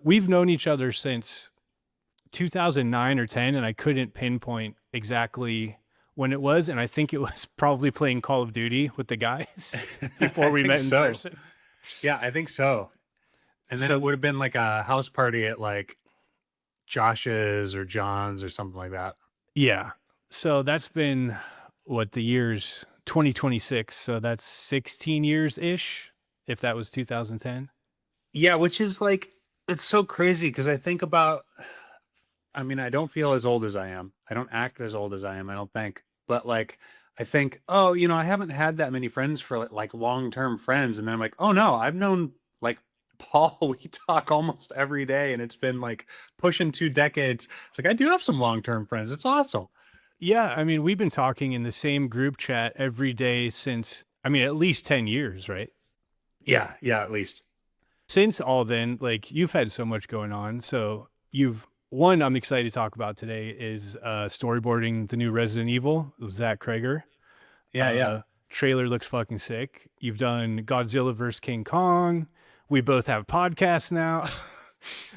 we've known each other since 2009 or 10, and I couldn't pinpoint exactly when it was. And I think it was probably playing Call of Duty with the guys before I we think met in so. person. Yeah, I think so. And then So it would have been like a house party at like Josh's or John's or something like that. yeah, so that's been what the years 2026. So that's 16 years ish. If that was 2010. Yeah, which is like, it's so crazy because I think about, I mean, I don't feel as old as I am. I don't act as old as I am, I don't think. But like, I think, oh, I haven't had that many friends for like long-term friends. And then I'm like, oh no, I've known like Paul, we talk almost every day and it's been like pushing 2 decades. It's like, I do have some long-term friends. It's awesome. Yeah, I mean, we've been talking in the same group chat every day since, I mean, at least 10 years, right? Yeah, yeah, at least. Since all then, like you've had so much going on. So you've one I'm excited to talk about today is storyboarding the new Resident Evil with Zach Cregger. Yeah, yeah. Uh Trailer looks fucking sick. You've done Godzilla vs. King Kong. We both have podcasts now.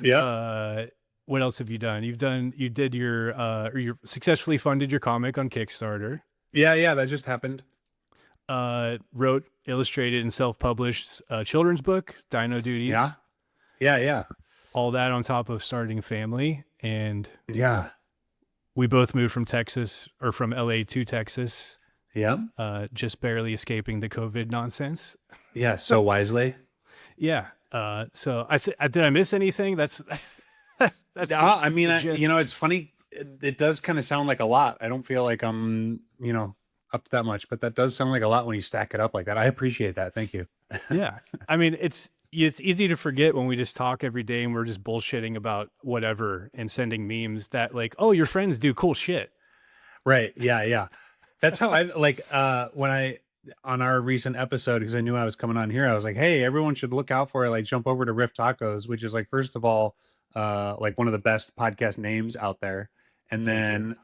Yeah. uh what else have you done? You did your or you successfully funded your comic on Kickstarter. Yeah, yeah, that just happened. Wrote, illustrated, and self-published a children's book, Dino Duties. Yeah. Yeah, yeah. All that on top of starting a family. And Yeah. we both moved from Texas or from LA to Texas, Yeah. just barely escaping the COVID nonsense. Yeah, so wisely. Yeah. So did I miss anything? That's I mean, it's funny. It does kind of sound like a lot. I don't feel like I'm, up to that much, but that does sound like a lot when you stack it up like that. I appreciate that. Thank you. yeah. I mean, it's easy to forget when we just talk every day and we're just bullshitting about whatever and sending memes that like, oh, your friends do cool shit. Right. Yeah. Yeah. That's how I like, on our recent episode, because I knew I was coming on here, I was like, hey, everyone should look out for it. Like jump over to Riff Tacos, which is like, first of all, like one of the best podcast names out there. And then,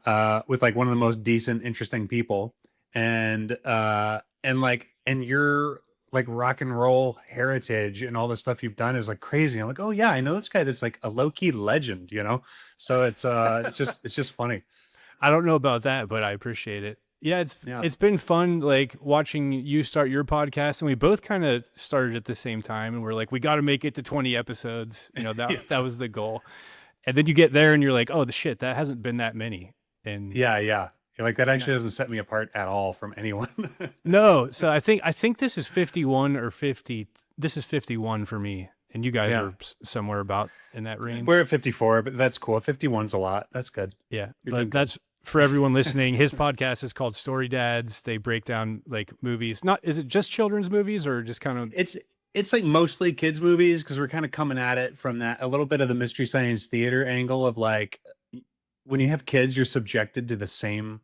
with like one of the most decent, interesting people. And your like rock and roll heritage and all the stuff you've done is like crazy. I'm like, oh yeah, I know this guy that's like a low-key legend, So it's just funny. I don't know about that, but I appreciate it. Yeah, Yeah. it's been fun like watching you start your podcast, and we both kind of started at the same time, and we're like, we got to make it to 20 episodes. That was the goal. And then you get there and you're like, oh, the shit, that hasn't been that many. And Yeah, yeah. Like that actually doesn't set me apart at all from anyone. no, so I think this is 51 or 50. This is 51 for me, and you guys are somewhere about in that range. We're at 54, but that's cool. 51's a lot. That's good. Yeah, but that's for everyone listening. His podcast is called Story Dads. They break down like movies. Is it just children's movies or just kind of? It's like mostly kids movies because we're kind of coming at it from that a little bit of the Mystery Science Theater angle of like, when you have kids, you're subjected to the same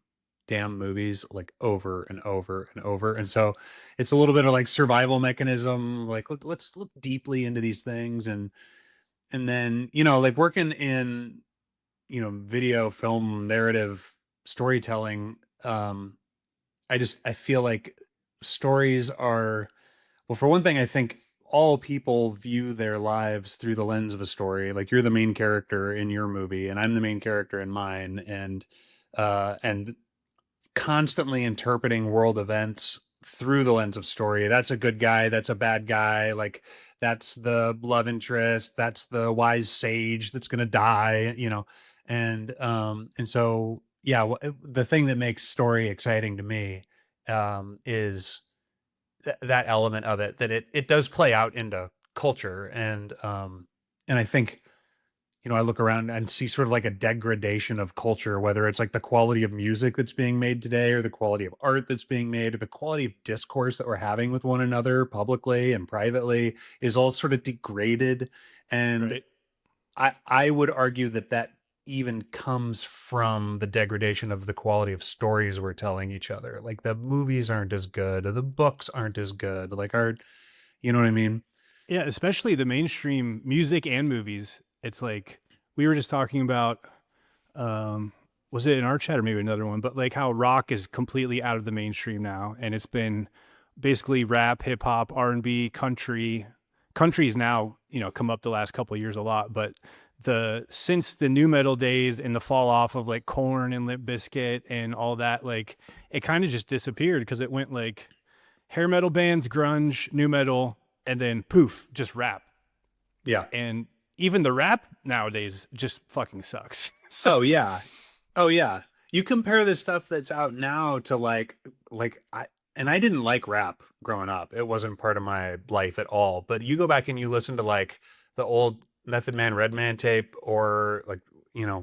damn movies like over and over and over. And so it's a little bit of like survival mechanism. Like, let's look deeply into these things. And then, like working in, video, film, narrative, storytelling. I feel like stories are, well, for one thing, I think all people view their lives through the lens of a story. Like you're the main character in your movie and I'm the main character in mine. And constantly interpreting world events through the lens of story. That's a good guy. That's a bad guy. Like that's the love interest. That's the wise sage that's going to die, and so, yeah, the thing that makes story exciting to me, is that element of it, that it does play out into culture. And I think, I look around and see sort of like a degradation of culture, whether it's like the quality of music that's being made today or the quality of art that's being made or the quality of discourse that we're having with one another publicly and privately is all sort of degraded. And right. I would argue that even comes from the degradation of the quality of stories we're telling each other. Like the movies aren't as good, or the books aren't as good. Like you know what I mean? Yeah, especially the mainstream music and movies. It's like we were just talking about, was it in our chat or maybe another one, but like how rock is completely out of the mainstream now. And it's been basically rap, hip hop, R&B, country. Country is now come up the last couple of years a lot, but since the new metal days and the fall off of like Korn and Limp Bizkit and all that, like it kind of just disappeared because it went like hair metal bands, grunge, new metal, and then poof, just rap. Yeah. And even the rap nowadays just fucking sucks. So Oh yeah. Oh yeah. You compare the stuff that's out now to I didn't like rap growing up. It wasn't part of my life at all. But you go back and you listen to like the old Method Man Redman tape, or like,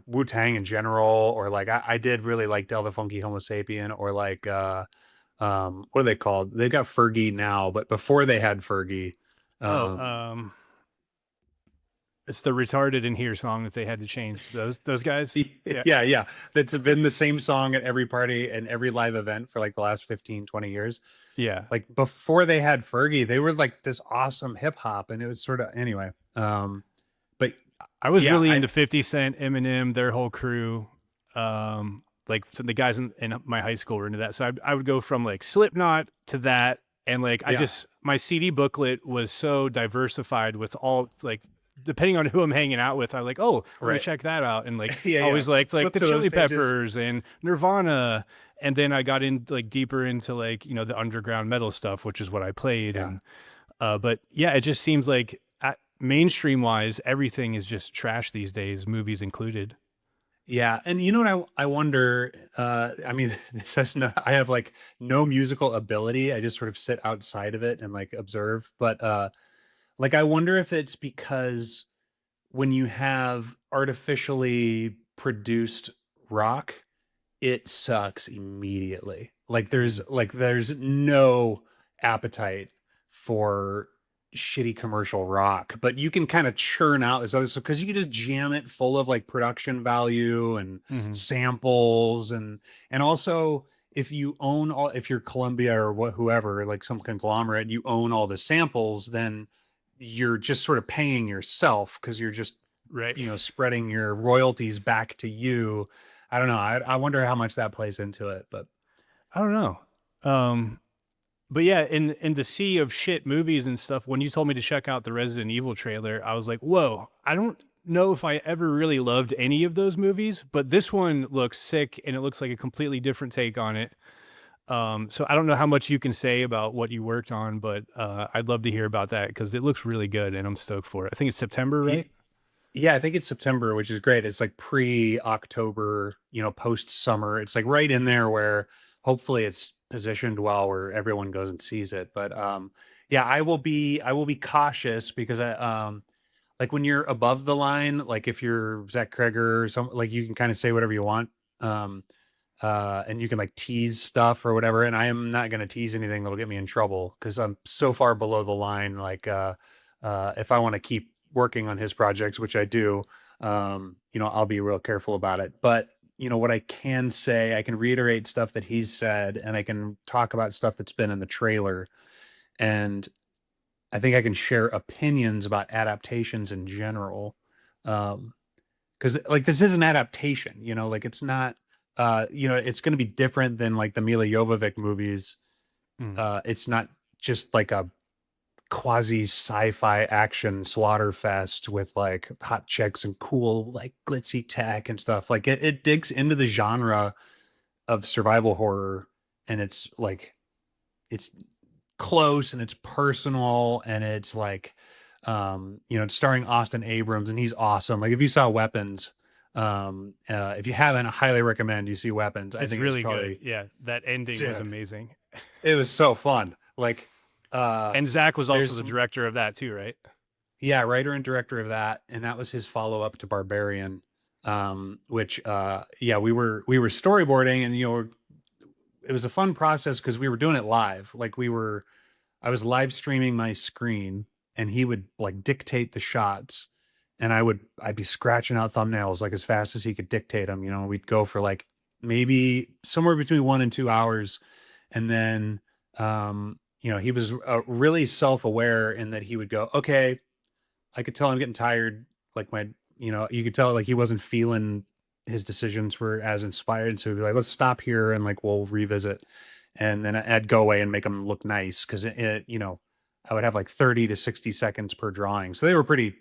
Wu-Tang in general, or like I did really like Del the Funky Homo Sapien, or like what are they called? They've got Fergie now, but before they had Fergie, oh, um it's the retarded in here song that they had to change. Those guys. Yeah. yeah, yeah. That's been the same song at every party and every live event for like the last 15-20 years. Yeah. Like before they had Fergie, they were like this awesome hip hop, and it was sort of anyway. But I was yeah, really into 50 Cent, Eminem, their whole crew. Like so the guys in my high school were into that. So I would go from like Slipknot to that. And like, yeah, my CD booklet was so diversified with all like, depending on who I'm hanging out with, I'm like, oh, let me right. check that out. And like, Yeah, I yeah. always liked like Flip the to those Chili pages. Peppers and Nirvana. And then I got in like deeper into like, the underground metal stuff, which is what I played. Yeah. But yeah, it just seems like mainstream wise, everything is just trash these days, movies included. Yeah, and you know what I wonder, I mean, this has no, I have like no musical ability. I just sort of sit outside of it and like observe, but like I wonder if it's because when you have artificially produced rock, it sucks immediately. There's no appetite for shitty commercial rock, but you can kind of churn out this other stuff because you can just jam it full of like production value and Mm-hmm. samples, and also if you're Columbia or whoever, like some conglomerate, you own all the samples, then you're just sort of paying yourself because you're just Right. spreading your royalties back to you. I don't know. I wonder how much that plays into it, but I don't know. But yeah, in the sea of shit movies and stuff, when you told me to check out the Resident Evil trailer, I was like, whoa, I don't know if I ever really loved any of those movies, but this one looks sick and it looks like a completely different take on it. So I don't know how much you can say about what you worked on, but I'd love to hear about that because it looks really good and I'm stoked for it. I think it's September, right? yeah, I think it's September, which is great. It's like pre-October, post-summer. It's like right in there where hopefully it's positioned well where everyone goes and sees it. But yeah, I will be cautious because I like when you're above the line, like if you're Zach Cregger or some, like you can kind of say whatever you want. Um and you can like tease stuff or whatever, and I am not going to tease anything that'll get me in trouble because I'm so far below the line. Like if I want to keep working on his projects, which I do, I'll be real careful about it. But what I can say, I can reiterate stuff that he's said, and I can talk about stuff that's been in the trailer, and I think I can share opinions about adaptations in general. Because like this is an adaptation, like it's not it's going to be different than like the Mila Jovovich movies. Mm. It's not just like a quasi sci-fi action slaughter fest with like hot chicks and cool like glitzy tech and stuff. Like it digs into the genre of survival horror, and it's like it's close and it's personal, and it's like it's starring Austin Abrams, and he's awesome. Like if you saw Weapons, if you haven't, I highly recommend you see Weapons. I It's think it's really good. probably, Yeah, that ending was dude, amazing. it was so fun. Like And Zach was also there's the some, director of that too, right? yeah, writer and director of that, and that was his follow-up to Barbarian, which yeah, we were storyboarding, and it was a fun process because we were doing it live. Like I was live streaming my screen, and he would like dictate the shots, and I'd be scratching out thumbnails like as fast as he could dictate them. We'd go for like maybe somewhere between 1 and 2 hours. And then he was really self-aware in that he would go, okay, I could tell I'm getting tired. Like you could tell like he wasn't feeling his decisions were as inspired. So he'd be like, let's stop here and like we'll revisit. And then I'd go away and make him look nice because I would have like 30 to 60 seconds per drawing. So they were pretty,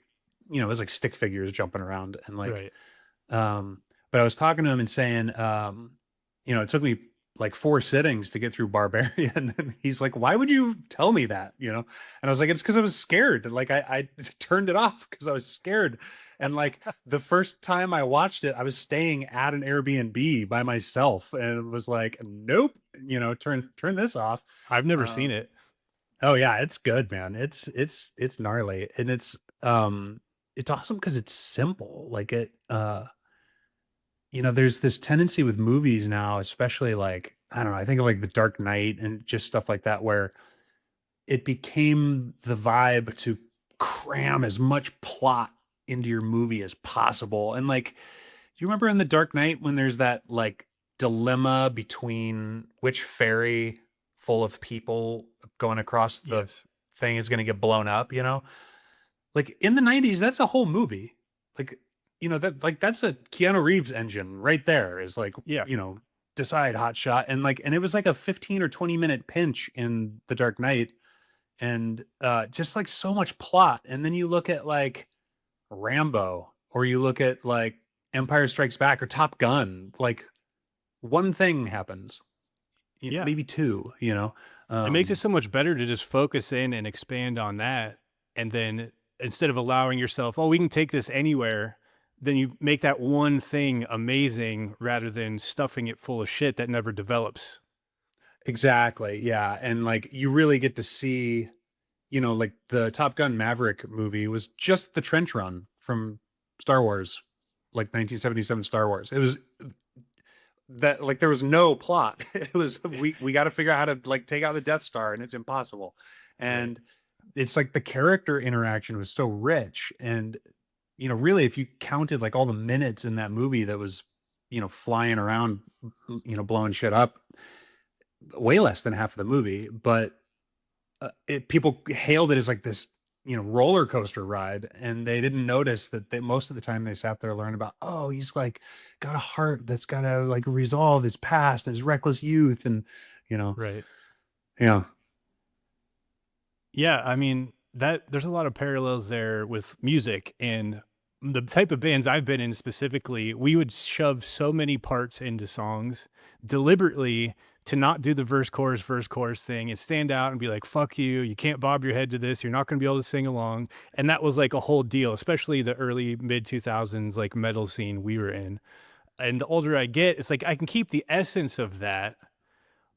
it was like stick figures jumping around and like, Right. but I was talking to him and saying, it took me like 4 sittings to get through Barbarian. And he's like, why would you tell me that? And I was like, it's because I was scared. Like I turned it off because I was scared. And like the first time I watched it, I was staying at an Airbnb by myself and it was like, nope, turn this off. I've never seen Um, it. oh yeah, it's good, man. It's gnarly and it's awesome because it's simple. Like there's this tendency with movies now, especially like, I don't know, I think of like The Dark Knight and just stuff like that, where it became the vibe to cram as much plot into your movie as possible. And like, you remember in The Dark Knight when there's that like dilemma between which ferry full of people going across the Yes. thing is going to get blown up, Like in the 90s, that's a whole movie. Like, that's a Keanu Reeves engine right there is like, Yeah. decide hot shot. And it was like a 15 or 20-minute pinch in The Dark Knight. And just like so much plot. And then you look at like Rambo or you look at like Empire Strikes Back or Top Gun, like one thing happens, Yeah. maybe two, It makes it um, so much better to just focus in and expand on that. And then instead of allowing yourself, oh, we can take this anywhere, then you make that one thing amazing rather than stuffing it full of shit that never develops. exactly. Yeah. And like you really get to see, like the Top Gun Maverick movie was just the trench run from Star Wars, like 1977 Star Wars. It was that like there was no plot. It was we got to figure out how to like take out the Death Star, and it's impossible. Right. And it's like the character interaction was so rich, and really, if you counted like all the minutes in that movie that was flying around, blowing shit up, way less than half of the movie, but people hailed it as like this roller coaster ride, and they didn't notice that most of the time they sat there learning about, oh, he's like got a heart that's got to like resolve his past and his reckless youth, and you know Right. yeah. Yeah, I mean, that there's a lot of parallels there with music and the type of bands I've been in specifically, we would shove so many parts into songs deliberately to not do the verse chorus thing and stand out and be like, fuck you, you can't bob your head to this, you're not going to be able to sing along. And that was like a whole deal, especially the early mid 2000s like metal scene we were in. And the older I get, it's like I can keep the essence of that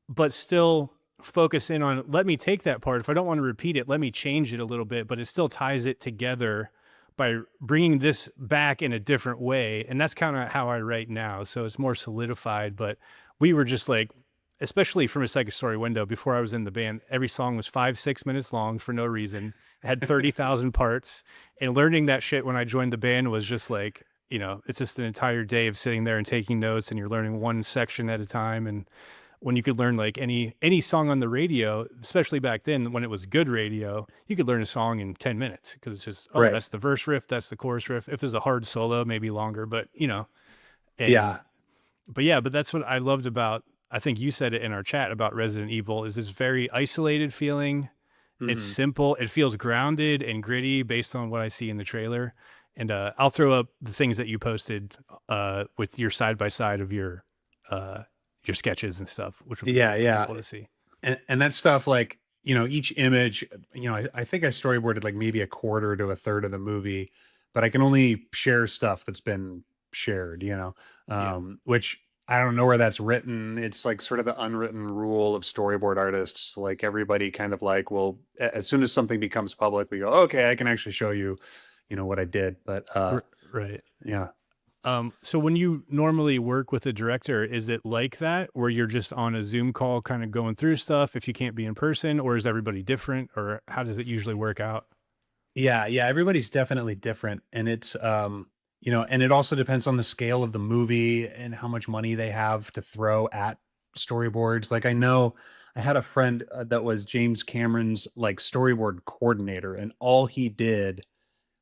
but still focus in on let me take that part. If I don't want to repeat it, let me change it a little bit, but it still ties it together by bringing this back in a different way. And that's kind of how I write now. So it's more solidified, but we were just like, especially from a second story window before I was in the band, every song was 5-6 minutes long for no reason. It had 30,000 parts, and learning that shit when I joined the band was just like, it's just an entire day of sitting there and taking notes, and you're learning one section at a time. And when you could learn like any song on the radio, especially back then when it was good radio, you could learn a song in 10 minutes because it's just, oh, Right. that's the verse riff, that's the chorus riff. If it's a hard solo, maybe longer, but and Yeah. but that's what I loved about, I think you said it in our chat about Resident Evil, is this very isolated feeling. It's Hmm. simple. It feels grounded and gritty based on what I see in the trailer. And I'll throw up the things that you posted with your side by side of your sketches and stuff, which would be Yeah, cool for yeah. people to see. And that stuff, like each image, I think I storyboarded like maybe a quarter to a third of the movie, but I can only share stuff that's been shared, Yeah. which I don't know where that's written. It's like sort of the unwritten rule of storyboard artists. Like everybody kind of like, well, as soon as something becomes public, we go, okay, I can actually show you, what I did. But Right. yeah. So when you normally work with a director, is it like that where you're just on a Zoom call kind of going through stuff if you can't be in person, or is everybody different, or how does it usually work out? Yeah, yeah, everybody's definitely different, and it's and it also depends on the scale of the movie and how much money they have to throw at storyboards. Like I know I had a friend that was James Cameron's like storyboard coordinator, and all he did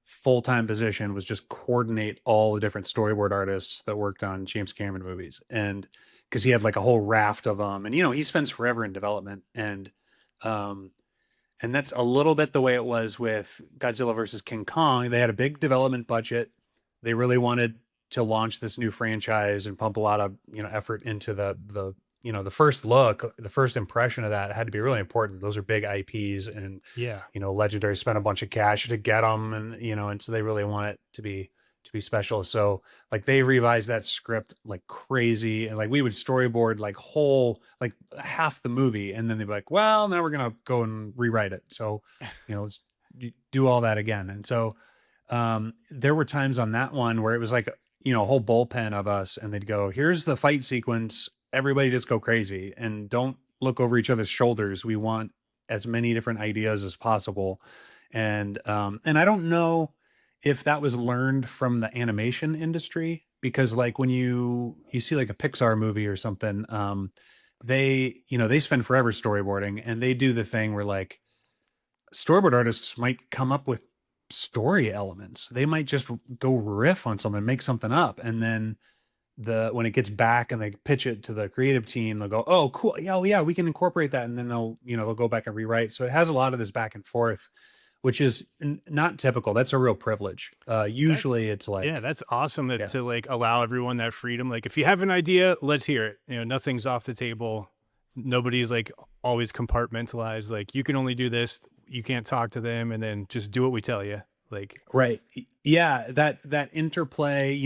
full-time position was just coordinate all the different storyboard artists that worked on James Cameron movies. And because he had like a whole raft of them, and he spends forever in development, and um And that's a little bit the way it was with Godzilla versus King Kong. They had a big development budget. They really wanted to launch this new franchise and pump a lot of, effort into the first look, the first impression of that had to be really important. Those are big IPs, and Yeah. Legendary spent a bunch of cash to get them, and and so they really want it to be special. So like they revised that script like crazy, and like we would storyboard like whole like half the movie, and then they'd be like, well, now we're gonna go and rewrite it. So let's do all that again. And so there were times on that one where it was like a whole bullpen of us, and they'd go, here's the fight sequence, everybody just go crazy and don't look over each other's shoulders. We want as many different ideas as possible. And I don't know if that was learned from the animation industry, because like when you see like a Pixar movie or something, they spend forever storyboarding, and they do the thing where like storyboard artists might come up with story elements. They might just go riff on something, make something up, and then when it gets back and they pitch it to the creative team, they'll go, oh cool, yeah, oh, yeah, we can incorporate that, and then they'll go back and rewrite. So it has a lot of this back and forth, which is not typical. That's a real privilege. That Usually it's yeah, like, that's awesome yeah, to like allow everyone that freedom. Like if you have an idea, let's hear it. Nothing's off the table. Nobody's like always compartmentalized. Like you can only do this. You can't talk to them, and then just do what we tell you. Like right. Yeah, that interplay,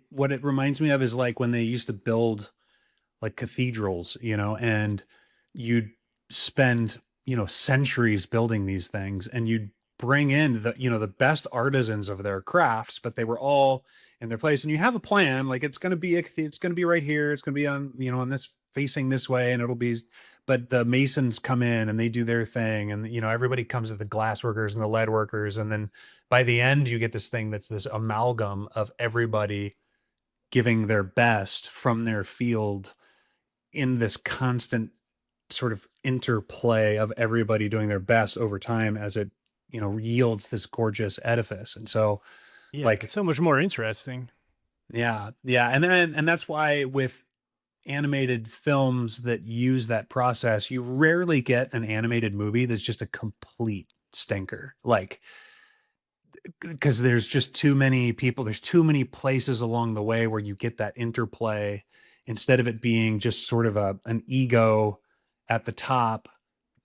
what it reminds me of is like when they used to build like cathedrals, and you'd spend, centuries building these things, and you'd bring in the best artisans of their crafts, but they were all in their place. And you have a plan, like it's going to be, it's going to be right here. It's going to be on, on this facing this way, and it'll be, but the masons come in and they do their thing. And, everybody comes to the glass workers and the lead workers. And then by the end, you get this thing that's this amalgam of everybody giving their best from their field in this constant sort of interplay of everybody doing their best over time as it yields this gorgeous edifice. And so yeah, it's like so much more interesting. yeah, and that's why with animated films that use that process, you rarely get an animated movie that's just a complete stinker. Like, because there's just too many people, there's too many places along the way where you get that interplay, instead of it being just sort of an ego at the top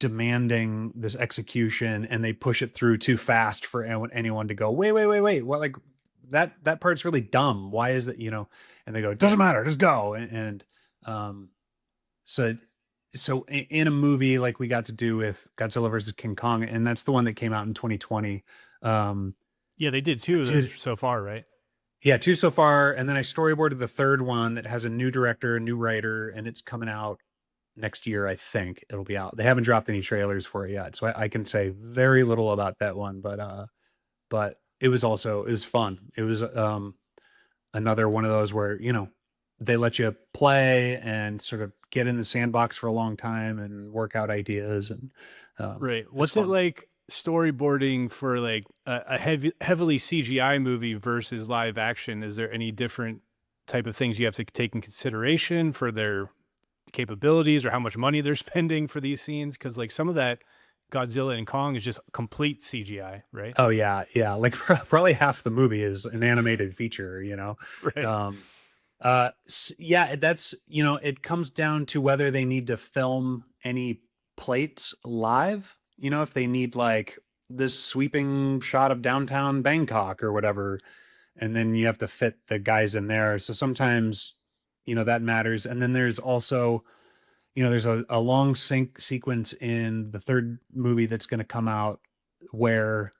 demanding this execution, and they push it through too fast for anyone to go, wait, what, like that part's really dumb, why is it, and they go, it doesn't matter, just go. And um so in a movie like we got to do with Godzilla versus King Kong, and that's the one that came out in 2020. Yeah, they did too Dude, so far, right? yeah, two so far, and then I storyboarded the third one that has a new director, a new writer, and it's coming out next year. I think it'll be out. They haven't dropped any trailers for it yet, so I can say very little about that one. But it was fun. It was another one of those where they let you play and sort of get in the sandbox for a long time and work out ideas, and Right. it's What's it fun. like storyboarding for like a heavily CGI movie versus live action? Is there any different type of things you have to take in consideration for their capabilities or how much money they're spending for these scenes? Because like some of that Godzilla and Kong is just complete CGI, right? Oh yeah, like probably half the movie is an animated feature. Right. Um, yeah, that's it comes down to whether they need to film any plates live. If they need like this sweeping shot of downtown Bangkok or whatever, and then you have to fit the guys in there. So sometimes that matters. And then there's also there's a long sync sequence in the third movie that's going to come out where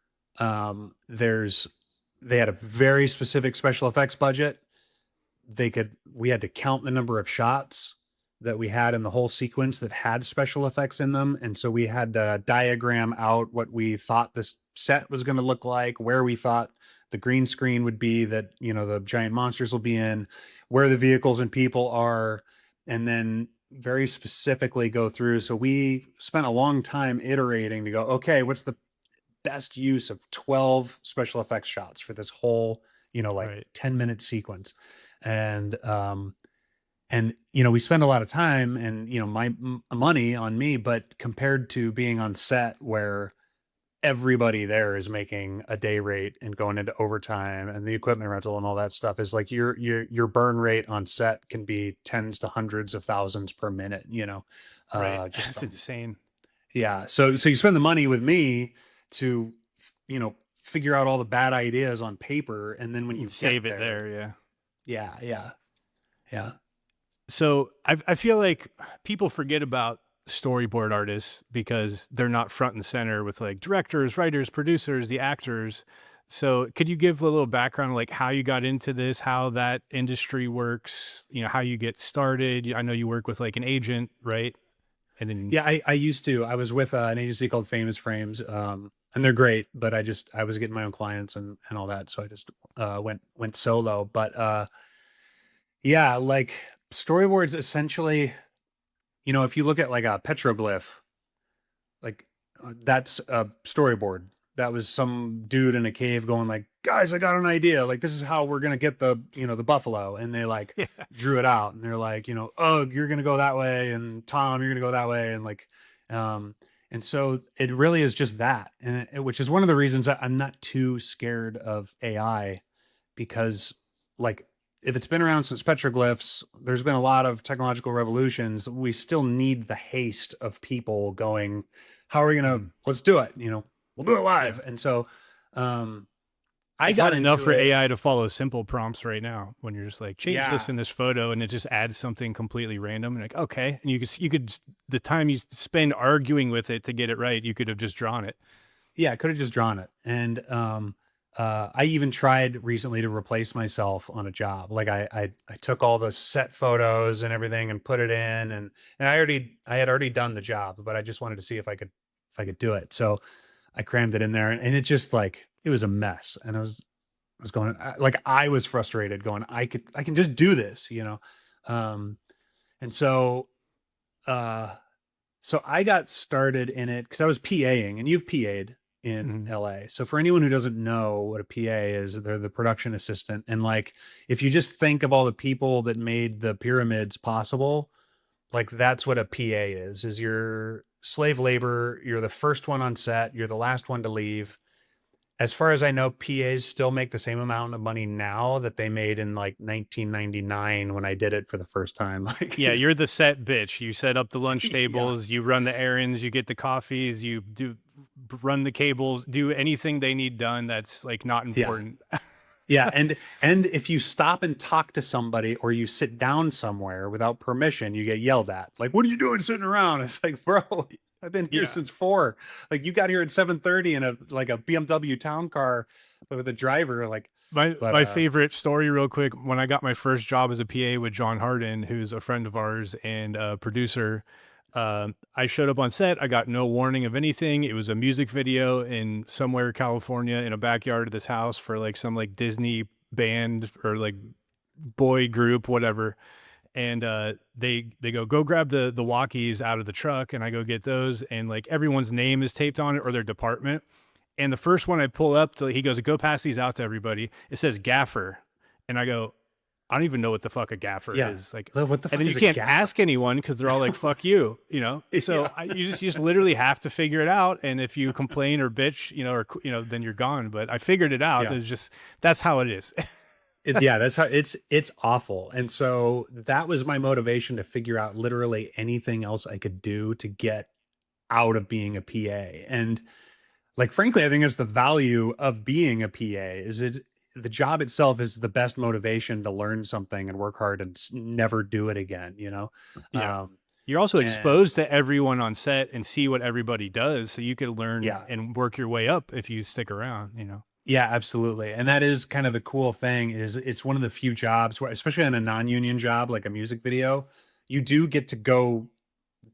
there's they had a very specific special effects budget. We had to count the number of shots that we had in the whole sequence that had special effects in them, and so we had to diagram out what we thought this set was going to look like, where we thought the green screen would be that the giant monsters will be in, where the vehicles and people are, and then very specifically go through. So we spent a long time iterating to go, okay, what's the best use of 12 special effects shots for this whole like Right. 10-minute sequence. And And, we spend a lot of time and, money on me, but compared to being on set where everybody there is making a day rate and going into overtime and the equipment rental and all that stuff, is like your burn rate on set can be tens to hundreds of thousands per minute, Right. just That's from, insane. yeah. So you spend the money with me to, figure out all the bad ideas on paper. And then when And you get save it there, there. Yeah. yeah, yeah, yeah. So I feel like people forget about storyboard artists because they're not front and center with like directors, writers, producers, the actors. So could you give a little background, like how you got into this, how that industry works, how you get started? I know you work with like an agent, right? And then, Yeah, I used to. I was with an agency called Famous Frames, and they're great. But I was getting my own clients and all that, so I just went solo. But yeah, like storyboards essentially, if you look at like a petroglyph, like that's a storyboard. That was some dude in a cave going like, guys, I got an idea. Like this is how we're gonna get the buffalo, and they like yeah, drew it out, and they're like, Ugh, you're gonna go that way, and Tom, you're gonna go that way, and like, um, and so it really is just that, and which is one of the reasons that I'm not too scared of AI, because like if it's been around since petroglyphs, there's been a lot of technological revolutions. We still need the haste of people going, how are we gonna, mhm, let's do it, we'll do it yeah. live. And so um I It's got hard enough into for it. AI to follow simple prompts right now when you're just like change this Yeah, in this photo and it just adds something completely random and like okay and the time you spend arguing with it to get it right you could have just drawn it. yeah, I could have just drawn it. And I even tried recently to replace myself on a job. Like I took all the set photos and everything and put it in, and I had already done the job, but I just wanted to see if I could do it. So I crammed it in there, and it just like it was a mess. And I was going like I was frustrated, going I can just do this. Um, and uh, so I got started in it because I was PAing, and you've PA'd in Mhm. LA. So for anyone who doesn't know what a PA is, they're the production assistant. And like if you just think of all the people that made the pyramids possible, like that's what a PA is your slave labor. You're the first one on set, you're the last one to leave. As far as I know, PAs still make the same amount of money now that they made in like 1999 when I did it for the first time. Like, Yeah, you're the set bitch. You set up the lunch yeah, tables, you run the errands, you get the coffees, run the cables, do anything they need done that's like not yeah, important. yeah. And if you stop and talk to somebody or you sit down somewhere without permission, you get yelled at. Like, what are you doing sitting around? It's like, bro, I've been here Yeah. since 4. Like, you got here at 7:30 in a BMW town car with a driver. Like, but My favorite story, real quick, when I got my first job as a PA with John Harden, who's a friend of ours and a producer, I showed up on set. I got no warning of anything. It was a music video in somewhere California in a backyard of this house for like some like Disney band or like boy group, whatever. And they go grab the walkies out of the truck, and I go get those, and like everyone's name is taped on it or their department. And the first one I pull up, he goes, go pass these out to everybody. It says gaffer. And I go, I don't even know what the fuck a gaffer yeah, is. Like, what the and fuck then you is a can't gaffer? ask anyone because they're all like, fuck you. Yeah, So you just literally have to figure it out. And if you complain or bitch, then you're gone. But I figured it out. yeah. It's just, that's how it is. Yeah, that's how it's awful. And so that was my motivation to figure out literally anything else I could do to get out of being a PA. And like frankly, I think it's the value of being a PA is it the job itself is the best motivation to learn something and work hard and never do it again. Yeah. Um You're also and exposed to everyone on set and see what everybody does. So you could learn yeah, and work your way up if you stick around. yeah, absolutely. And that is kind of the cool thing is it's one of the few jobs where, especially in a non-union job like a music video, you do get to go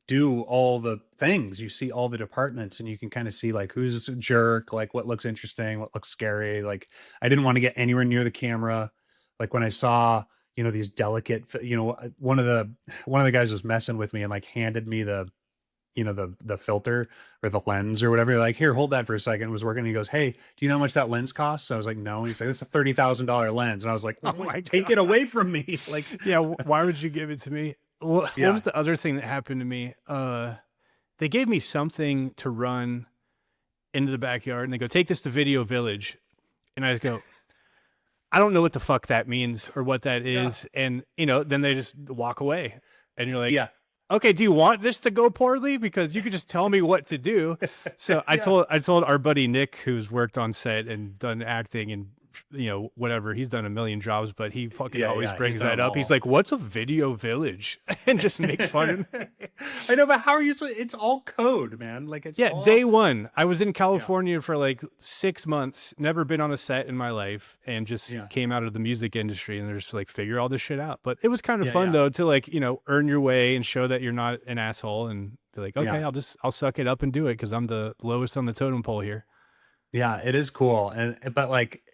do all the things. You see all the departments and you can kind of see like who's a jerk, like what looks interesting, what looks scary. Like I didn't want to get anywhere near the camera. Like when I saw, these delicate, one of the guys was messing with me and like handed me the filter or the lens or whatever. Like, here, hold that for a second. It was working. And he goes, "Hey, do you know how much that lens costs?" I was like, "No." He's like, "It's a $30,000 lens." And I was like, Oh "Wait, my take God. it away from me!" Like, Yeah. Why would you give it to me? Well, what yeah, was the other thing that happened to me? They gave me something to run into the backyard and they go, take this to Video Village. And I just go, I don't know what the fuck that means or what that yeah, is. And, then they just walk away. And you're like, yeah, okay, do you want this to go poorly? Because you could just tell me what to do. So yeah, I told our buddy Nick, who's worked on set and done acting and whatever, he's done a million jobs, but he fucking yeah, always yeah. He's brings done that them up. He's all. like, what's a Video Village? And just makes fun of me. I know, but how are you supposed? It's all code, man. Like, it's Yeah, all. day one. I was in Yeah, California for like 6 months, never been on a set in my life, and just yeah, came out of the music industry and just like figure all this shit out. But it was kind of yeah, fun yeah, though to like, earn your way and show that you're not an asshole and be like, okay, yeah. I'll suck it up and do it because I'm the lowest on the totem pole here. Yeah, it is cool. And but like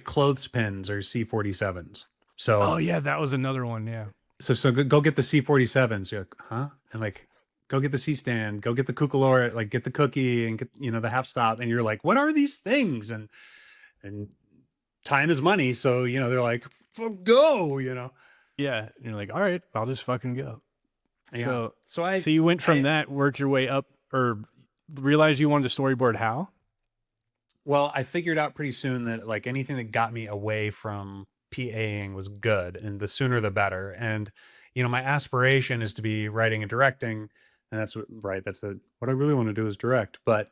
clothespins are C47s. So Oh yeah, that was another one. Yeah. so go get the C47s. You're like, huh? And like, go get the C stand, go get the Cucalora, like get the cookie and get, the half stop. And you're like, what are these things? And time is money. So, they're like, go. Yeah. And you're like, all right, I'll just fucking go. Yeah. So So I, so you went from I, that, work your way up or realize you wanted to storyboard how? well, I figured out pretty soon that like anything that got me away from PAing was good, and the sooner the better. And my aspiration is to be writing and directing, and that's what right. That's what I really want to do is direct. But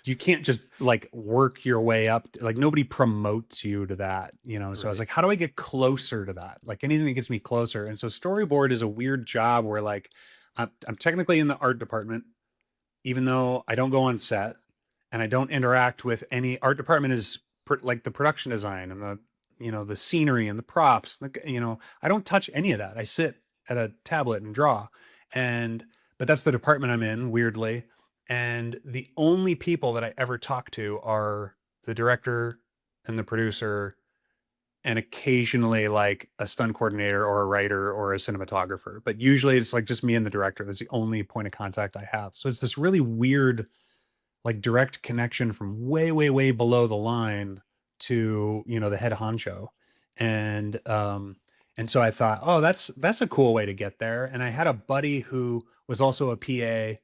you can't just like work your way up. Like nobody promotes you to that. So I was Right. like, how do I get closer to that? Like anything that gets me closer. And so storyboard is a weird job where like I'm technically in the art department, even though I don't go on set and I don't interact with any art department is like the production design and the scenery and the props. I don't touch any of that. I sit at a tablet and draw, and but that's the department I'm in, weirdly. And the only people that I ever talk to are the director and the producer, and occasionally like a stunt coordinator or a writer or a cinematographer. But usually it's like just me and the director. That's the only point of contact I have. So it's this really weird like direct connection from way, way, way below the line to, the head honcho. And so I thought, oh, that's a cool way to get there. And I had a buddy who was also a PA,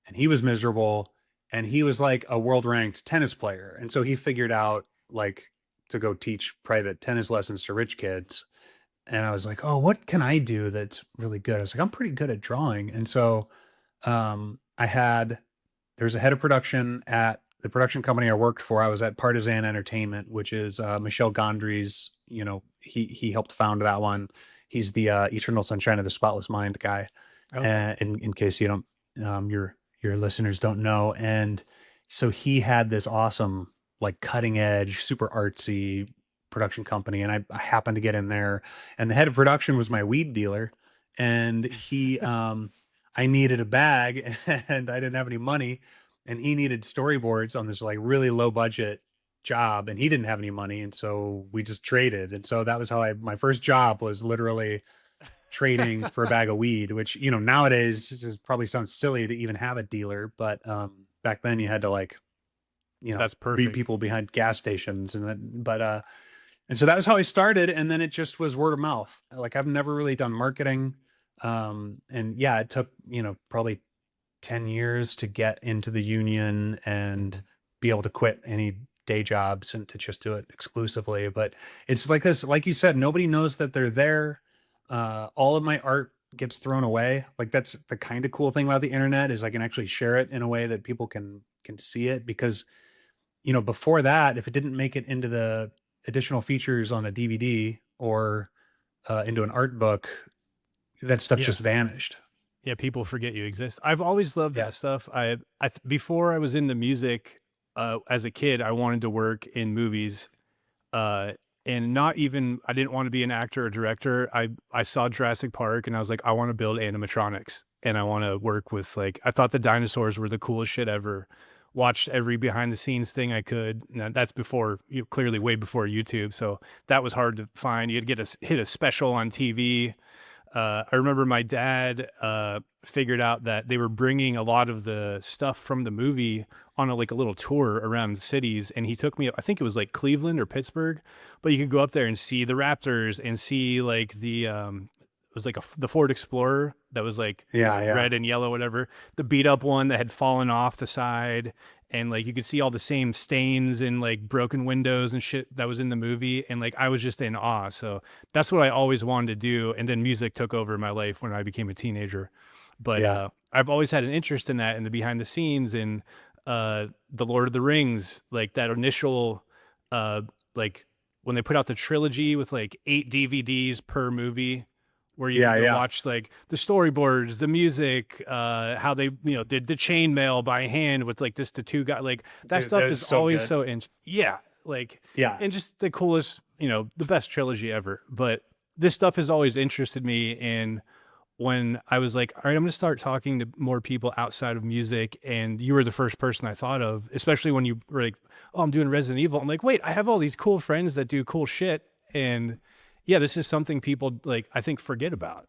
and he was miserable, and he was like a world ranked tennis player. And so he figured out like to go teach private tennis lessons to rich kids. And I was like, oh, what can I do that's really good? I was like, I'm pretty good at drawing. And so I had there's a head of production at the production company I worked for. I was at Partisan Entertainment, which is Michel Gondry's. He helped found that one. He's the Eternal Sunshine of the Spotless Mind guy. Okay. In case you don't, your listeners don't know. And so he had this awesome, like cutting edge, super artsy production company, and I happened to get in there. And the head of production was my weed dealer, and I needed a bag and I didn't have any money, and he needed storyboards on this like really low budget job, and he didn't have any money, and so we just traded. And so that was how my first job was literally trading for a bag of weed, which nowadays just probably sounds silly to even have a dealer, but back then you had to like That's read perfect. people behind gas stations. And so that was how I started. And then it just was word of mouth. Like I've never really done marketing. And yeah, it took, probably 10 years to get into the union and be able to quit any day jobs and to just do it exclusively. But it's like this, like you said, nobody knows that they're there. All of my art gets thrown away. Like that's the kind of cool thing about the internet is I can actually share it in a way that people can see it, because before that, if it didn't make it into the additional features on a DVD or into an art book, that stuff Yeah. just vanished. Yeah, people forget you exist. I've always loved Yeah. that stuff. Before I was into music, as a kid, I wanted to work in movies. Uh, and not even I didn't want to be an actor or director. I saw Jurassic Park and I was like, I want to build animatronics and I want to work with like I thought the dinosaurs were the coolest shit ever. Watched every behind the scenes thing I could. Now, that's before clearly way before YouTube, so that was hard to find. You'd get hit a special on TV I remember my dad figured out that they were bringing a lot of the stuff from the movie on like a little tour around cities, and he took me. I think it was like Cleveland or Pittsburgh, but you could go up there and see the Raptors and see like it was like the Ford Explorer that was like Yeah, yeah, red and yellow, whatever. The beat up one that had fallen off the side, and like you could see all the same stains and like broken windows and shit that was in the movie, and like I was just in awe. So that's what I always wanted to do. And then music took over my life when I became a teenager. But yeah, I've always had an interest in that and the behind the scenes and the Lord of the Rings, like that initial, uh, like when they put out the trilogy with like 8 DVDs per movie, where you yeah, could go yeah. watch like the storyboards, the music, how they did the chainmail by hand with like just the two guys. Like that Dude, that stuff was is so always good. so yeah, like Yeah, and just the coolest, the best trilogy ever. But this stuff has always interested me, and when I was like, all right, I'm going to start talking to more people outside of music. And you were the first person I thought of, especially when you were like, oh, I'm doing Resident Evil. I'm like, wait, I have all these cool friends that do cool shit. And yeah, this is something people like, I think forget about.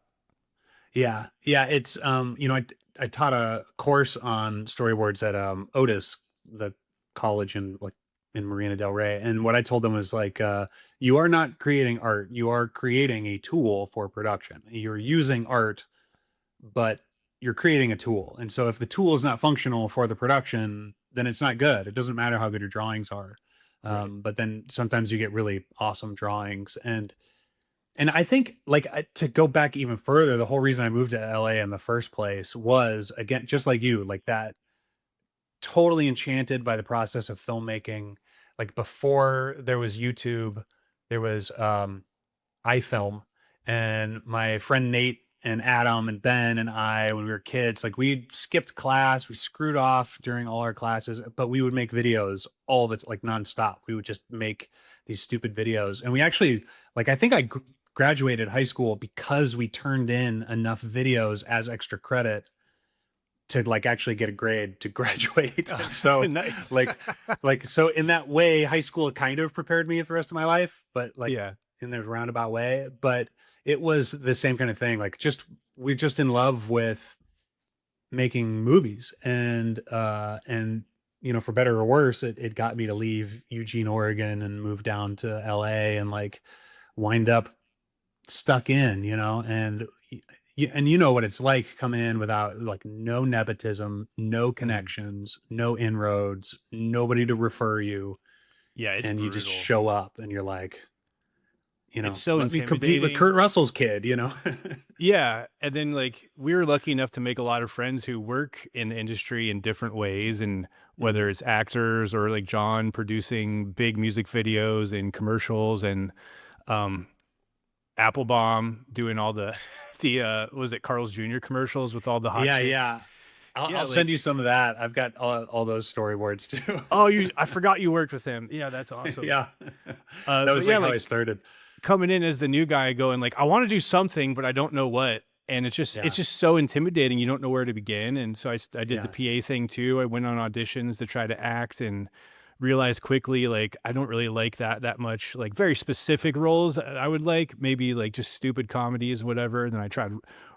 yeah, yeah. It's I taught a course on storyboards at Otis, the college in Marina Del Rey, and what I told them was like, you are not creating art, you are creating a tool for production. You're using art, but you're creating a tool, and so if the tool is not functional for the production, then it's not good. It doesn't matter how good your drawings are. Right. But then sometimes you get really awesome drawings, and I think like to go back even further, the whole reason I moved to LA in the first place was, again, just like you, like that, totally enchanted by the process of filmmaking. Like before there was YouTube, there was iFilm, and my friend Nate and Adam and Ben and I, when we were kids, like we skipped class, we screwed off during all our classes, but we would make videos all of it's like nonstop. We would just make these stupid videos. And we actually, like, I think graduated high school because we turned in enough videos as extra credit to like actually get a grade to graduate. And so Nice. like so in that way, high school kind of prepared me for the rest of my life, but like Yeah. in the roundabout way. But it was the same kind of thing. Like just we're just in love with making movies, and for better or worse, it got me to leave Eugene, Oregon, and move down to LA and like wind up stuck in, and and you know what it's like coming in without like no nepotism, no Mhm. connections, no inroads, nobody to refer you, Yeah, it's and you just brutal. show up and you're like, It's so let me compete with Kurt intimidating. Russell's kid. Yeah, and then like we were lucky enough to make a lot of friends who work in the industry in different ways, and whether Hmm. it's actors or like John producing big music videos and commercials, and um Applebaum doing all the the was it Carl's Jr. commercials with all the hot Yeah, chicks. yeah. I'll, Yeah, I'll send like you some of that. I've got all those storyboards too. oh, you I forgot you worked with him. Yeah, that's awesome. Yeah. That But was yeah, like how I like started. coming in as the new guy going like I want to do something but I don't know what, and it's Yeah. just so intimidating, you don't know where to begin. And so I did the Yeah. PA thing too. I went on auditions to try to act and realized quickly like I don't really like that much, like very specific roles I would like, maybe like just stupid comedies, whatever. And then I tried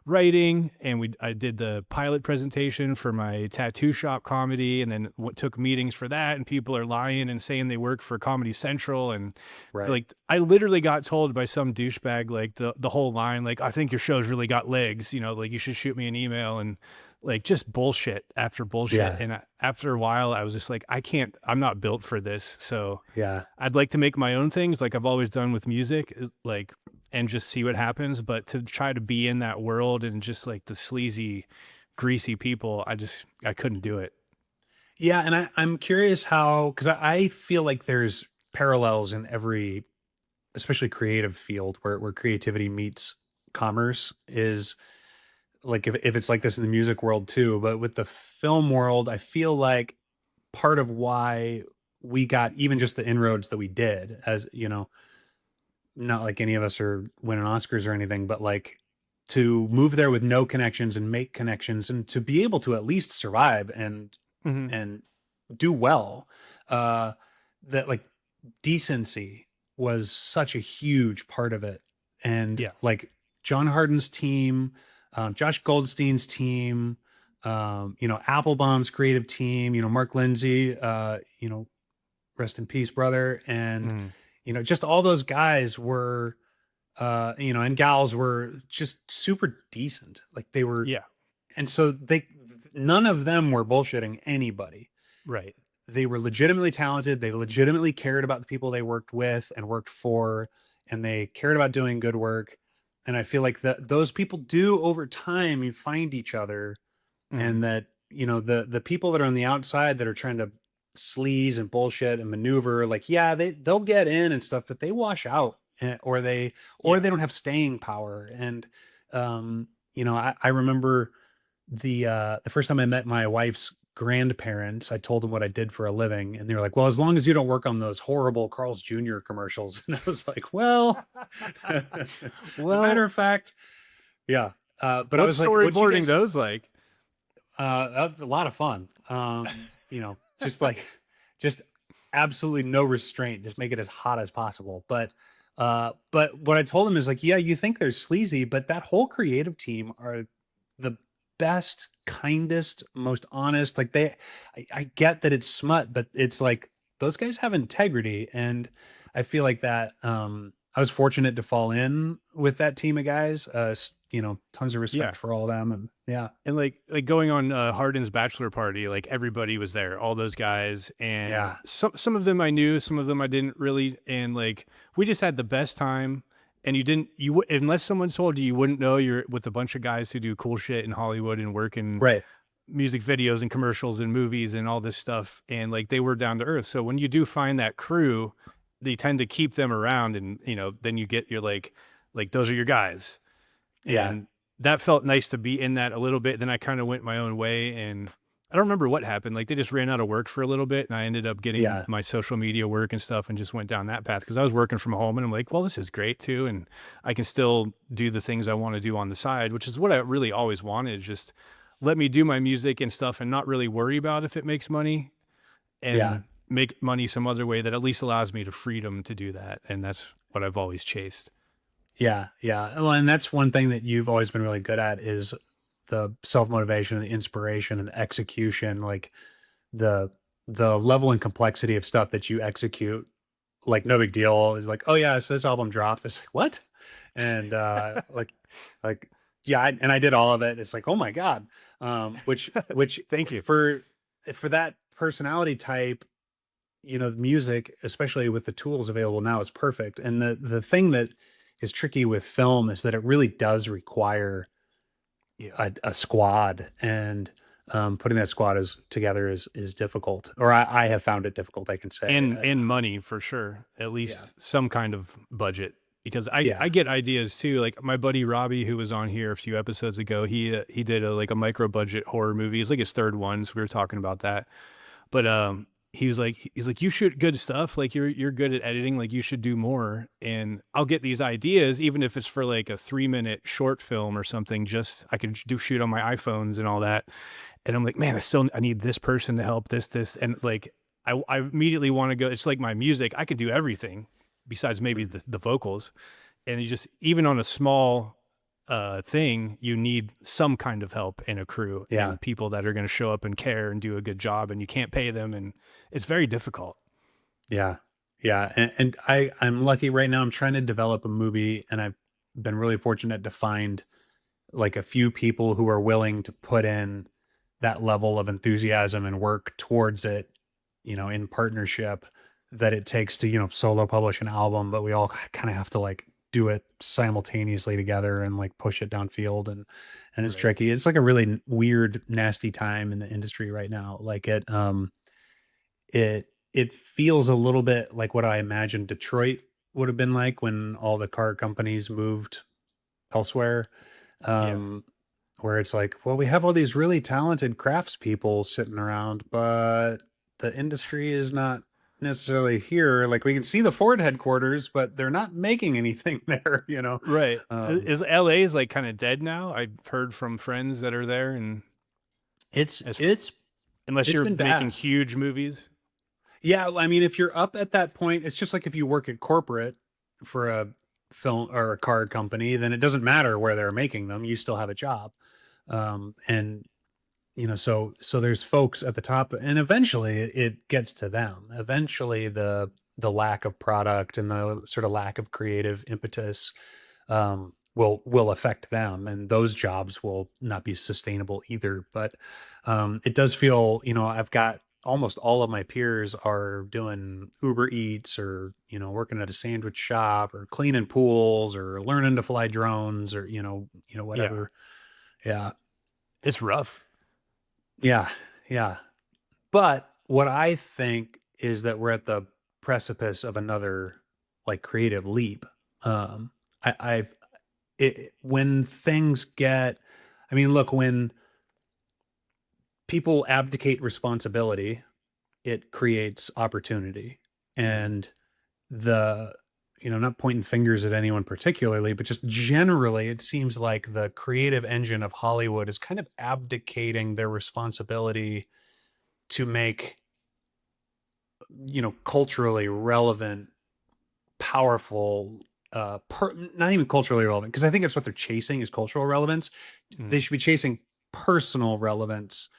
writing, and I did the pilot presentation for my tattoo shop comedy, and then took meetings for that, and people are lying and saying they work for Comedy Central. And Right. like I literally got told by some douchebag like the whole line like I think your show's really got legs, like you should shoot me an email, and like just bullshit after bullshit. Yeah. And after a while I was just like I'm not built for this. So Yeah. I'd like to make my own things like I've always done with music, like, and just see what happens. But to try to be in that world and just like the sleazy, greasy people, I couldn't do it. Yeah, and I'm curious how, because I feel like there's parallels in every, especially creative field, where creativity meets commerce, is like if it's like this in the music world too, but with the film world, I feel like part of why we got even just the inroads that we did, as not like any of us are winning Oscars or anything, but like to move there with no connections and make connections and to be able to at least survive Hmm. and do well, uh that like decency was such a huge part of it. And Yeah. like John Harden's team, Josh Goldstein's team, Applebaum's creative team, Mark Lindsay, rest in peace, brother. And, Mm, just all those guys were, and gals were just super decent. Like they were, yeah, and so none of them were bullshitting anybody. right. They were legitimately talented. They legitimately cared about the people they worked with and worked for, and they cared about doing good work. And I feel like that those people do over time, you find each other, Mm, and that, the people that are on the outside that are trying to sleaze and bullshit and maneuver, like, yeah, they'll get in and stuff, but they wash out, or yeah. they don't have staying power. And I remember the first time I met my wife's grandparents, I told them what I did for a living, and they were like, "Well, as long as you don't work on those horrible Carl's Jr. commercials." And I was like, "Well, as a matter Well, of fact, yeah." But I what's was like, "What you storyboarding guys?" those like? A lot of fun. Just like, just absolutely no restraint. Just make it as hot as possible. But what I told him is like, yeah, you think they're sleazy, but that whole creative team are the best, kindest, most honest. Like I get that it's smut, but it's like those guys have integrity, and I feel like that. I was fortunate to fall in with that team of guys. Tons of Yeah. respect for all of them, and yeah. And like going on Harden's bachelor party, like everybody was there, all those guys, and Yeah. some of them I knew, some of them I didn't really, and like we just had the best time. And unless someone told you, you wouldn't know you're with a bunch of guys who do cool shit in Hollywood and work in Right. music videos and commercials and movies and all this stuff. And like they were down to earth. So when you do find that crew, they tend to keep them around, and then you get your like those are your guys. Yeah. And that felt nice to be in that a little bit. Then I kind of went my own way, and I don't remember what happened. Like they just ran out of work for a little bit, and I ended up getting Yeah. my social media work and stuff and just went down that path because I was working from home, and I'm like, well, this is great too. And I can still do the things I want to do on the side, which is what I really always wanted. Just let me do my music and stuff and not really worry about if it makes money, Yeah. and make money some other way that at least allows me the freedom to do that. And that's what I've always chased. Yeah. Yeah. Well, and that's one thing that you've always been really good at is the self-motivation and the inspiration and the execution, like the the level and complexity of stuff that you execute, like no big deal. It's like, oh yeah, so this album dropped. It's like, what? And like yeah, and I did all of it. It's like, oh my God. Which Thank you. for that personality type, the music, especially with the tools available now, is perfect. And the thing that is tricky with film is that it really does require Yeah. a squad, and putting that squad together is difficult, or I have found it difficult, I can say. And money for sure, at Yeah, least some kind of budget, because I yeah, get ideas too. Like my buddy Robbie, who was on here a few episodes ago, he did a micro budget horror movie. It's like his third one, so we were talking about that. But he's like you shoot good stuff, like you're good at editing, like you should do more. And I'll get these ideas, even if it's for like a 3-minute short film or something. Just I could do shoot on my iPhones and all that. And I'm like, man, I need this person to help this, and like I immediately want to go. It's like my music, I could do everything besides maybe mhm, the vocals. And you just, even on a small thing, you need some kind of help in a crew yeah, and people that are going to show up and care and do a good job, and you can't pay them, and it's very difficult. yeah, yeah. And I'm lucky right now. I'm trying to develop a movie, and I've been really fortunate to find like a few people who are willing to put in that level of enthusiasm and work towards it, in partnership, that it takes to, solo publish an album, but we all kind of have to like do it simultaneously together and like push it downfield, and it's Right. tricky. It's like a really weird, nasty time in the industry right now. Like it feels a little bit like what I imagined Detroit would have been like when all the car companies moved elsewhere. Yeah. Um, where it's like, well, we have all these really talented craftspeople sitting around, but the industry is not necessarily here. Like we can see the Ford headquarters, but they're not making anything there, Right. Um, Is LA is like kind of dead now? I've heard from friends that are there, and it's as it's unless it's you're been making bad. huge movies. Yeah, I mean, if you're up at that point, it's just like if you work at corporate for a film or a car company, then it doesn't matter where they're making them. You still have a job. And so there's folks at the top, and eventually it gets to them. Eventually the lack of product and the sort of lack of creative impetus will affect them, and those jobs will not be sustainable either. But it does feel, I've got almost all of my peers are doing Uber Eats, or working at a sandwich shop, or cleaning pools, or learning to fly drones, or Yeah, whatever. Yeah, it's rough. yeah, yeah. But what I think is that we're at the precipice of another like creative leap. Um, I've when things get, I mean, look, when people abdicate responsibility, it creates opportunity. Mhm. And the, not pointing fingers at anyone particularly, but just generally, it seems like the creative engine of Hollywood is kind of abdicating their responsibility to make, culturally relevant, powerful, not even culturally relevant, because I think that's what they're chasing is cultural relevance. Mhm. They should be chasing personal relevance,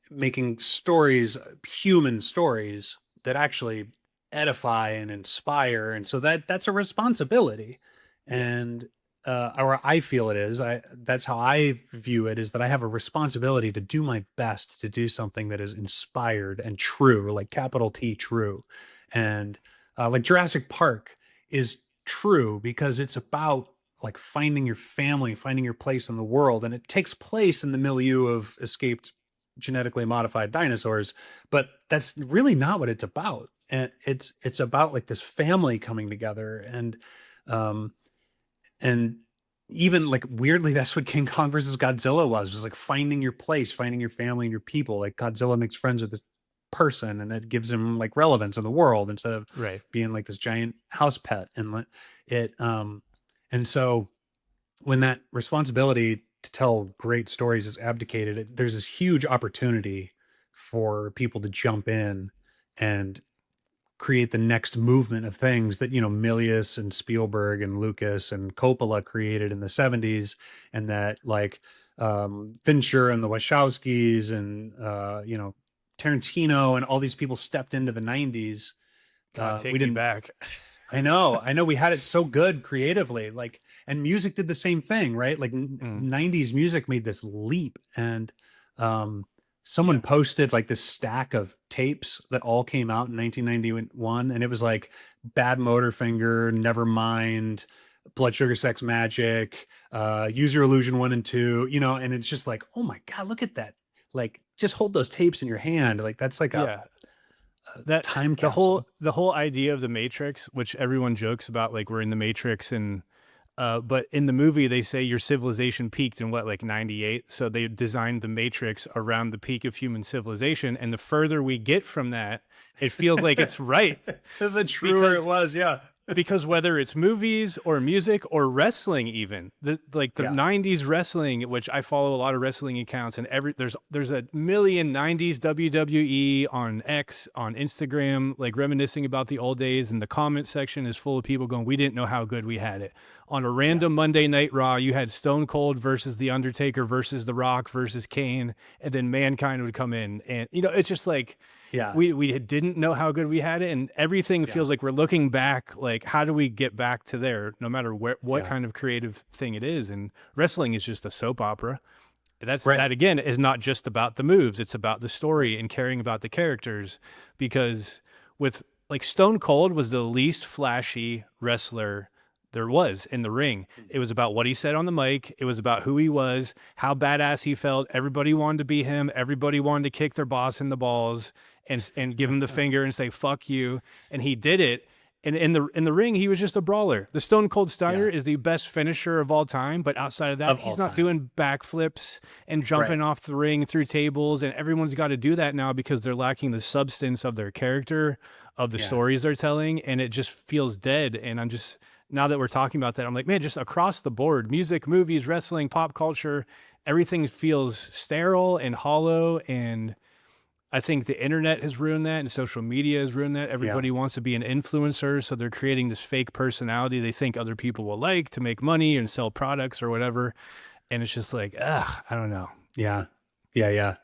making stories, human stories that actually edify and inspire. And so that's a responsibility. Yeah. And or I feel it is. That's how I view it, is that I have a responsibility to do my best to do something that is inspired and true, like capital T true. And like Jurassic Park is true because it's about like finding your family, finding your place in the world. And it takes place in the milieu of escaped genetically modified dinosaurs, but that's really not what it's about. And it's about like this family coming together, um and even like weirdly, that's what King Kong versus Godzilla was like finding your place, finding your family and your people. Like Godzilla makes friends with this person, and it gives him like relevance in the world instead of Right. being like this giant house pet. And and so when that responsibility to tell great stories is abdicated, there's this huge opportunity for people to jump in and create the next movement of things that Milius and Spielberg and Lucas and Coppola created in the 70s, and that like Fincher and the Wachowskis and Tarantino and all these people stepped into the 90s. God, We take me didn't. back. I know we had it so good creatively, like, and music did the same thing, right? Like Mm. 90s music made this leap. And um Yeah. someone posted like this stack of tapes that all came out in 1991, and it was like Bad Motorfinger, Nevermind, Blood Sugar Sex Magic, Use Your Illusion 1 and 2, and it's just like, oh my god, look at that. Like, just hold those tapes in your hand, like that's like a Yeah. That time capsule. the whole idea of the Matrix, which everyone jokes about, like we're in the Matrix, and but in the movie they say your civilization peaked in what, like 98. So they designed the Matrix around the peak of human civilization, and the further we get from that, it feels like it's right. The truer it Because was, yeah. because whether it's movies or music or wrestling, even the Yeah. 90s wrestling, which I follow a lot of wrestling accounts, and there's a million 90s WWE on X, on Instagram, like reminiscing about the old days, and the comment section is full of people going, we didn't know how good we had it. On a Yeah. random Monday Night Raw, you had Stone Cold versus The Undertaker versus The Rock versus Kane, and then Mankind would come in, and it's just like, Yeah. we didn't know how good we had it, and everything Yeah. feels like we're looking back, like how do we get back to there, no matter what Yeah. kind of creative thing it is. And wrestling is just a soap opera. Right. That again is not just about the moves, it's about the story and caring about the characters. Because with like Stone Cold was the least flashy wrestler there was in the ring. It was about what he said on the mic. It was about who he was, how badass he felt. Everybody wanted to be him. Everybody wanted to kick their boss in the balls and give him the finger and say fuck you. And he did it. And in the ring, he was just a brawler. The Stone Cold Stunner Yeah. is the best finisher of all time, but outside of that, Of all he's not time. doing backflips and jumping Right. off the ring through tables. And everyone's got to do that now because they're lacking the substance of their character, of the Yeah. stories they're telling, and it just feels dead. And I'm just, now that we're talking about that, I'm like, man, just across the board, music, movies, wrestling, pop culture, everything feels sterile and hollow, and I think the internet has ruined that, and social media has ruined that. Yeah. Everybody wants to be an influencer, so they're creating this fake personality they think other people will like to make money and sell products or whatever. And it's just like, ugh, I don't know. Yeah. Yeah. Yeah.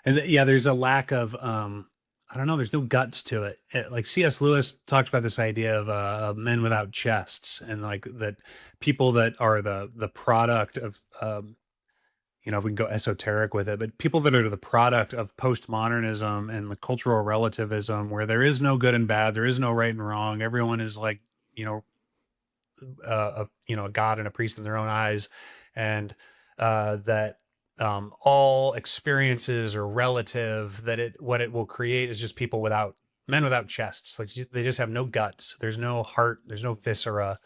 And yeah, there's a lack of, I don't know, there's no guts to it. Like C.S. Lewis talks about this idea of men without chests, and like that people that are the product of, you know, we can go esoteric with it, but people that are the product of postmodernism and the cultural relativism, where there is no good and bad, there is no right and wrong. Everyone is like, you know, a god and a priest in their own eyes, and that all experiences are relative. That what it will create is just people without men without chests. Like they just have no guts. There's no heart. There's no viscera,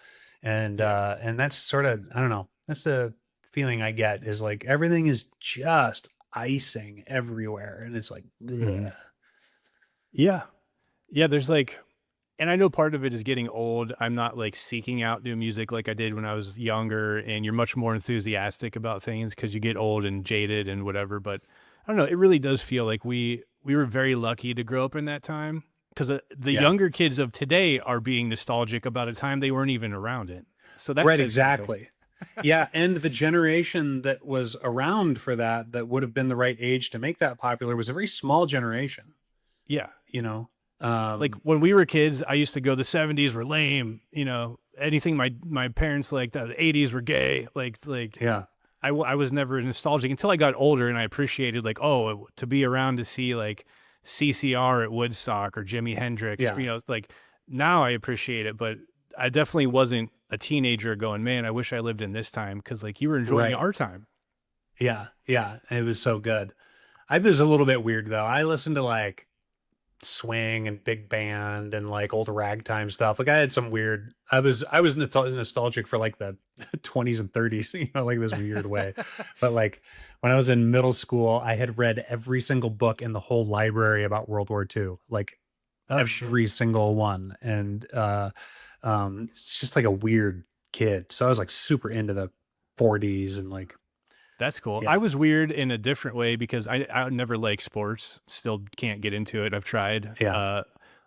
and that's sort of, I don't know. That's the feeling I get, is like everything is just icing everywhere, and it's like, Mhm. Yeah. Yeah. There's like, and I know part of it is getting old. I'm not like seeking out new music like I did when I was younger, and you're much more enthusiastic about things because you get old and jaded and whatever. But I don't know. It really does feel like we were very lucky to grow up in that time, because the yeah. younger kids of today are being nostalgic about a time they weren't even around it. So that Right, says something. exactly. Yeah, and the generation that was around for that, that would have been the right age to make that popular, was a very small generation, Yeah. you know? Like Um, when we were kids, I used to go, the 70s were lame, anything my parents liked, the 80s were gay. yeah, I was never nostalgic until I got older, and I appreciated like, oh, to be around to see like CCR at Woodstock or Jimi Hendrix, yeah, like now I appreciate it, but I definitely wasn't a teenager going, man, I wish I lived in this time, because like you were enjoying right. our time. Yeah, yeah, it was so good. I was a little bit weird though. I listened to like swing and big band and like old ragtime stuff. Like I had some weird. I was nostalgic for like the 20s and 30s, like this weird way. But like when I was in middle school, I had read every single book in the whole library about World War II, like Oh shit. every single one, and it's just like a weird kid. So I was like super into the 40s and like, That's cool. I yeah, was weird in a different way because I never like sports. Still can't get into it. I've tried. yeah,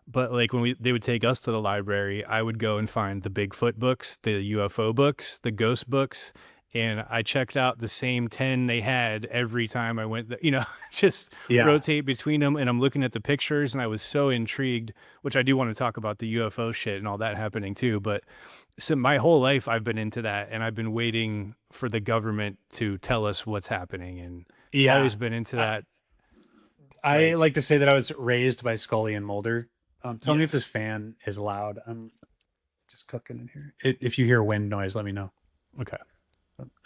But like when they would take us to the library, I would go and find the Bigfoot books, the UFO books, the ghost books, and I checked out the same 10 they had every time I went, just yeah, rotate between them. And I'm looking at the pictures, and I was so intrigued, which I do want to talk about the UFO shit and all that happening too. But so my whole life I've been into that, and I've been waiting for the government to tell us what's happening, and yeah. always been into that. I Like, like to say that I was raised by Scully and Mulder. Tell me if this yes. fan is loud. I'm just cooking in here. If you hear wind noise, let me know. Okay.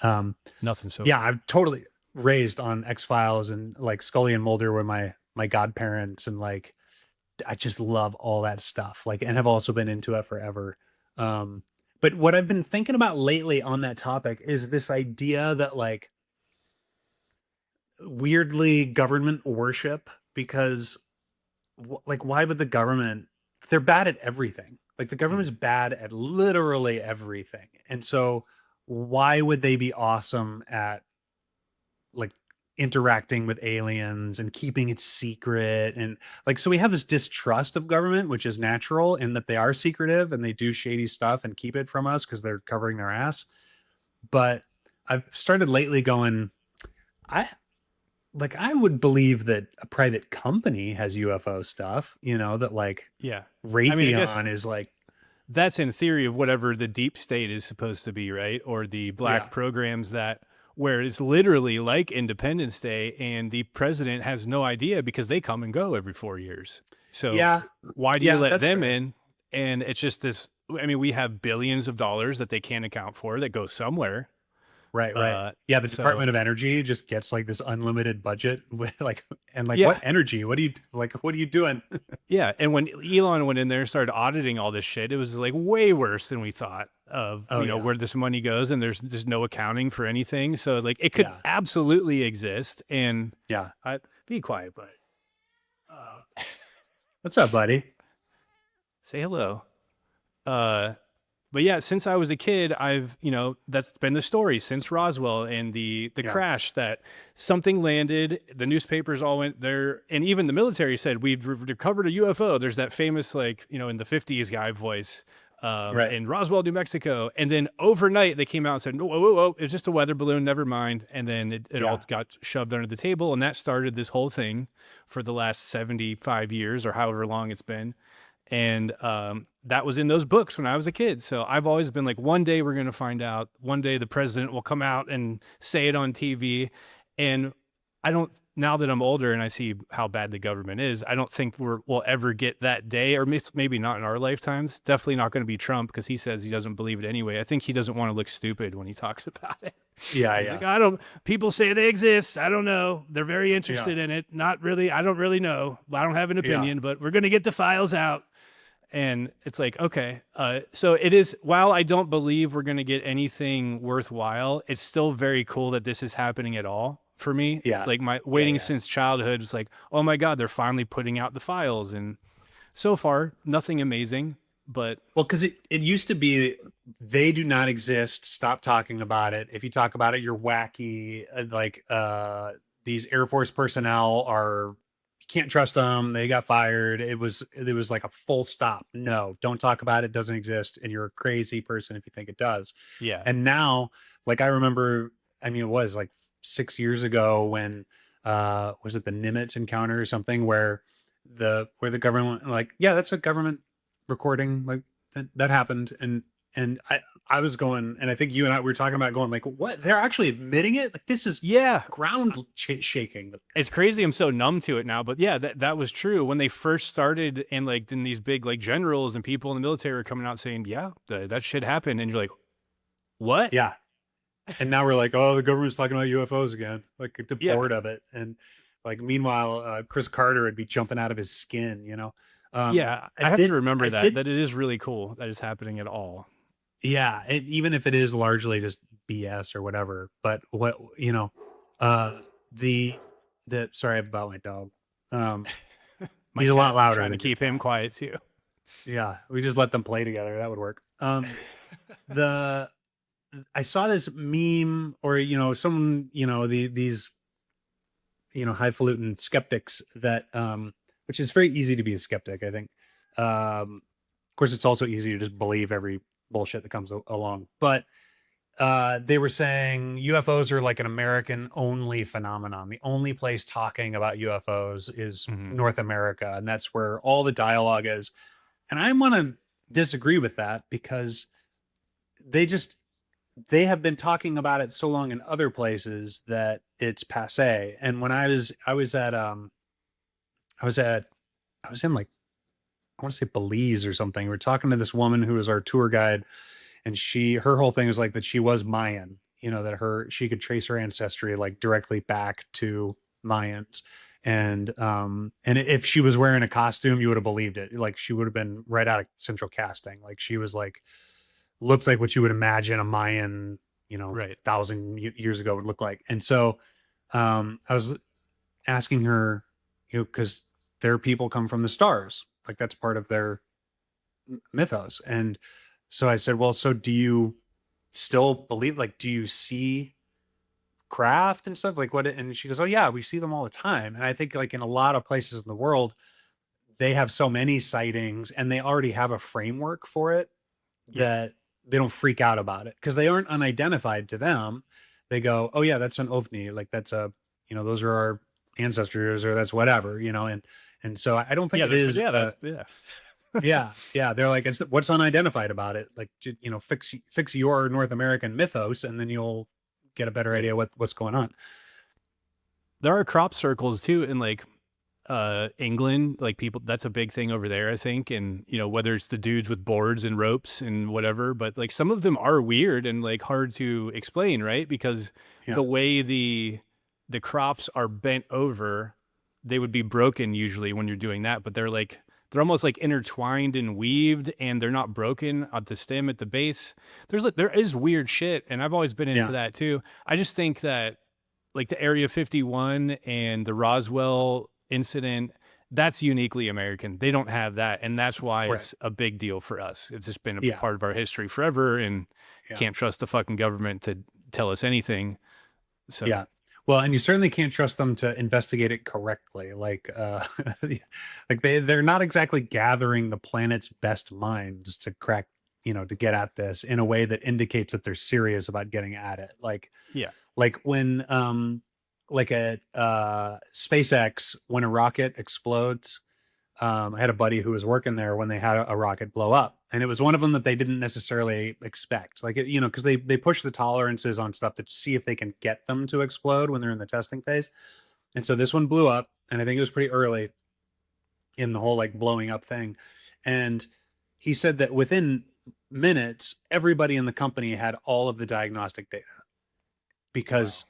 Um, Nothing so yeah, far. I'm totally raised on X Files, and like Scully and Mulder were my godparents, and like I just love all that stuff. Like, and have also been into it forever. But what I've been thinking about lately on that topic is this idea that like weirdly government worship, because like why would the government, they're bad at everything, like the government's Mhm. bad at literally everything, and so why would they be awesome at like interacting with aliens and keeping it secret, and like, so we have this distrust of government, which is natural in that they are secretive and they do shady stuff and keep it from us because they're covering their ass. But I've started lately going, I like, I would believe that a private company has UFO stuff, that like Yeah. I mean, I guess Raytheon is like, that's in theory of whatever the deep state is supposed to be, right? Or the yeah, black programs that where it's literally like Independence Day, and the president has no idea because they come and go every 4 years. So yeah, why do you yeah, let that's them fair. in? And it's just this. I mean, we have billions of dollars that they can't account for that go somewhere. Right, right. Uh, Yeah, the so Department of Energy just gets like this unlimited budget with like, and like, yeah, what energy? What do you like? What are you doing? yeah. And when Elon went in there and started auditing all this shit, it was like way worse than we thought of, Oh yeah, where this money goes, and there's just no accounting for anything. So like it could yeah, absolutely exist. And yeah. I be quiet, but uh, What's up, buddy? say hello. Uh, but yeah, since I was a kid, I've, that's been the story since Roswell and the Yeah. crash, that something landed, the newspapers all went there, and even the military said we've recovered a UFO. There's that famous, like, in the 50s guy voice, Right. in Roswell, New Mexico. And then overnight they came out and said, whoa, whoa, whoa, it's just a weather balloon, never mind. And then it all Yeah. got shoved under the table, and that started this whole thing for the last 75 years or however long it's been. And that was in those books when I was a kid. So I've always been like, one day we're going to find out. One day the president will come out and say it on TV. And I don't, now that I'm older and I see how bad the government is, I don't think we'll ever get that day, or maybe not in our lifetimes. Definitely not going to be Trump, because he says he doesn't believe it anyway. I think he doesn't want to look stupid when he talks about it. Yeah. He's Yeah. like, people say they exist. I don't know. They're very interested Yeah. in it. Not really. I don't really know. I don't have an Yeah. opinion, but we're going to get the files out. And it's like, okay. So it is, while I don't believe we're going to get anything worthwhile, it's still very cool that this is happening at all for me. Yeah. Like, my waiting Yeah. since childhood was like, oh my God, they're finally putting out the files. And so far, nothing amazing, but Well, because it used to be they do not exist. Stop talking about it. If you talk about it, you're wacky. These Air Force personnel are, you can't trust them. They got fired. It was like a full stop. No, don't talk about it. It doesn't exist. And you're a crazy person if you think it does. yeah. And now, like, I remember, I mean, it was like 6 years ago when was it the Nimitz encounter or something, where the government, like, yeah, that's a government recording, like that happened. And I was going, and I think you and I were talking about going, like, what, they're actually admitting it? Like, this is Yeah. ground shaking. It's crazy. I'm so numb to it now, but yeah, that was true when they first started. And like, then these big, like, generals and people in the military were coming out saying, yeah, that shit happened. And you're like, what? Yeah. And now we're like, oh, the government's talking about UFOs again. Like, they're Yeah. bored of it. And like, meanwhile, Chris Carter would be jumping out of his skin, Yeah, I have to remember that it is really cool that it's happening at all. Yeah, even if it is largely just BS or whatever. But what, the sorry about my dog. He's a lot louder. Trying to keep him quiet too. Yeah, we just let them play together. That would work. I saw this meme, or someone, these highfalutin skeptics that which is very easy to be a skeptic, I think. Of course, it's also easy to just believe every bullshit that comes along. But they were saying UFOs are like an American only phenomenon. The only place talking about UFOs is North America, and that's where all the dialogue is. And I want to disagree with that, because they have been talking about it so long in other places that it's passé. And when I was in, like, I want to say Belize or something. We were talking to this woman who was our tour guide, and her whole thing was like that she was Mayan, that she could trace her ancestry like directly back to Mayans. And if she was wearing a costume, you would have believed it. Like, she would have been right out of Central Casting. Like, she was like, looked like what you would imagine a Mayan, Right. 1,000 years ago would look like. And so I was asking her, because their people come from the stars, like that's part of their mythos. And so I said, well, so do you still believe, like, do you see craft and stuff, like what? And she goes, oh yeah, we see them all the time. And I think, like, in a lot of places in the world, they have so many sightings and they already have a framework for it that they don't freak out about it, because they aren't unidentified to them. They go, oh yeah, that's an ovni, like that's those are our ancestors, or that's whatever, and so I don't think it is. Yeah, they're like, what's unidentified about it? Like, fix your North American mythos, and then you'll get a better idea what's going on. There are crop circles too in, like, England, like, people, that's a big thing over there, I think. And whether it's the dudes with boards and ropes and whatever, but like some of them are weird and like hard to explain, right? Because the way the crops are bent over, they would be broken usually when you're doing that, but they're almost like intertwined and weaved, and they're not broken at the stem, at the base. There is weird shit, and I've always been into that too. I just think that, like, the Area 51 and the Roswell incident, that's uniquely American. They don't have that, and that's why Right. it's a big deal for us. It's just been a Yeah. part of our history forever, and Yeah. can't trust the fucking government to tell us anything. So Yeah. Well, and you certainly can't trust them to investigate it correctly. Like, like they're not exactly gathering the planet's best minds to crack, to get at this in a way that indicates that they're serious about getting at it. yeah, Like when, like at SpaceX, when a rocket explodes, I had a buddy who was working there when they had a rocket blow up, and it was one of them that they didn't necessarily expect. Like, because they push the tolerances on stuff to see if they can get them to explode when they're in the testing phase. And so this one blew up, and I think it was pretty early in the whole like blowing up thing. And he said that within minutes, everybody in the company had all of the diagnostic data, wow, because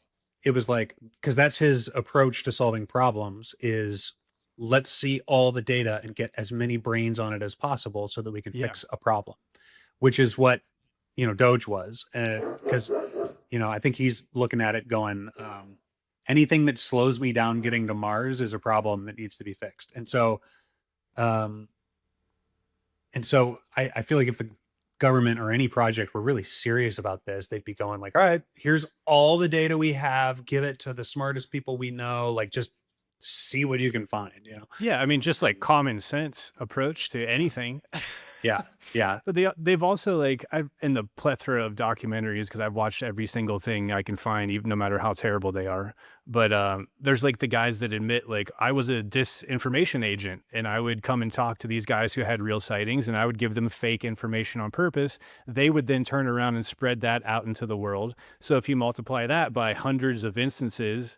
it was like, because that's his approach to solving problems is, let's see all the data and get as many brains on it as possible so that we can yeah, fix a problem, which is what Doge was. Because I think he's looking at it going, anything that slows me down getting to Mars is a problem that needs to be fixed. Um I feel like if the government or any project were really serious about this, they'd be going like, all right, here's all the data we have, give it to the smartest people we know, like just see what you can find. yeah. I mean, just like common sense approach to anything. Yeah. Yeah. But they've also like I've in the plethora of documentaries because I've watched every single thing I can find, even no matter how terrible they are. But there's like the guys that admit like I was a disinformation agent and I would come and talk to these guys who had real sightings and I would give them fake information on purpose. They would then turn around and spread that out into the world. So if you multiply that by hundreds of instances,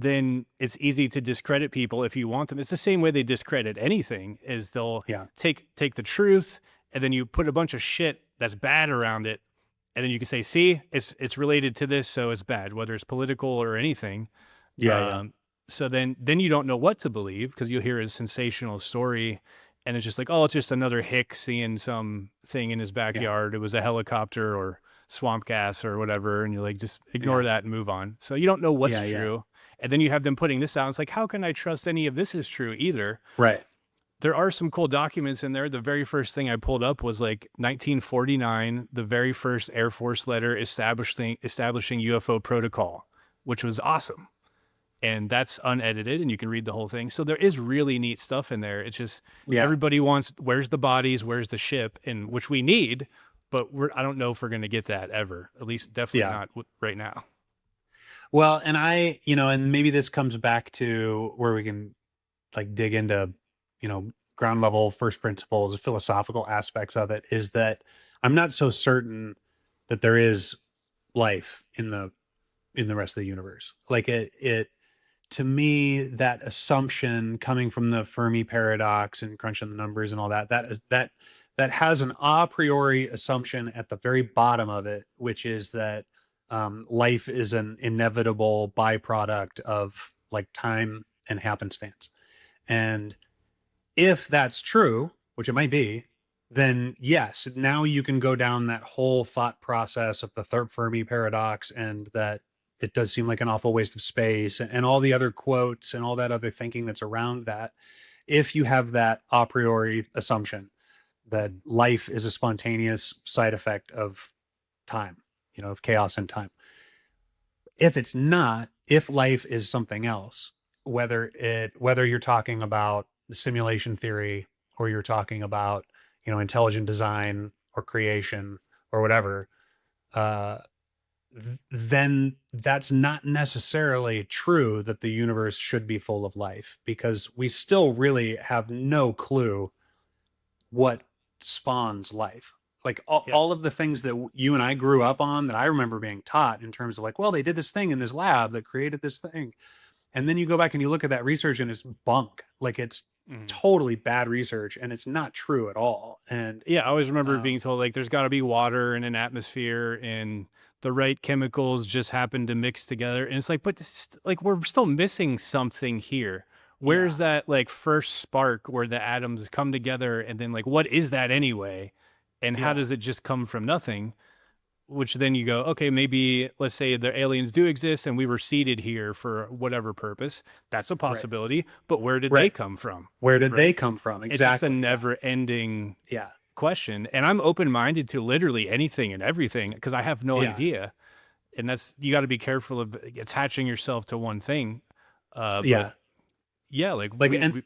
then it's easy to discredit people if you want them. It's the same way they discredit anything is they'll Yeah. take the truth and then you put a bunch of shit that's bad around it and then you can say see it's related to this so it's bad whether it's political or anything. Yeah. Yeah. So then you don't know what to believe because you'll hear a sensational story and it's just like oh it's just another hick seeing some thing in his Yeah. backyard. It was a helicopter or swamp gas or whatever and you're like just ignore Yeah. that and move on. So you don't know what's Yeah. Yeah. true. And then you have them putting this out. It's like, how can I trust any of this is true either? Right. There are some cool documents in there. The very first thing I pulled up was like 1949, the very first Air Force letter establishing UFO protocol, which was awesome. And that's unedited and you can read the whole thing. So there is really neat stuff in there. It's just Yeah. everybody wants where's the bodies, where's the ship, and which we need, but I don't know if we're going to get that ever. At least definitely Yeah. not right now. Well, and and maybe this comes back to where we can like dig into, ground level first principles, philosophical aspects of it, is that I'm not so certain that there is life in the rest of the universe. Like it to me, that assumption coming from the Fermi paradox and crunching the numbers and all that, that has an a priori assumption at the very bottom of it, which is that life is an inevitable byproduct of like time and happenstance. And if that's true, which it might be, then yes, now you can go down that whole thought process of the third Fermi paradox, and that it does seem like an awful waste of space, and all the other quotes and all that other thinking that's around that. If you have that a priori assumption that life is a spontaneous side effect of time, of chaos and time. If it's not, if life is something else, whether you're talking about the simulation theory or you're talking about, intelligent design or creation or whatever, uh, then that's not necessarily true that the universe should be full of life, because we still really have no clue what spawns life. Like Yeah. all of the things that you and I grew up on, that I remember being taught in terms of like, well, they did this thing in this lab that created this thing. And then you go back and you look at that research and it's bunk. Like it's Mhm. totally bad research and it's not true at all. And Yeah, I always remember um, being told like there's got to be water in an atmosphere and the right chemicals just happen to mix together. And it's like, but like we're still missing something here. Where's yeah, that like first spark where the atoms come together and then like what is that anyway? And how yeah, does it just come from nothing? which then you go, okay, maybe let's say the aliens do exist and we were seeded here for whatever purpose. That's a Right. possibility. But where did they Right. come from? Where did they Right? come from? It's just a Exactly. Yeah. never ending Yeah. question. And I'm open minded to literally anything and everything because I have no Yeah. idea. And that's, you got to be careful of attaching yourself to one thing. But Yeah. yeah, like Like, we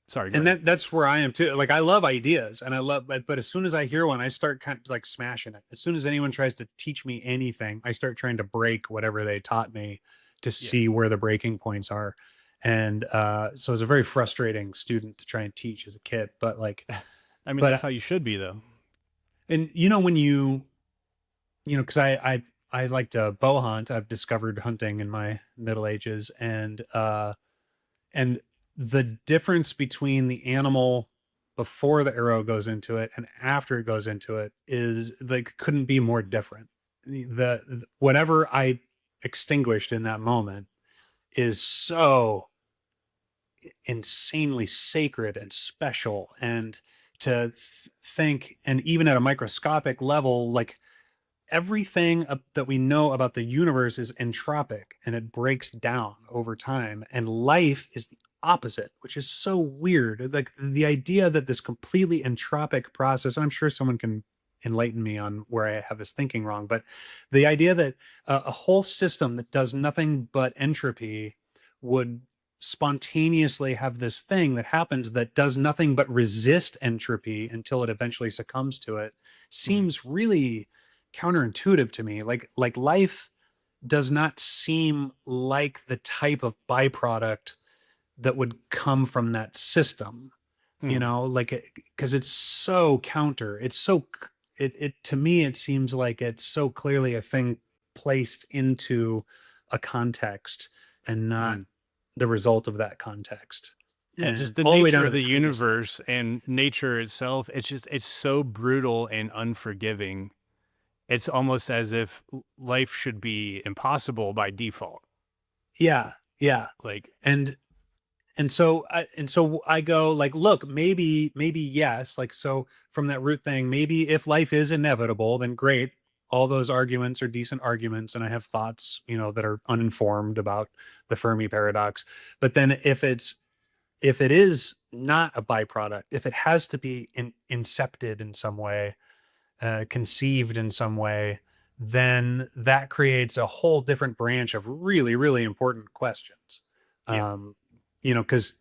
sorry, go ahead. that's where I am too. Like, I love ideas and I love, but as soon as I hear one, I start kind of like smashing it. As soon as anyone tries to teach me anything, I start trying to break whatever they taught me to Yeah. see where the breaking points are. And so I was a very frustrating student to try and teach as a kid, but like, I mean, but that's how you should be, though. and when because I like to bow hunt. I've discovered hunting in my middle ages, and the difference between the animal before the arrow goes into it and after it goes into it is like couldn't be more different. The whatever I extinguished in that moment is so insanely sacred and special, and to think, and even at a microscopic level, like everything that we know about the universe is entropic and it breaks down over time, and life is the opposite, which is so weird. Like the idea that this completely entropic process, and I'm sure someone can enlighten me on where I have this thinking wrong, but the idea that a whole system that does nothing but entropy would spontaneously have this thing that happens that does nothing but resist entropy until it eventually succumbs to it Mhm. seems really counterintuitive to me. Like life does not seem like the type of byproduct that would come from that system, Mhm. like, because it's so counter. It's so it to me it seems like it's so clearly a thing placed into a context and not Mhm. the result of that context, Yeah, just and the all the way down nature to of the the tiniest thing. universe and nature itself, it's so brutal and unforgiving. It's almost as if life should be impossible by default. Yeah, yeah. Like, and and so I go like, look, maybe yes, like, so from that root thing, maybe if life is inevitable, then great. All those arguments are decent arguments, and I have thoughts, that are uninformed about the Fermi paradox. But then if it is not a byproduct, if it has to be incepted in some way, conceived in some way, then that creates a whole different branch of really, really important questions. yeah, Um, because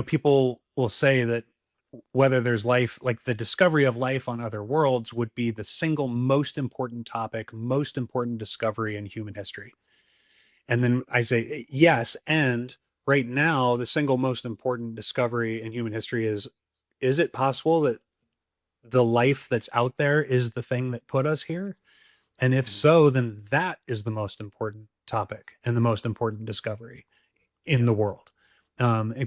people will say that whether there's life, like the discovery of life on other worlds, would be the single most important topic, most important discovery in human history. And then I say, yes. And right now, the single most important discovery in human history is it possible that the life that's out there is the thing that put us here? And if mhm, so, then that is the most important topic and the most important discovery in yeah, the world.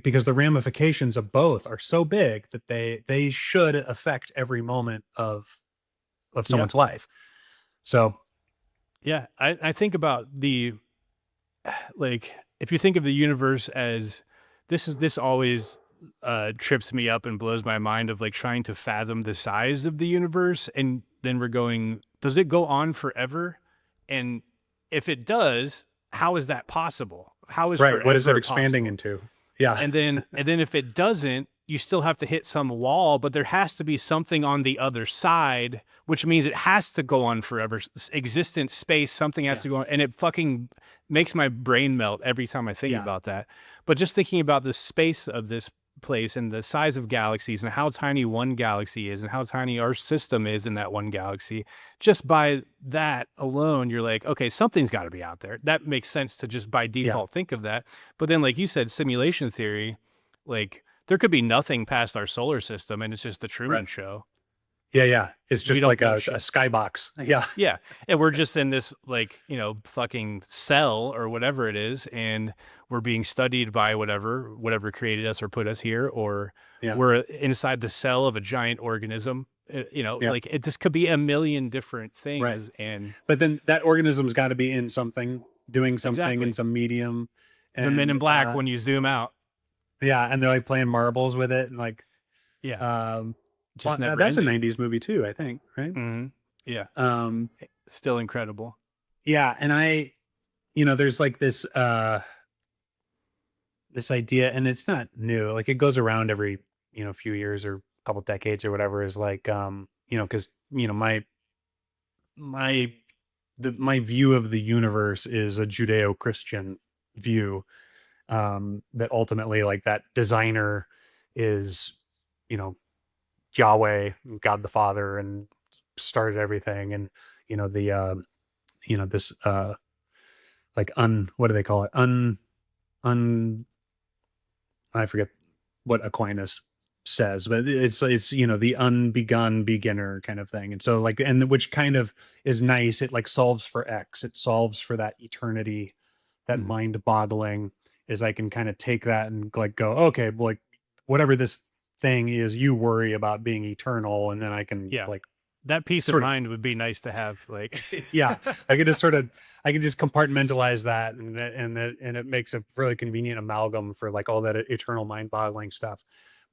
Because the ramifications of both are so big that they should affect every moment of yeah, someone's life. So yeah. I think about the like if you think of the universe as this always trips me up and blows my mind of like trying to fathom the size of the universe, and then we're going, does it go on forever? And if it does, how is that possible? How is right, what is it forever expanding possible? into? Yeah. And then if it doesn't, you still have to hit some wall, but there has to be something on the other side, which means it has to go on forever. Existence, space, something has Yeah. to go on. And it fucking makes my brain melt every time I think Yeah. about that. But just thinking about the space of this place and the size of galaxies and how tiny one galaxy is and how tiny our system is in that one galaxy, just by that alone, you're like, okay, something's got to be out there. That makes sense to just by Yeah. default think of that. But then, like you said, simulation theory, like there could be nothing past our solar system and it's just the Right. Truman Show. Yeah. Yeah. It's We just don't like know a shit. skybox. Yeah. Yeah. And we're just in this, like, fucking cell or whatever it is. And we're being studied by whatever created us or put us here. Or Yeah. we're inside the cell of a giant organism. Yeah. Like it just could be a million different Right. things. And But then that organism's got to be in something, doing something in exactly some medium. the Men And in Black when you zoom out. yeah, and they're like playing marbles with it, and like Yeah. um Just never that's a ending. 90s movie too, I think, right? Mhm. Yeah. Um, Still incredible. yeah. And there's like this idea, and it's not new. Like it goes around every, few years or couple decades or whatever, is like, cause my, my view of the universe is a Judeo-Christian view, that ultimately like that designer is, you know, Yahweh, God the Father, and started everything. And, the, this, like what do they call it? Un, I forget what Aquinas says, but it's the unbegun beginner kind of thing. And so like, and which kind of is nice. It like solves for X. It solves for that eternity, that Mhm. mind boggling, is I can kind of take that and like go, okay, well, like whatever this thing is, you worry about being eternal, and then I can Yeah. like That peace of sort of mind would be nice to have. Like, yeah, I can just sort of I can just compartmentalize that, and it makes a really convenient amalgam for like all that eternal mind boggling stuff.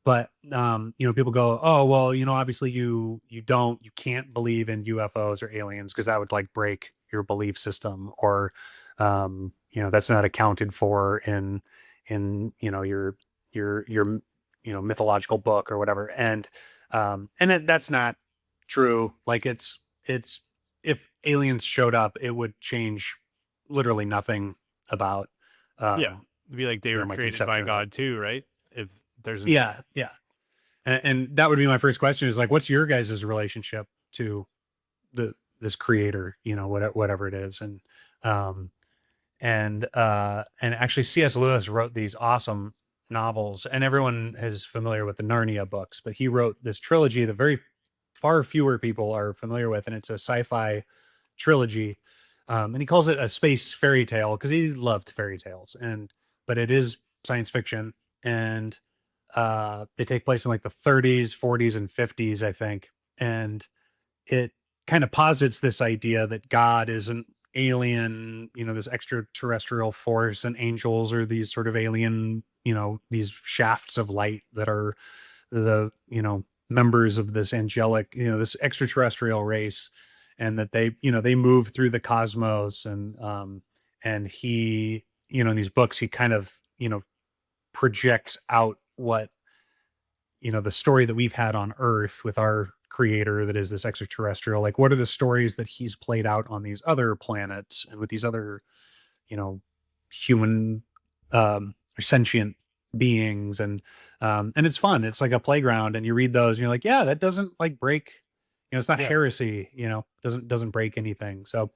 But people go, oh well, obviously you can't believe in UFOs or aliens because that would like break your belief system, or that's not accounted for in your mythological book or whatever. And that's not true. Like it's if aliens showed up, it would change literally nothing about yeah, it'd be like they were my created by conception of it. God too, right? If there's an, Yeah, yeah. And that would be my first question, is like, what's your guys' relationship to this creator, whatever it is. Um and actually C.S. Lewis wrote these awesome novels, and everyone is familiar with the Narnia books, but he wrote this trilogy that very far fewer people are familiar with, and it's a sci-fi trilogy. And he calls it a space fairy tale because he loved fairy tales, but it is science fiction. And they take place in like the 30s, 40s, and 50s, I think. And it kind of posits this idea that God is an alien, this extraterrestrial force, and angels are these sort of alien, these shafts of light that are the, members of this angelic, this extraterrestrial race. And that they move through the cosmos. And he, in these books, he kind of, projects out what, the story that we've had on Earth with our creator that is this extraterrestrial. Like, what are the stories that he's played out on these other planets and with these other, you know human, or sentient beings. And it's fun. It's like a playground, and you read those and you're like, yeah, that doesn't like break, it's not yeah, heresy, doesn't break anything. So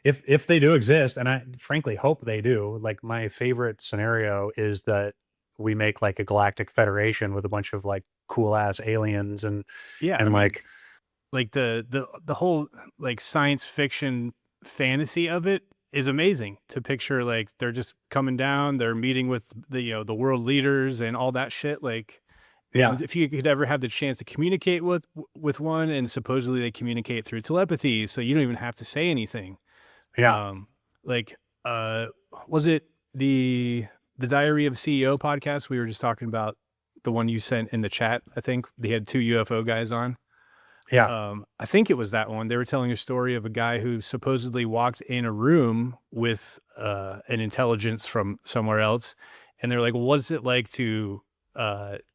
if they do exist, and I frankly hope they do, like my favorite scenario is that we make like a galactic federation with a bunch of like cool ass aliens. and yeah. I and mean, like like the whole like science fiction fantasy of it is amazing to picture. Like they're just coming down, they're meeting with the the world leaders and all that shit. Like, yeah, and if you could ever have the chance to communicate with one, and supposedly they communicate through telepathy, so you don't even have to say anything. yeah, Um, like, uh, was it the Diary of CEO podcast we were just talking about? The one you sent in the chat, I think they had two UFO guys on. yeah, I think it was that one. They were telling a story of a guy who supposedly walked in a room with an intelligence from somewhere else, and they're like, well, "What's it like to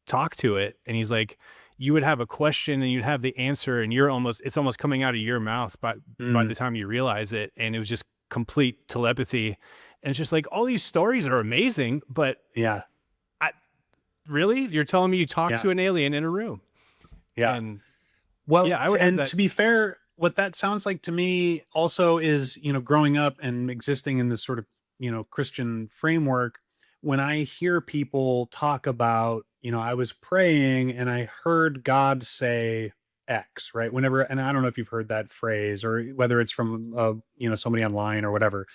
talk to it?" And he's like, "You would have a question, and you'd have the answer, and it's almost coming out of your mouth by mm, the time you realize it." And it was just complete telepathy. And it's just like all these stories are amazing, but yeah, I, really, you're telling me you talked yeah, to an alien in a room? yeah. And Well, yeah, I would have and that. to be fair, what that sounds like to me also is, growing up and existing in this sort of, Christian framework. When I hear people talk about, I was praying and I heard God say X, right? Whenever, and I don't know if you've heard that phrase or whether it's from, somebody online or whatever,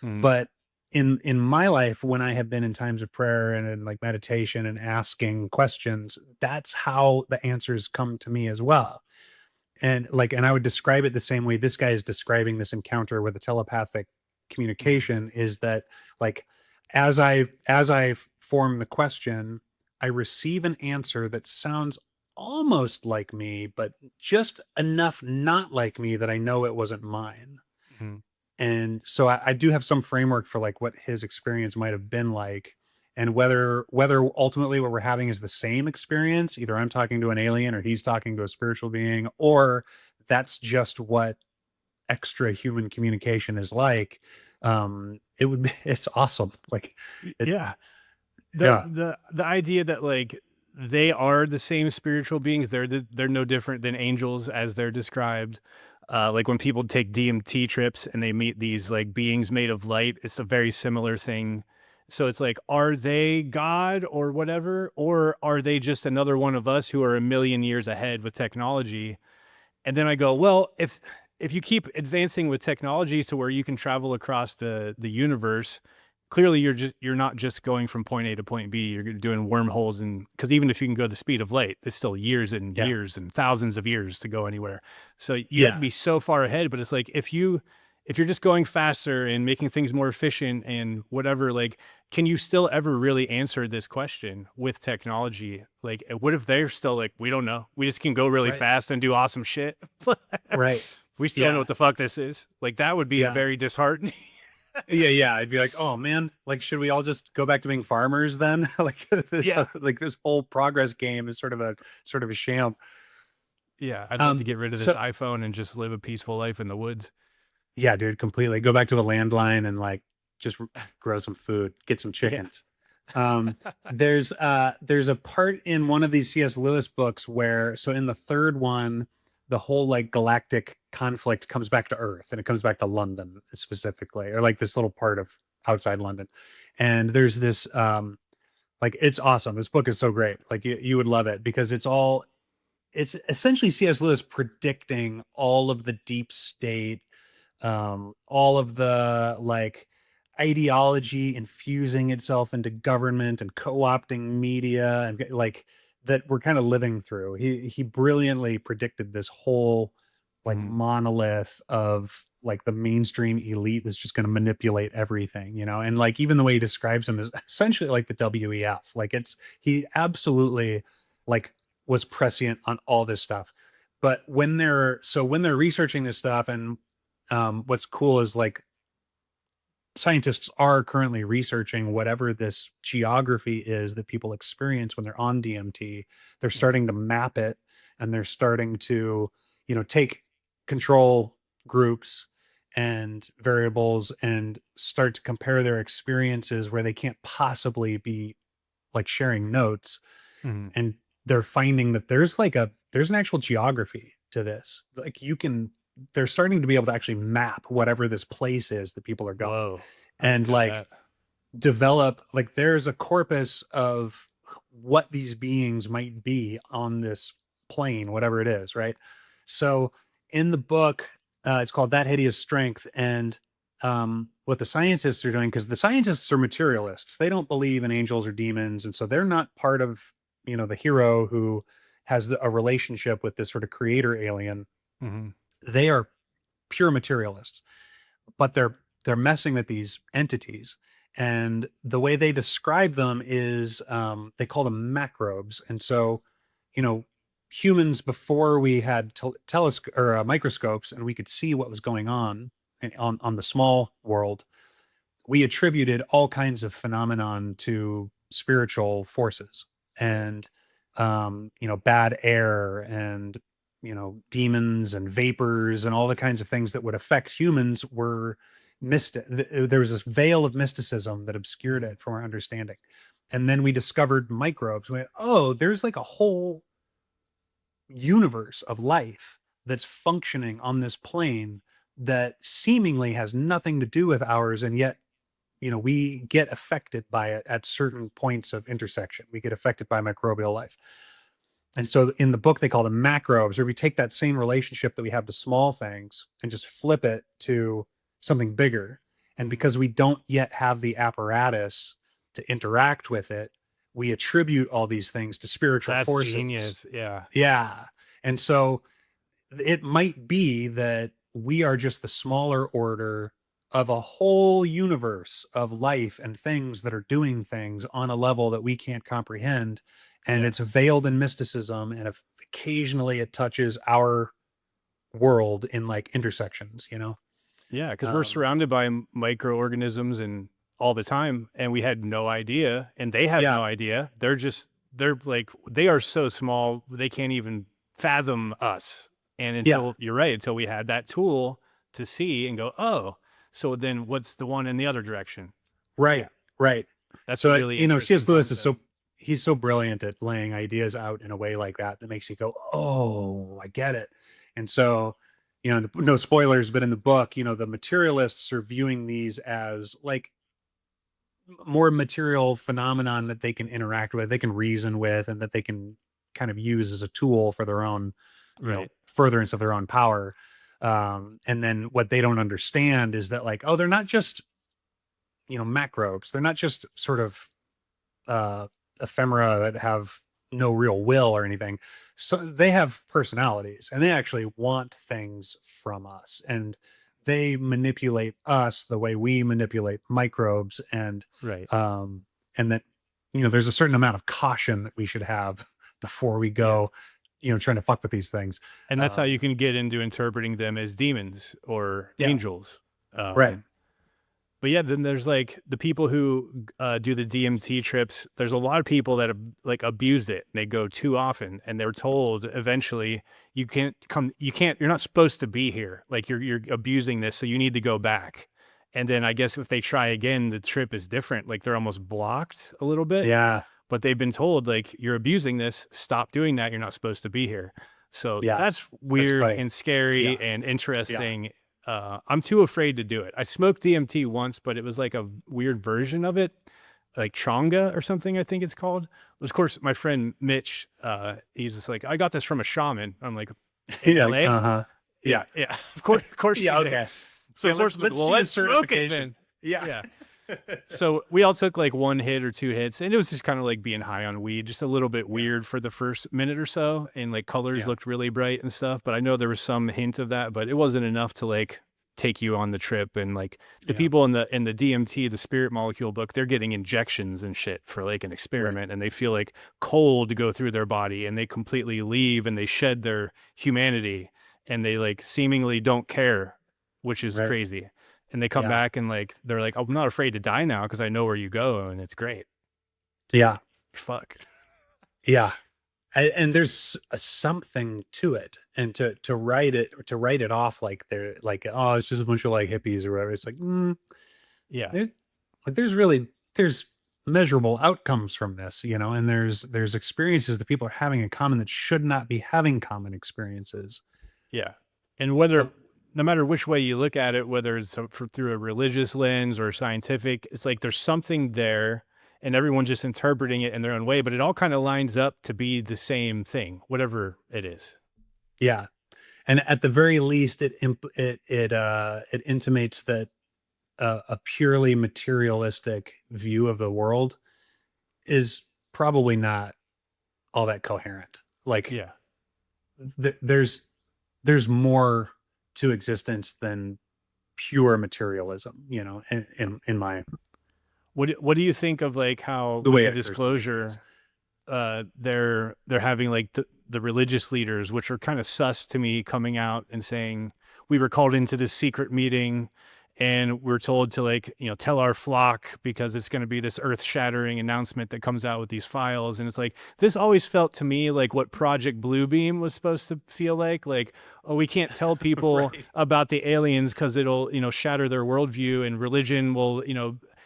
Mhm. but in my life, when I have been in times of prayer and in like meditation and asking questions, that's how the answers come to me as well. And I would describe it the same way this guy is describing this encounter with a telepathic Mhm. communication, is that like as I form the question, I receive an answer that sounds almost like me, but just enough not like me that I know it wasn't mine. Mhm. And so I do have some framework for like what his experience might have been like, and whether ultimately what we're having is the same experience. Either I'm talking to an alien, or he's talking to a spiritual being, or that's just what extra human communication is like. It would be, it's awesome. Like it, Yeah. The yeah, the idea that, like, they are the same spiritual beings, they're no different than angels as they're described. Like, when people take DMT trips and they meet these, like, beings made of light, it's a very similar thing. So it's like, are they God or whatever, or are they just another one of us who are a million years ahead with technology? And then I go, well, if you keep advancing with technology to where you can travel across the universe, clearly you're not just going from point A to point B. You're doing wormholes, and because even if you can go the speed of light, it's still years and yeah, years and thousands of years to go anywhere. So you have to yeah, be so far ahead. But it's like, if you're just going faster and making things more efficient and whatever, like, can you still ever really answer this question with technology? Like, what if they're still like, we don't know. We just can go really right, fast and do awesome shit. right, We still don't know yeah, what the fuck this is. Like, that would be yeah. very disheartening. Yeah, yeah. I'd be like, oh man, like, should we all just go back to being farmers then? Like this, Yeah. like this whole progress game is sort of a sham. Yeah. I'd love to get rid of this So iPhone and just live a peaceful life in the woods. yeah, dude, completely. Go back to a landline and like just grow some food, get some Yeah. chickens. Um, there's a part in one of these C.S. Lewis books where, so in the third one, the whole like galactic conflict comes back to Earth, and it comes back to London specifically, or like this little part of outside London. And there's this like, it's awesome. This book is so great. Like you would love it, because it's essentially C.S. Lewis predicting all of the deep state, all of the like ideology infusing itself into government and co-opting media, and like that we're kind of living through. He brilliantly predicted this whole like Mhm. monolith of like the mainstream elite that's just going to manipulate everything, and like even the way he describes them is essentially like the WEF. Like it's he absolutely like was prescient on all this stuff. But when they're researching this stuff, and what's cool is like scientists are currently researching whatever this geography is that people experience when they're on DMT. They're Mhm. starting to map it, and they're starting to, take control groups and variables and start to compare their experiences where they can't possibly be like sharing notes. Mhm. And they're finding that there's an actual geography to this. Like they're starting to be able to actually map whatever this place is that people are going, Whoa. I didn't and know like that. develop, like, there's a corpus of what these beings might be on this plane, whatever it is, right? So in the book, it's called That Hideous Strength. And what the scientists are doing, because the scientists are materialists, they don't believe in angels or demons, and so they're not part of, the hero who has a relationship with this sort of creator alien. Mhm. They are pure materialists, but they're messing with these entities. And the way they describe them is, they call them macrobes. And so, you know humans, before we had or microscopes, and we could see what was going on on the small world, we attributed all kinds of phenomenon to spiritual forces, and bad air, and demons and vapors, and all the kinds of things that would affect humans were mystic. There was this veil of mysticism that obscured Mhm. it from our understanding. And then we discovered microbes. We went, oh, there's like a whole universe of life that's functioning on this plane that seemingly has nothing to do with ours, and yet we get affected by it at certain points of intersection. We get affected by microbial life. And so in the book, they call them macrobes, or we take that same relationship that we have to small things and just flip it to something bigger. And Mhm. because we don't yet have the apparatus to interact with it, we attribute all these things to spiritual That's forces. genius. Yeah. Yeah. And so it might be that we are just the smaller order of a whole universe of life and things that are doing things on a level that we can't comprehend. and Yeah. it's veiled in mysticism, and if occasionally it touches our world in like intersections, you know. Yeah, because we're Um, surrounded by microorganisms and all the time, and we had no idea, and they have yeah, no idea. They're like they are so small they can't even fathom us. And yeah, until you're right, until we had that tool to see and go, oh, so then what's the one in the other direction? right, Yeah, right. that's a So really you know, interesting C.S. Lewis is concept. so he's so brilliant at laying ideas out in a way like that that makes you go, "Oh, I get it." And so, you know, no spoilers, but in the book, you know, the materialists are viewing these as like more material phenomenon that they can interact with, they can reason with, and that they can kind of use as a tool for their own, you know, Right, furtherance of their own power. And then what they don't understand is that like, oh, they're not just, you know, macrobes. They're not just sort of uh ephemera that have no real will or anything. So they have personalities and they actually want things from us, and they manipulate us the way we manipulate microbes. right. Um and that, you know, there's a certain amount of caution that we should have before we Yeah. go, you know, trying to fuck with these things. And that's how um you can get into interpreting them as demons or yeah, angels. right, But yeah, then there's like the people who do the DMT trips. There's a lot of people that have like abused it. They go too often, and they're told eventually you can't come. You can't. You're not supposed to be here. Like you're abusing this, so you need to go back. And then I guess if they try again, the trip is different. Like they're almost blocked a little bit. yeah, But they've been told like you're abusing this. Stop doing that. You're not supposed to be here. So yeah, that's that's weird funny. and scary Yeah, and yeah, interesting. I'm too afraid to do it. I smoked DMT once, but it was like a weird version of it, like chonga or something, I think it's called. Of course, my friend Mitch, he's just like, I got this from a shaman. I'm like, in yeah, like, LA? uh-huh, Yeah, yeah, yeah. Of course yeah, you did. okay, So yeah, of course, I'm like, let's well, see a let's smoke it certification. then. Yeah. Yeah. So we all took like one hit or two hits, and it was just kind of like being high on weed, just a little bit Yeah. weird for the first minute or so, and like colors Yeah. looked really bright and stuff. But I know there was some hint of that, but it wasn't enough to like take you on the trip. And like the Yeah. people in the DMT, the spirit molecule book, they're getting injections and shit for like an Right. experiment, and they feel like cold go through their body, and they completely leave and they shed their humanity, and they like seemingly don't care, which is Right. crazy. And they come Yeah. back and like they're like, I'm not afraid to die now because I know where you go, and it's great. It's Yeah. like, fuck. Yeah. And there's something to it, and to write it off like they're like, oh, it's just a bunch of like hippies or whatever. It's like, Yeah. there, like there's really there's measurable outcomes from this, you know, and there's experiences that people are having in common that should not be having common experiences. Yeah. And whether Um, no matter which way you look at it, whether it's through a religious lens or scientific, it's like there's something there and everyone's just interpreting it in their own way, but it all kind of lines up to be the same thing, whatever it is. yeah. And at the very least, it intimates that a purely materialistic view of the world is probably not all that coherent. Like Yeah. there's more to existence than pure materialism, you know, in my What do you think of like how the with way the it occurs to me anyways. disclosure they're having like the religious leaders, which are kind of sus to me, coming out and saying we were called into this secret meeting and we're told to like tell our flock because it's going to be this earth-shattering announcement that comes out with these files. And it's like this always felt to me like what Project Bluebeam was supposed to feel like, oh, we can't tell people Right. about the aliens because it'll shatter their worldview and religion will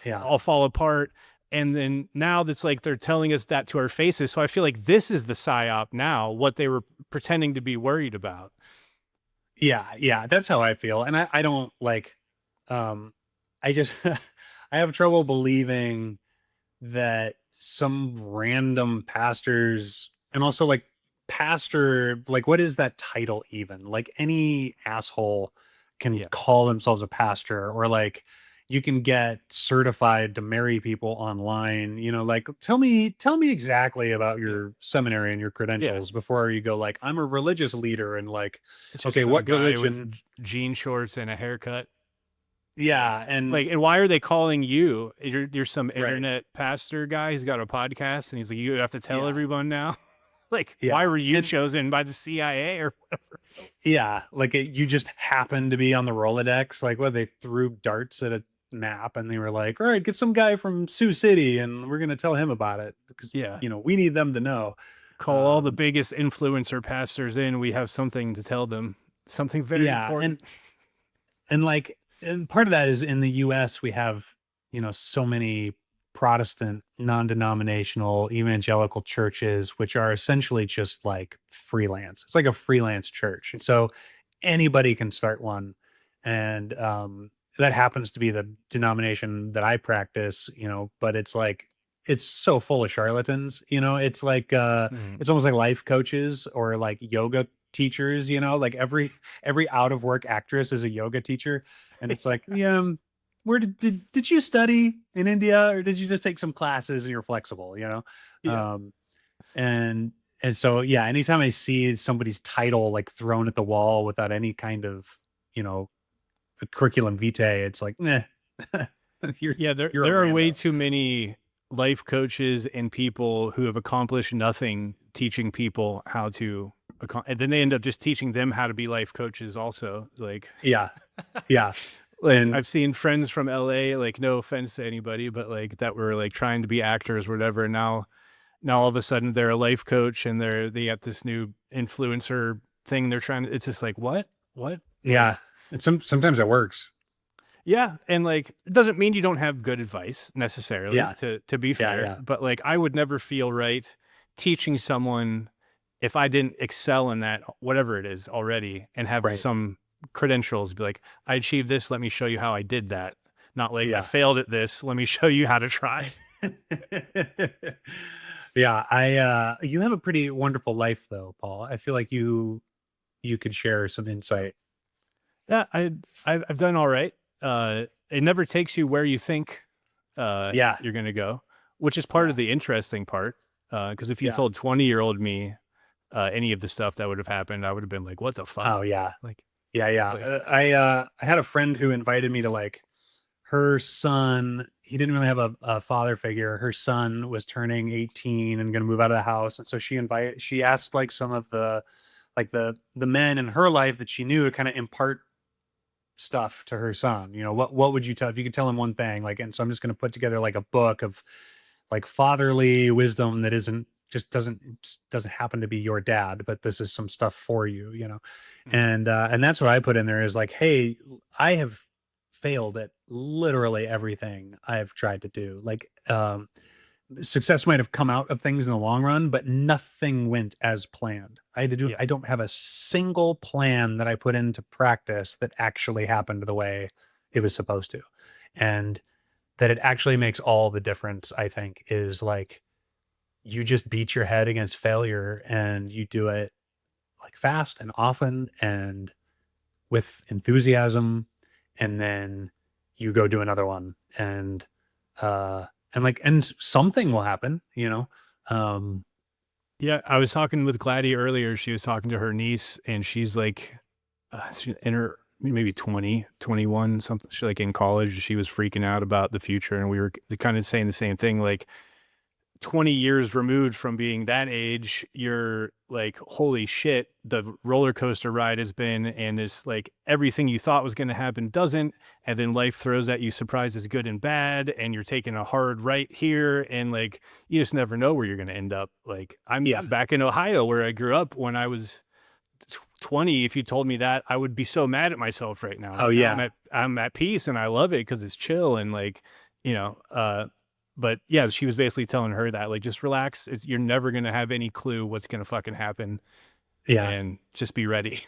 Yeah. all fall apart. And then now that's like they're telling us that to our faces. So I feel like this is the psyop now, what they were pretending to be worried about. Yeah, yeah, that's how I feel. And I don't like I just I have trouble believing that some random pastors, and also like pastor, like what is that title even? Like any asshole can Yeah. call themselves a pastor, or like you can get certified to marry people online, you know, like tell me exactly about Yeah. your seminary and your Yeah. credentials before you go like I'm a religious leader, and like It's just okay, some what guy with religion? jean shorts and a haircut. Yeah, and Like, and why are they calling you? You're some right. internet pastor guy. He's got a podcast, and he's like, you have to tell Yeah. everyone now. Like, why Yeah. were you And chosen by the CIA or? yeah, like you just happened to be on the Rolodex. Like, what, they threw darts at a map and they were like, all right, get some guy from Sioux City and we're going to tell him about it because, Yeah, we need them to know. call all the Um, biggest influencer pastors in. We have something to tell them. Something very yeah. important. And part of that is in the US, we have, so many Protestant, non-denominational evangelical churches, which are essentially just like freelance. It's like a freelance church. And so anybody can start one. And that happens to be the denomination that I practice, but it's like, it's so full of charlatans, it's like, Mhm. it's almost like life coaches or like yoga teachers, like every out of work actress is a yoga teacher. And it's like, yeah, where did you study in India or did you just take some classes and you're flexible, Yeah. Um, and and so yeah, anytime I see somebody's title like thrown at the wall without any kind of, you know, a curriculum vitae, it's like, nah, you're Yeah, you're a there are way rando. too many life coaches and people who have accomplished nothing teaching people how to and then they end up just teaching them how to be life coaches also. Yeah. Yeah. Like And I've seen friends from LA, like no offense to anybody, but like that were like trying to be actors or whatever. And now all of a sudden they're a life coach and they got this new influencer thing they're trying to, it's just like what? Like yeah, and sometimes it works. yeah, and like it doesn't mean you don't have good advice necessarily Yeah. to be Yeah. fair, Yeah. but like I would never feel right teaching someone if I didn't excel in that whatever it is already and have Right. some credentials be like I achieved this, let me show you how I did that. Not like I Yeah. failed at this, let me show you how to try. Yeah, you have a pretty wonderful life though, Paul. I feel like you could share some insight. Yeah, I've done all right. It never takes you where you think Yeah. you're going to go, which is part of Yeah. the interesting part. Because if you Yeah. told 20-year-old me any of the stuff that would have happened, I would have been like, "What the fuck?" Oh yeah. Like, Yeah, yeah. like, I had a friend who invited me to like her son. He didn't really have a father figure. Her son was turning 18 and going to move out of the house, and so she asked like some of the men in her life that she knew to kind of impart stuff to her son. What would you tell if you could tell him one thing? Like, and so I'm just going to put together like a book of like fatherly wisdom that isn't just doesn't happen to be your dad, but this is some stuff for you. mhm. And that's what I put in there is like, hey, I have failed at literally everything I've tried to do. Like, success might have come out of things in the long run, but nothing went as planned. Yeah, I don't have a single plan that I put into practice that actually happened the way it was supposed to. And that it actually makes all the difference, I think, is like you just beat your head against failure and you do it like fast and often and with enthusiasm, and then you go do another one uh and something will happen. um yeah. I was talking with Gladdy earlier. She was talking to her niece, and she's like, in her maybe 20, 21, something. She's like in college. She was freaking out about the future, and we were kind of saying the same thing. Like, 20 years removed from being that age, you're like, holy shit, the roller coaster ride has been, and it's like everything you thought was going to happen doesn't. And then life throws at you surprises, good and bad. And you're taking a hard right here. And like, you just never know where you're going to end up. Like, yeah. I'm back in Ohio where I grew up when I was 20. If you told me that, I would be so mad at myself right now. Oh Right now yeah. I'm at peace and I love it because it's chill and like, but yeah, she was basically telling her that like just relax. You're never gonna have any clue what's gonna fucking happen Yeah. and just be ready.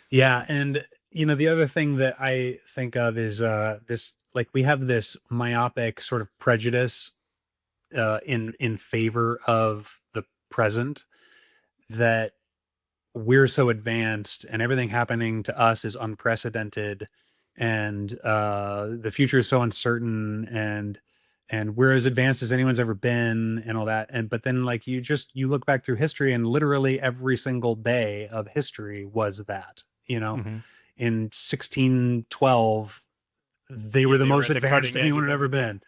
Yeah. And the other thing that I think of is this, like, we have this myopic sort of prejudice in favor of the present, that we're so advanced and everything happening to us is unprecedented, and the future is so uncertain, and we're as advanced as anyone's ever been and all that. And but then like you look back through history and literally every single day of history was that. Mhm. In 1612 they Yeah, were the they were most at the advanced cutting edge anyone of had ever everything. been.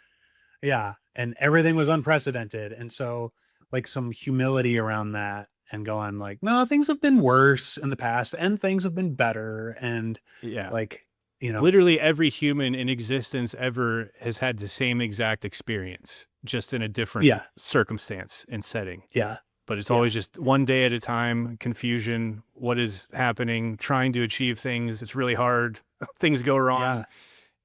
Yeah. And everything was unprecedented. And so like some humility around that and going like, no, things have been worse in the past and things have been better. And Yeah. like, you know, Literally every human in existence ever has had the same exact experience, just in a different yeah, circumstance and setting. yeah, But it's yeah, always just one day at a time, confusion, what is happening, trying to achieve things. It's really hard. Things go wrong. yeah,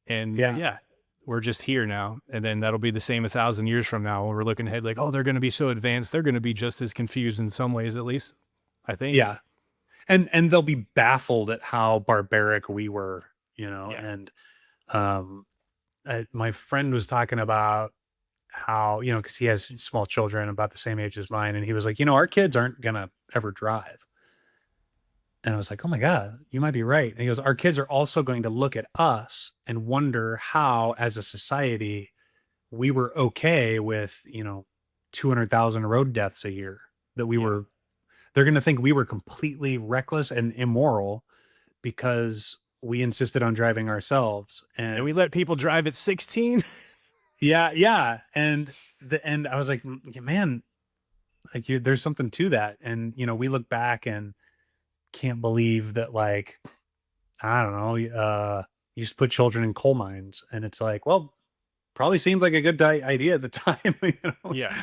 And yeah, yeah, we're just here now. And then that'll be the same 1,000 years from now when we're looking ahead like, oh, they're going to be so advanced. They're going to be just as confused in some ways, at least, I think. yeah. And they'll be baffled at how barbaric we were, you know, Yeah. and um my friend was talking about how, you know, because he has small children about the same age as mine, and he was like, you know, our kids aren't gonna ever drive. And I was like, oh my God, you might be right. And he goes, our kids are also going to look at us and wonder how, as a society, we were okay with, you know, 200,000 road deaths a year, that we Yeah. were, they're going to think we were completely reckless and immoral because we insisted on driving ourselves. And we And let people drive at 16. yeah, yeah. And I was like, Man, like there's something to that. And, you know, we look back and can't believe that, like, I don't know, you just put children in coal mines, and it's like, well, probably seemed like a good idea at the time, you know? Yeah.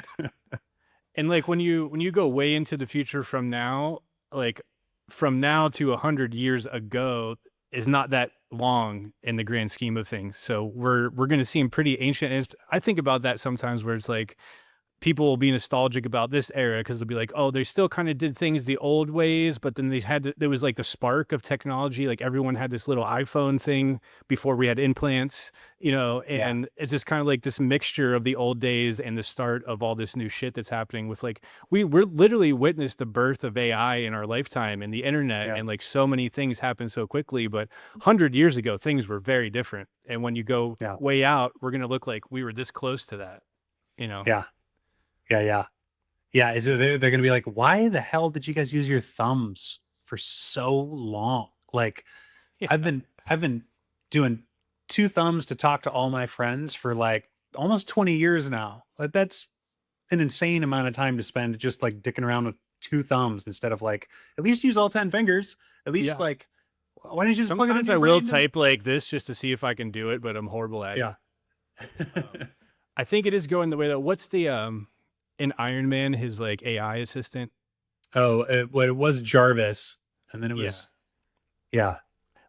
And like when you go way into the future from now, like from now to 100 years ago is not that long in the grand scheme of things. So we're going to seem pretty ancient. And I think about that sometimes where it's like people will be nostalgic about this era because they'll be like, oh, they still kind of did things the old ways, but then there was like the spark of technology. Like everyone had this little iPhone thing before we had implants, Yeah, and it's just kind of like this mixture of the old days and the start of all this new shit that's happening with like, we're literally witnessed the birth of AI in our lifetime and the internet, yeah, and like so many things happen so quickly, but 100 years ago, things were very different. And when you go yeah, way out, we're going to look like we were this close to that, you know? yeah, yeah, yeah. Yeah, is it they're gonna be like, "Why the hell did you guys use your thumbs for so long?" Like, I've been doing 2 thumbs to talk to all my friends for, like, almost 20 years now. Like, that's an insane amount of time to spend just, like, dicking around with 2 thumbs instead of, like, at least use all 10 fingers. At least, Yeah. like, why don't you just plug it Sometimes into I your will brain and type like this just to see if I can do it, but I'm horrible at it. yeah. Um, I think it is going the way that what's the in Iron Man, his like AI assistant? Oh, it was Jarvis, and then it Yeah. was yeah,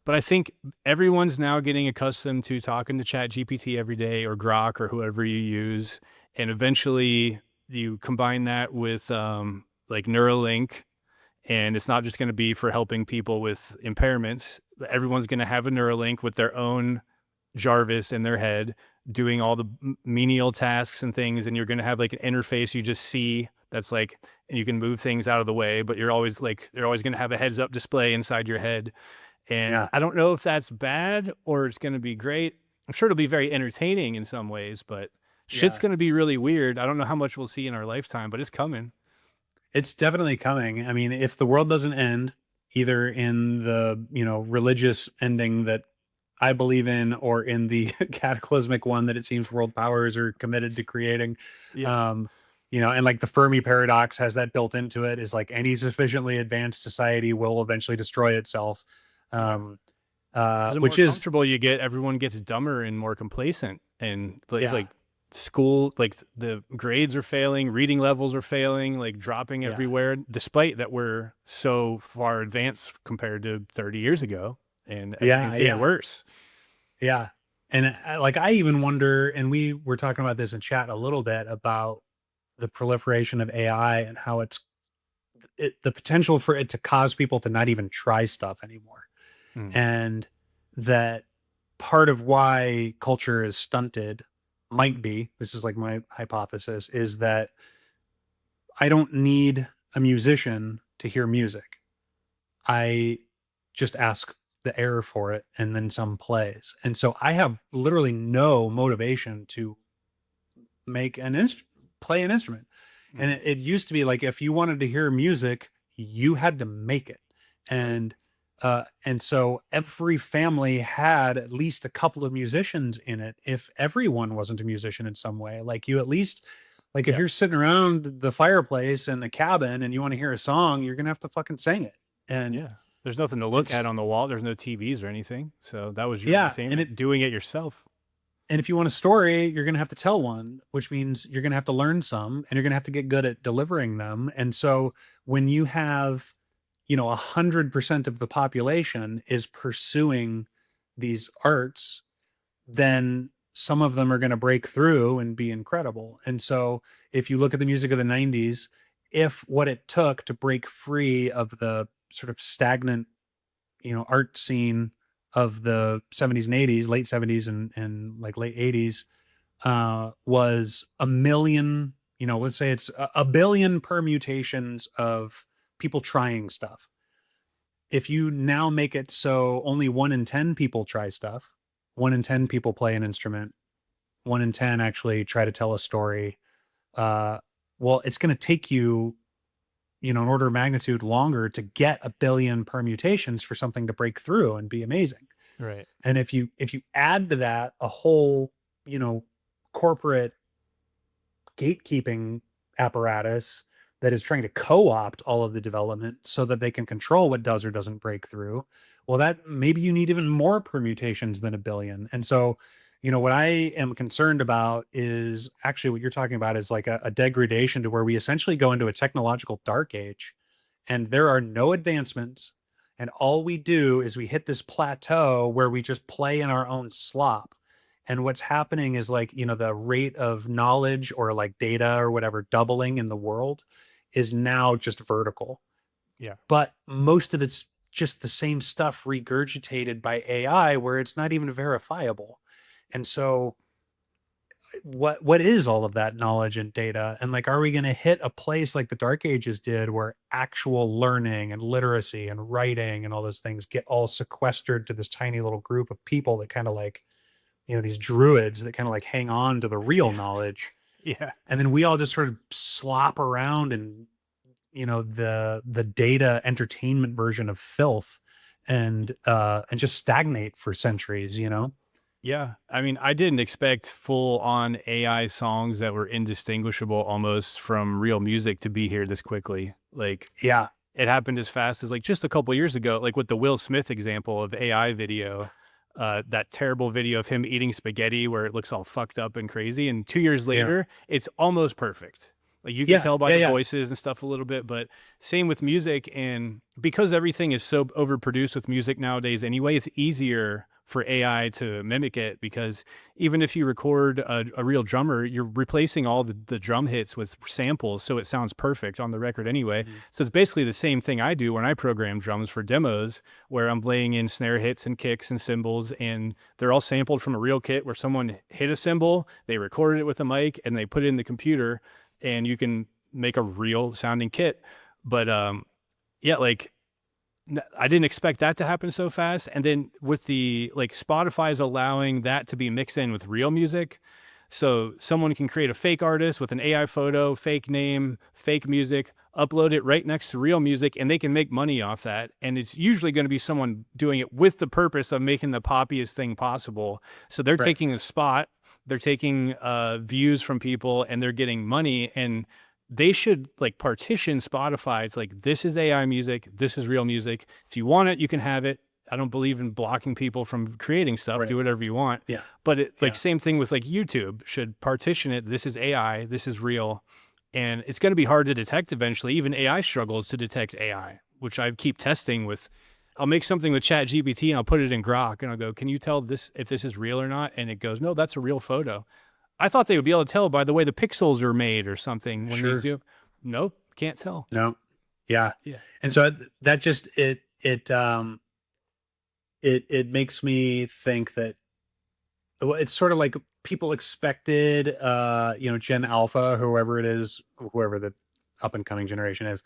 But I think everyone's now getting accustomed to talking to Chat GPT every day or Grok or whoever you use. And eventually you combine that with like Neuralink, and it's not just going to be for helping people with impairments. Everyone's going to have a Neuralink with their own Jarvis in their head doing all the menial tasks and things, and you're going to have like an interface you just see that's like, and you can move things out of the way, but you're always like, they're always going to have a heads up display inside your head. And yeah, I don't know if that's bad or it's going to be great. I'm sure it'll be very entertaining in some ways, but shit's yeah. going to be really weird. I don't know how much we'll see in our lifetime, but it's coming. It's definitely coming. I mean, if the world doesn't end, either in the, you know, religious ending that I believe in, or in the cataclysmic one that it seems world powers are committed to creating, Yeah. um, you know, and like the Fermi paradox has that built into it, is like any sufficiently advanced society will eventually destroy itself. Yeah. Um, Because the more which is, comfortable you get, everyone gets dumber and more complacent. And it's yeah, like school, like the grades are failing, reading levels are failing, like dropping yeah, everywhere, despite that we're so far advanced compared to 30 years ago. And yeah, everything's getting yeah, worse. yeah. And like, I even wonder, and we were talking about this in chat a little bit about the proliferation of AI and how the potential for it to cause people to not even try stuff anymore. Mm. And that part of why culture is stunted might be, this is like my hypothesis, is that I don't need a musician to hear music. I just ask the air for it and then some plays. And so I have literally no motivation to make an instrument, play an instrument. And Mm. it used to be like, if you wanted to hear music, you had to make it. Right. And And so every family had at least a couple of musicians in it. If everyone wasn't a musician in some way, like you at least, like if Yeah. you're sitting around the fireplace in the cabin and you want to hear a song, you're gonna have to fucking sing it. And Yeah. There's nothing to look it's at on the wall. There's no TVs or anything. So that was your yeah, and entertainment, doing it yourself. if you want a story, you're gonna have to tell one, which means you're gonna have to learn some, and you're gonna have to get good at delivering them. And so when you have, 100% of the population is pursuing these arts, then some of them are going to break through and be incredible. And so if you look at the music of the 90s, if what it took to break free of the sort of stagnant, art scene of the 70s and 80s, late 70s and like late 80s, was a million, let's say it's a billion permutations of people trying stuff. If you now make it so only 1 in 10 people try stuff, 1 in 10 people play an instrument, 1 in 10 actually try to tell a story, uh, well, it's going to take you, an order of magnitude longer to get a billion permutations for something to break through and be amazing. Right. And if you add to that a whole, you know, corporate gatekeeping apparatus that is trying to co-opt all of the development so that they can control what does or doesn't break through, well, that maybe you need even more permutations than a billion. And so, what I am concerned about is actually what you're talking about is like a degradation to where we essentially go into a technological dark age and there are no advancements. And all we do is we hit this plateau where we just play in our own slop. And what's happening is like, the rate of knowledge or like data or whatever doubling in the world is now just vertical. Yeah. But most of it's just the same stuff regurgitated by AI where it's not even verifiable. And so what is all of that knowledge and data? And like, are we going to hit a place like the dark ages did where actual learning and literacy and writing and all those things get all sequestered to this tiny little group of people that kind of like, these druids that kind of like hang on to the real Yeah. knowledge, Yeah. and then we all just sort of slop around and, the data entertainment version of filth and just stagnate for centuries. Yeah. I mean, I didn't expect full on AI songs that were indistinguishable almost from real music to be here this quickly. Like, Yeah. it happened as fast as like just a couple years ago, like with the Will Smith example of AI video, that terrible video of him eating spaghetti where it looks all fucked up and crazy. And 2 years Yeah. later, it's almost perfect. Like you can Yeah. tell by Yeah. the Yeah. voices and stuff a little bit, but same with music. And because everything is so overproduced with music nowadays anyway, it's easier for AI to mimic it because even if you record a real drummer, you're replacing all the drum hits with samples. So it sounds perfect on the record anyway. Mhm. So it's basically the same thing I do when I program drums for demos, where I'm laying in snare hits and kicks and cymbals, and they're all sampled from a real kit where someone hit a cymbal, they recorded it with a mic, and they put it in the computer, and you can make a real sounding kit. But yeah, like I didn't expect that to happen so fast. And then with the like Spotify's allowing that to be mixed in with real music. So someone can create a fake artist with an AI photo, fake name, fake music, upload it right next to real music, and they can make money off that. And it's usually going to be someone doing it with the purpose of making the poppiest thing possible. So they're Right. taking a spot, they're taking views from people, and they're getting money. And they should like partition Spotify. It's like, this is AI music, this is real music. If you want it, you can have it. I don't believe in blocking people from creating stuff. Right. Do whatever you want. Yeah. But like Yeah. same thing with like YouTube should partition it. This is AI, this is real. And it's going to be hard to detect eventually. Even AI struggles to detect AI, which I keep testing with. I'll make something with Chat GPT and I'll put it in Grok and I'll go, can you tell this if this is real or not? And it goes, no, that's a real photo. I thought they would be able to tell by the way the pixels are made or something when these Sure. do. Nope, can't tell. No. Yeah. Yeah. And so that just it makes me think that, well, it's sort of like people expected, Gen Alpha, whoever it is, whoever the up and coming generation is,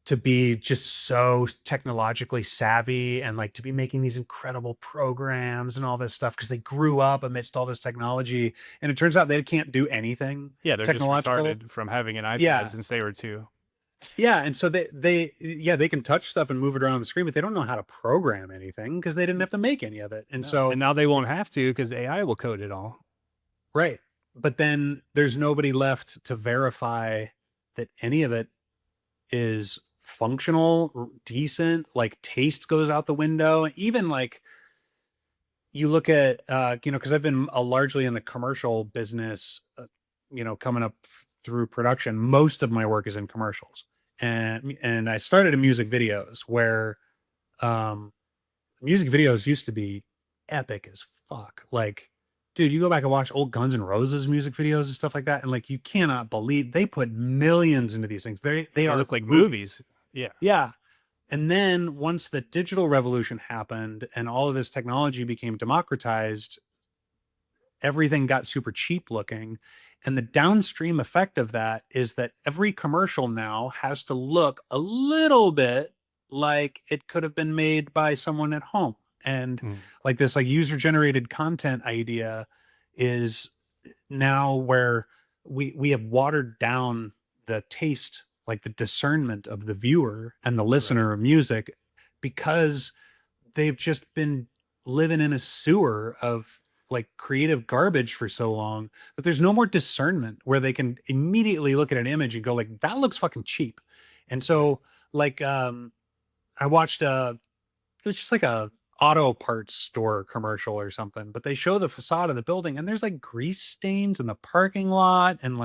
to be just so technologically savvy and like to be making these incredible programs and all this stuff because they grew up amidst all this technology. And it turns out they can't do anything Yeah, they're just technological. retarded from having an iPad Yeah. since they were two. Yeah, and so they can touch stuff and move it around on the screen, but they don't know how to program anything because they didn't have to make any of it. And No, so and now they won't have to because AI will code it all. right. But then there's nobody left to verify that any of it is functional, decent, like taste goes out the window. Even like you look at because I've been largely in the commercial business, coming up through production. Most of my work is in commercials, and I started in music videos where um music videos used to be epic as fuck. Like, dude, you go back and watch old Guns N' Roses music videos and stuff like that, and like you cannot believe they put millions into these things. They They are look like movies. movies. Yeah. Yeah. And then once the digital revolution happened and all of this technology became democratized, everything got super cheap looking. And the downstream effect of that is that every commercial now has to look a little bit like it could have been made by someone at home. And Mm. like this, like user generated content idea is now where we have watered down the taste, like the discernment of the viewer and the Right. listener of music, because they've just been living in a sewer of like creative garbage for so long that there's no more discernment where they can immediately look at an image and go like that looks fucking cheap. And Right. so like I watched it was just like a auto parts store commercial or something, but they show the facade of the building and there's like grease stains in the parking lot and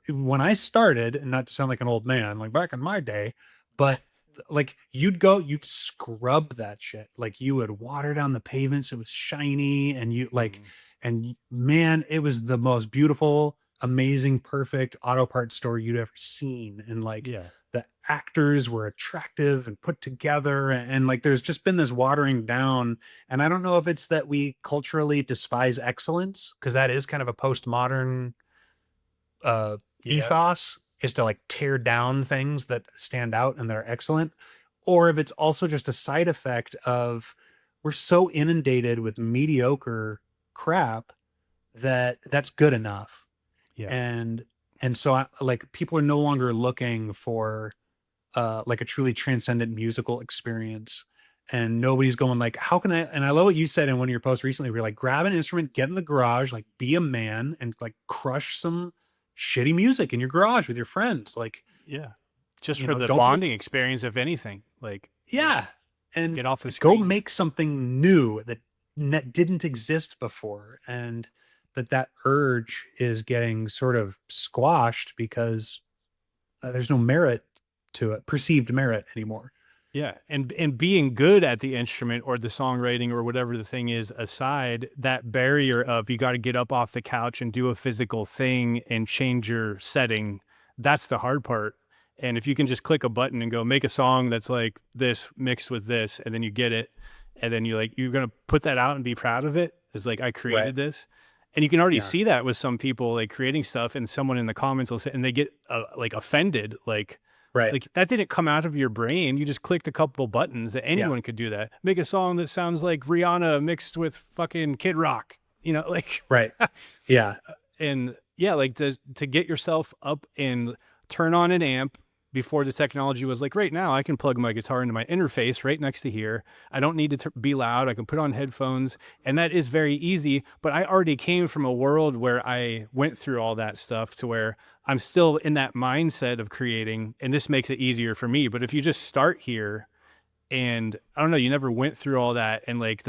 when I started, and not to sound like an old man, like back in my day, but like you'd scrub that shit. Like you would water down the pavements. It was shiny and Mm. man, it was the most beautiful, amazing, perfect auto parts store you'd ever seen. And like Yeah. the actors were attractive and put together. And like there's just been this watering down. And I don't know if it's that we culturally despise excellence, because that is kind of a postmodern uh Yeah. ethos, is to like tear down things that stand out and that are excellent, or if it's also just a side effect of we're so inundated with mediocre crap that that's good enough. Yeah. And so like people are no longer looking for like a truly transcendent musical experience, and nobody's going like how can I, and I love what you said in one of your posts recently where you're like grab an instrument, get in the garage, like be a man and like crush some shitty music in your garage with your friends, like Yeah. Just for the don't bonding make, experience, if anything. Like, yeah. yeah, and Get off the go screen. make something new that didn't exist before. And that urge is getting sort of squashed because there's no merit to it, perceived merit anymore. Yeah, and being good at the instrument or the songwriting or whatever the thing is aside, that barrier of you got to get up off the couch and do a physical thing and change your setting, that's the hard part. And if you can just click a button and go make a song that's like this mixed with this, and then you get it, and then you're gonna put that out and be proud of it. It's like I Right. created this, and you can already Yeah. see that with some people like creating stuff, and someone in the comments will say, and they get like offended, Right. like that didn't come out of your brain. You just clicked a couple buttons that Yeah. anyone could do that. Make a song that sounds like Rihanna mixed with fucking Kid Rock, like Right. Yeah. and yeah, like to get yourself up and turn on an amp before the technology was like right now I can plug my guitar into my interface right next to here. I don't need to be loud. I can put on headphones and that is very easy, but I already came from a world where I went through all that stuff to where I'm still in that mindset of creating and this makes it easier for me. But if you just start here and I don't know, you never went through all that and like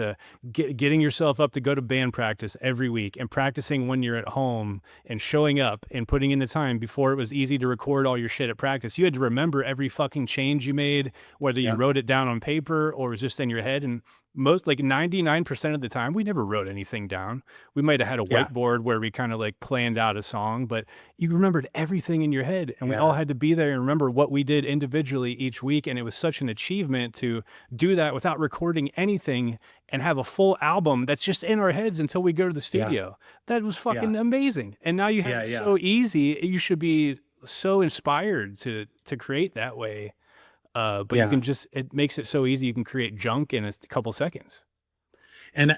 getting yourself up to go to band practice every week and practicing when you're at home and showing up and putting in the time before it was easy to record all your shit at practice. You had to remember every fucking change you made, whether you Yeah. wrote it down on paper or it was just in your head. And most like 99% of the time, we never wrote anything down. We might have had a Yeah. whiteboard where we kind of like planned out a song, but you remembered everything in your head and we all Yeah. had to be there and remember what we did individually each week. And it was such an achievement to do that without recording anything and have a full album that's just in our heads until we go to the Yeah. studio. That was Yeah. fucking amazing. And now you have Yeah. it Yeah. so easy. You should be so inspired to create that way. But you Yeah. can just it makes it so easy. You can create junk in a couple seconds. And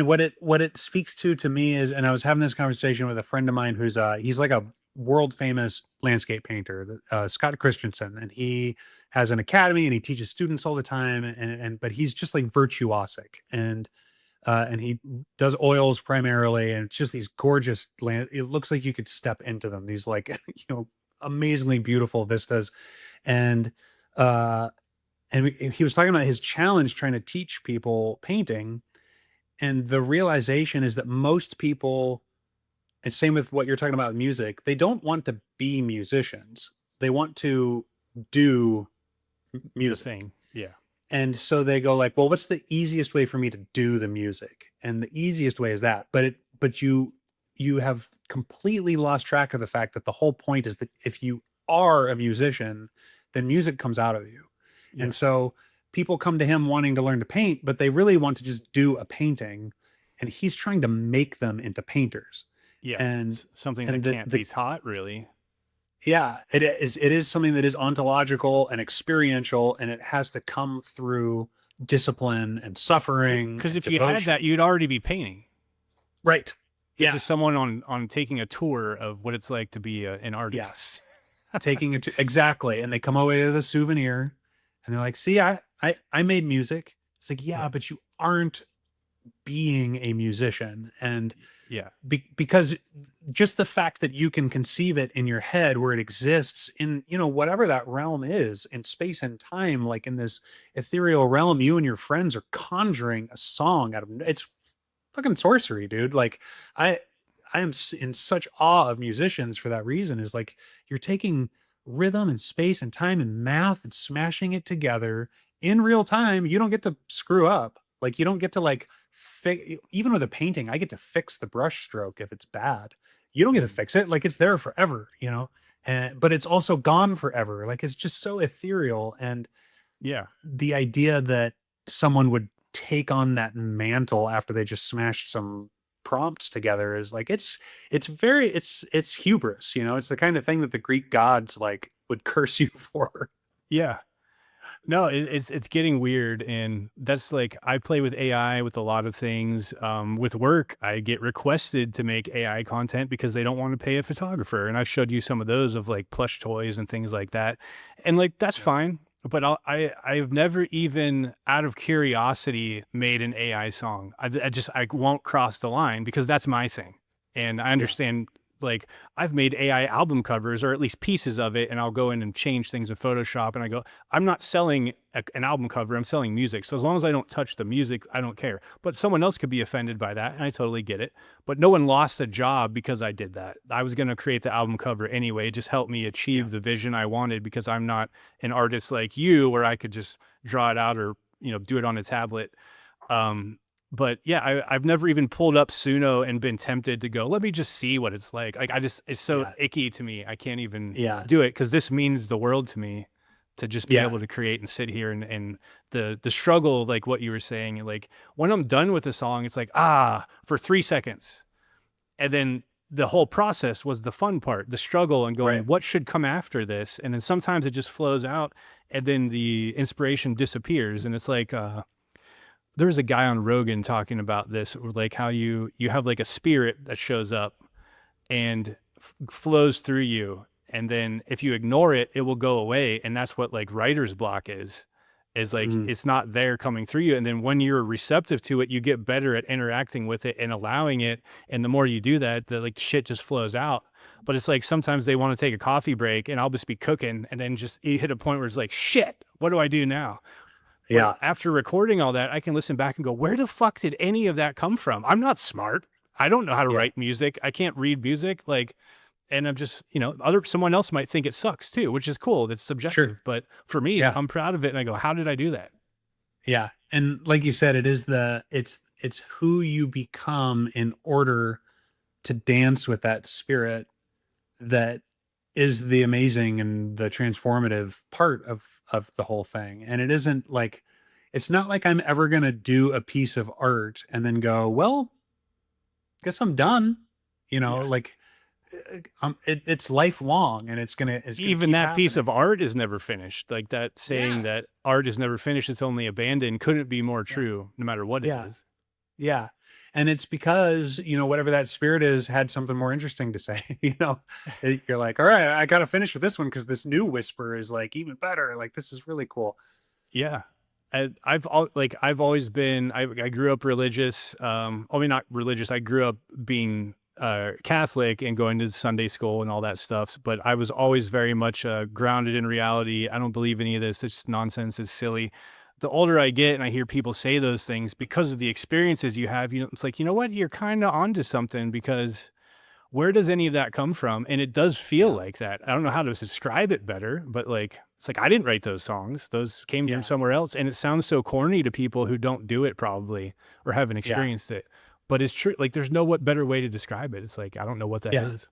what it speaks to me is, and I was having this conversation with a friend of mine who's he's like a world famous landscape painter, Scott Christensen, and he has an academy and he teaches students all the time. And but he's just like virtuosic, and he does oils primarily, and it's just these gorgeous land. It looks like you could step into them. These like amazingly beautiful vistas, and uh, he was talking about his challenge trying to teach people painting, and the realization is that most people, and same with what you're talking about with music, they don't want to be musicians. They want to do The music. thing. Yeah. And so they go like, well, what's the easiest way for me to do the music? And the easiest way is that. But you have completely lost track of the fact that the whole point is that if you are a musician, then music comes out of you. Yeah. And so people come to him wanting to learn to paint, but they really want to just do a painting. And he's trying to make them into painters. Yeah. And something and that can't be taught, really. yeah, it is something that is ontological and experiential, and it has to come through discipline and suffering. Because and if you had devotion. that, you'd already be painting. Right. This Yeah. is someone on taking a tour of what it's like to be an artist. Yes. Taking it to, exactly. And they come away with a souvenir and they're like, see, I made music. It's like, yeah, but you aren't being a musician. And Yeah. because just the fact that you can conceive it in your head where it exists in, whatever that realm is in space and time, like in this ethereal realm, you and your friends are conjuring a song out of it's fucking sorcery, dude. Like I am in such awe of musicians for that reason, is like you're taking rhythm and space and time and math and smashing it together in real time. You don't get to screw up. Like you don't get to like even with a painting, I get to fix the brush stroke if it's bad. You don't get to fix it. Like it's there forever, and but it's also gone forever. Like it's just so ethereal. And Yeah. the idea that someone would take on that mantle after they just smashed some prompts together is like it's hubris. It's the kind of thing that the Greek gods like would curse you for. Yeah. No, it's getting weird, and that's like I play with AI with a lot of things. With work, I get requested to make AI content because they don't want to pay a photographer, and I've showed you some of those of like plush toys and things like that, and like that's fine. But I've never even out of curiosity made an AI song. I won't cross the line because that's my thing, and I understand. Like I've made AI album covers or at least pieces of it, and I'll go in and change things in Photoshop, and I go, I'm not selling an album cover, I'm selling music. So as long as I don't touch the music, I don't care. But someone else could be offended by that, and I totally get it. But no one lost a job because I did that. I was going to create the album cover anyway. It just helped me achieve the vision I wanted, because I'm not an artist like you where I could just draw it out or, do it on a tablet. But yeah, I've never even pulled up Suno and been tempted to go, let me just see what it's like. Like it's so icky to me. I can't even do it, because this means the world to me to just be able to create and sit here and the struggle, like what you were saying, like when I'm done with the song, it's like, for 3 seconds. And then the whole process was the fun part, the struggle and going, what should come after this? And then sometimes it just flows out and then the inspiration disappears. And it's like, there was a guy on Rogan talking about this, like how you have like a spirit that shows up and flows through you. And then if you ignore it, it will go away. And that's what like writer's block is like, it's not there coming through you. And then when you're receptive to it, you get better at interacting with it and allowing it. And the more you do that, the like shit just flows out. But it's like, sometimes they want to take a coffee break and I'll just be cooking. And then just you hit a point where it's like, shit, what do I do now? Yeah. After recording all that, I can listen back and go, where the fuck did any of that come from? I'm not smart. I don't know how to write music. I can't read music. Like, and I'm just, someone else might think it sucks too, which is cool. That's subjective. Sure. But for me, I'm proud of it. And I go, how did I do that? Yeah. And like you said, it's who you become in order to dance with that spirit that is the amazing and the transformative part of the whole thing. And it isn't like, it's not like I'm ever going to do a piece of art and then go, well, guess I'm done. Like it's lifelong, and it's gonna even that happening. piece of art is never finished. Like that saying that art is never finished, it's only abandoned, couldn't be more true, no matter what it is. Yeah. And it's because, whatever that spirit is had something more interesting to say. You're like, all right, I got to finish with this one because this new whisper is like even better. Like, this is really cool. Yeah. And I've always been, I grew up religious. I mean, not religious. I grew up being Catholic and going to Sunday school and all that stuff. But I was always very much grounded in reality. I don't believe any of this. It's nonsense. It's silly. The older I get and I hear people say those things because of the experiences you have, it's like, you know what? You're kind of onto something, because where does any of that come from? And it does feel Yeah. like that. I don't know how to describe it better, but like, it's like I didn't write those songs. Those came from Yeah. somewhere else. And it sounds so corny to people who don't do it probably or haven't Yeah. experienced it. But it's true. Like, there's no what better way to describe it. It's like, I don't know what that Yeah. is.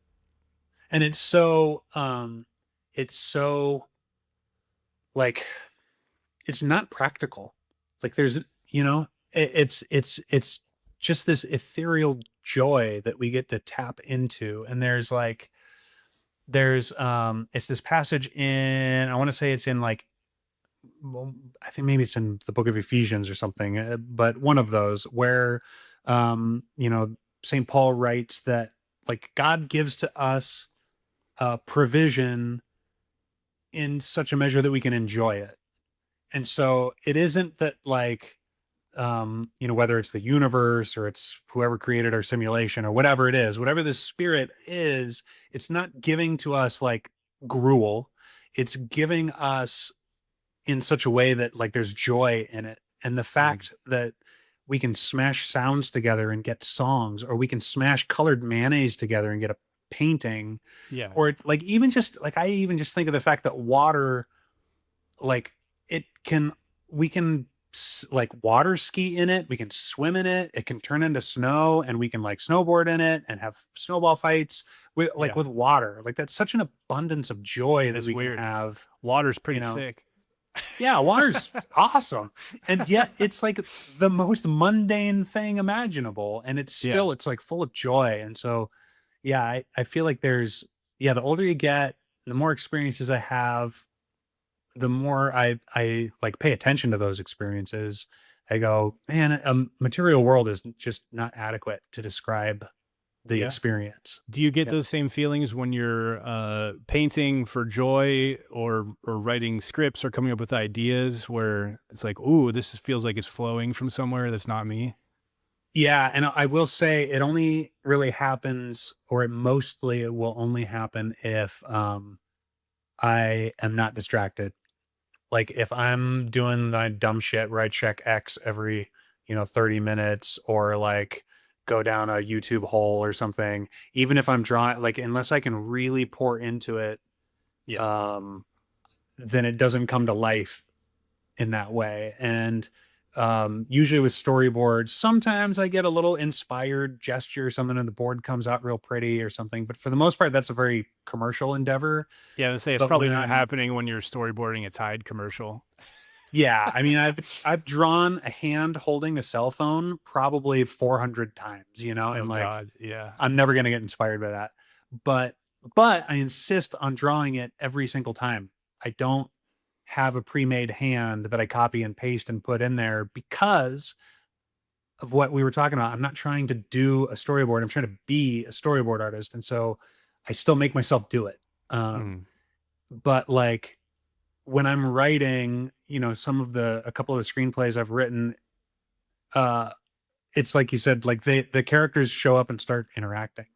And it's so like, it's not practical. Like there's, it's just this ethereal joy that we get to tap into. And it's this passage in, I want to say it's in like, well, I think maybe it's in the book of Ephesians or something, but one of those where, St. Paul writes that like God gives to us provision in such a measure that we can enjoy it. And so it isn't that like, whether it's the universe or it's whoever created our simulation or whatever it is, whatever the spirit is, it's not giving to us like gruel. It's giving us in such a way that like there's joy in it. And the Mm. fact that we can smash sounds together and get songs, or we can smash colored mayonnaise together and get a painting, Yeah. or like even just like I even just think of the fact that water, like it can we can like water ski in it, we can swim in it, it can turn into snow, and we can like snowboard in it and have snowball fights with like Yeah. with water. Like that's such an abundance of joy It that is we can weird. have, Water's you pretty know. sick. Yeah, water's awesome. And yet it's like the most mundane thing imaginable, and Yeah. it's like full of joy. And so yeah, I feel like the older you get, the more experiences I have, the more I like pay attention to those experiences. I go, man, a material world is just not adequate to describe the Yeah. experience. Do you get Yeah. those same feelings when you're painting for joy, or writing scripts or coming up with ideas where it's like, ooh, feels like it's flowing from somewhere that's not me? Yeah, and I will say it only really happens, or it will only happen if I am not distracted. Like if I'm doing the dumb shit where I check X every, 30 minutes, or like go down a YouTube hole or something, even if I'm drawing, like unless I can really pour into it, Yeah. um, then it doesn't come to life in that way. And usually with storyboards, sometimes I get a little inspired gesture or something, and the board comes out real pretty or something. But for the most part, that's a very commercial endeavor. Yeah, I would say it's But probably when not I'm happening when you're storyboarding a Tide commercial. Yeah, I mean, I've drawn a hand holding a cell phone probably 400 times, Oh and like God, yeah. I'm never gonna get inspired by that. But but I insist on drawing it every single time. I don't have a pre-made hand that I copy and paste and put in there because of what we were talking about. I'm not trying to do a storyboard. I'm trying to be a storyboard artist. And so I still make myself do it. Um, Mm. but like when I'm writing, a couple of the screenplays I've written, uh, it's like you said, like the characters show up and start interacting,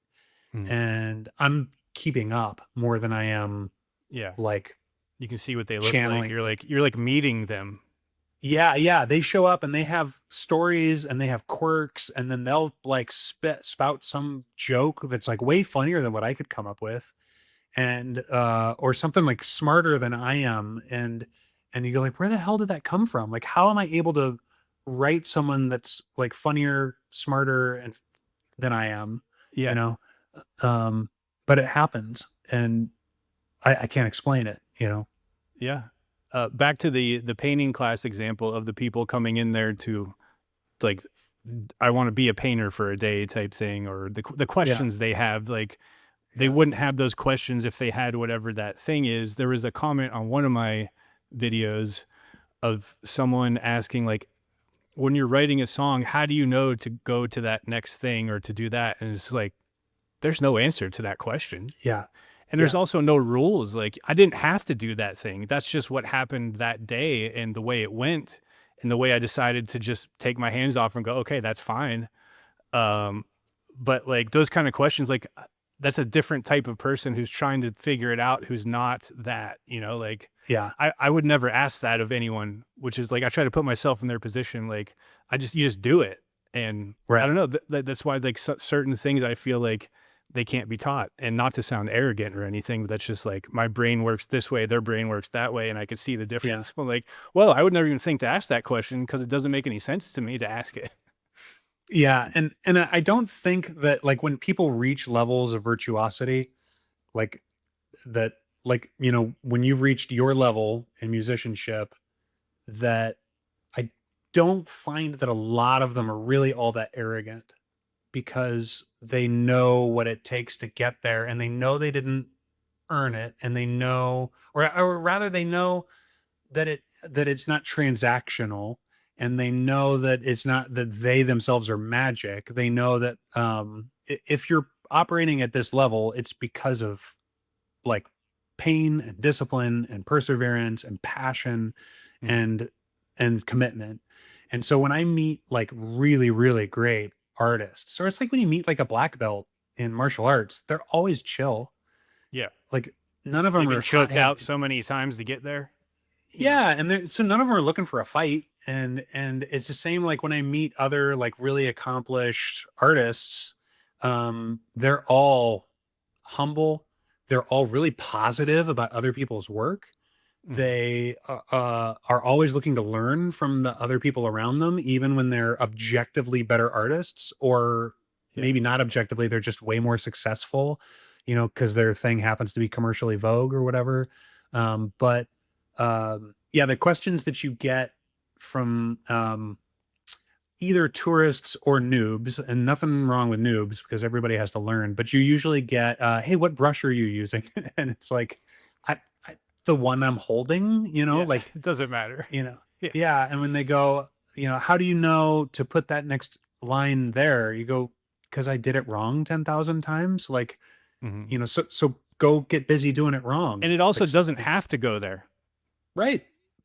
Mm. and I'm keeping up more than I am Yeah. like You can see what they look like. channeling. You're like meeting them. Yeah, yeah, they show up and they have stories and they have quirks, and then they'll like spout some joke that's like way funnier than what I could come up with, and or something like smarter than I am, and you go like, where the hell did that come from? Like, how am I able to write someone that's like funnier, smarter, and than I am? You Yeah. know, um, but it happens, and I can't explain it. Yeah. Back to the painting class example of the people coming in there to, like, I want to be a painter for a day type thing, or the Yeah, questions they have, like, they yeah, wouldn't have those questions if they had whatever that thing is. There was a comment on one of my videos of someone asking, like, when you're writing a song, how do you know to go to that next thing or to do that? And it's like, there's no answer to that question. Yeah. And there's also no rules. Like, I didn't have to do that thing. That's just what happened that day and the way it went and the way I decided to just take my hands off and go, okay, that's fine. But like those kind of questions, like that's a different type of person who's trying to figure it out, who's not that, you know, like, Yeah. I would never ask that of anyone, which is like, I try to put myself in their position. Like you just do it. And I don't know, that's why like certain things I feel like they can't be taught, and not to sound arrogant or anything, but that's just like my brain works this way, their brain works that way. And I could see the difference. Well, like, well, I would never even think to ask that question because it doesn't make any sense to me to ask it. Yeah. And I don't think that like when people reach levels of virtuosity, like that, like, you know, when you've reached your level in musicianship, that I don't find that a lot of them are really all that arrogant, because they know what it takes to get there, and they know they didn't earn it, and they know, or rather they know that it's not transactional, and they know that it's not that they themselves are magic. They know that if you're operating at this level, it's because of like pain and discipline and perseverance and passion and commitment. And so when I meet like really, really great artists, or it's like when you meet like a black belt in martial arts, they're always chill. Yeah. Like none of them They've been are choked out so many times to get there. Yeah, and so none of them are looking for a fight, and it's the same like when I meet other like really accomplished artists, they're all humble, they're all really positive about other people's work. They are always looking to learn from the other people around them, even when they're objectively better artists, or maybe not objectively, they're just way more successful, you know, because their thing happens to be commercially vogue or whatever. But yeah, the questions that you get from either tourists or noobs, and nothing wrong with noobs because everybody has to learn, but you usually get, hey, what brush are you using? And it's like, I the one I'm holding, you know, like it doesn't matter, you know. Yeah. And when they go, you know, how do you know to put that next line there? You go, because I did it wrong 10,000 times. Like, you know, so go get busy doing it wrong. And it also like, doesn't have to go there. Right.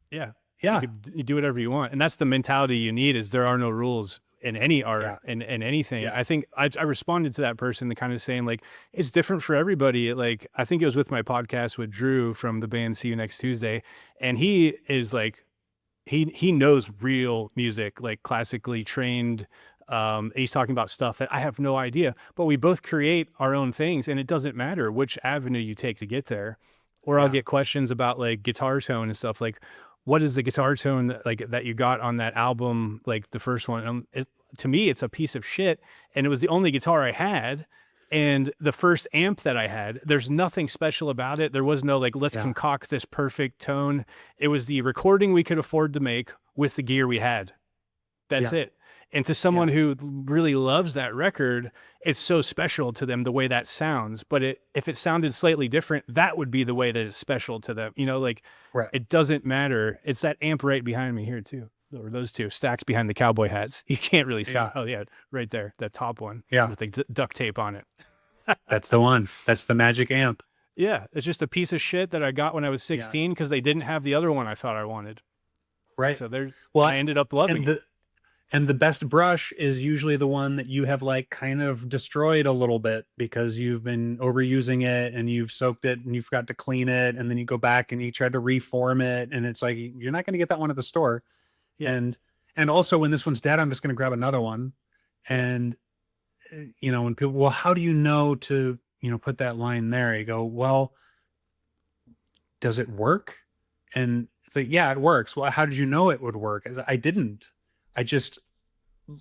Yeah. Yeah. You do whatever you want. And that's the mentality you need, is there are no rules in any art and anything. I think I responded to that person kind of saying like, it's different for everybody. Like, I think it was with my podcast with Drew from the band See You Next Tuesday. And he is like, he knows real music, like classically trained. He's talking about stuff that I have no idea, but we both create our own things, and it doesn't matter which avenue you take to get there. Or I'll get questions about like guitar tone and stuff, like, what is the guitar tone that you got on that album, like the first one? To me, it's a piece of shit, and it was the only guitar I had, and the first amp that I had. There's nothing special about it. There was no like, let's concoct this perfect tone. It was the recording we could afford to make with the gear we had. That's it. And to someone who really loves that record, it's so special to them the way that sounds. But if it sounded slightly different, that would be the way that it's special to them. You know, like it doesn't matter. It's that amp right behind me here too, or those two stacks behind the cowboy hats. You can't really sound. Oh yeah, right there, that top one. Yeah, with the duct tape on it. That's the one. That's the magic amp. Yeah, it's just a piece of shit that I got when I was 16 because they didn't have the other one I thought I wanted. Right. So I ended up loving it. And the best brush is usually the one that you have like kind of destroyed a little bit because you've been overusing it and you've soaked it and you forgot to clean it. And then you go back and you try to reform it. And it's like, you're not going to get that one at the store. Yeah. And also when this one's dead, I'm just going to grab another one. And, you know, when people, well, how do you know to, you know, put that line there? You go, well, does it work? And it's like, yeah, it works. Well, how did you know it would work? I didn't. I just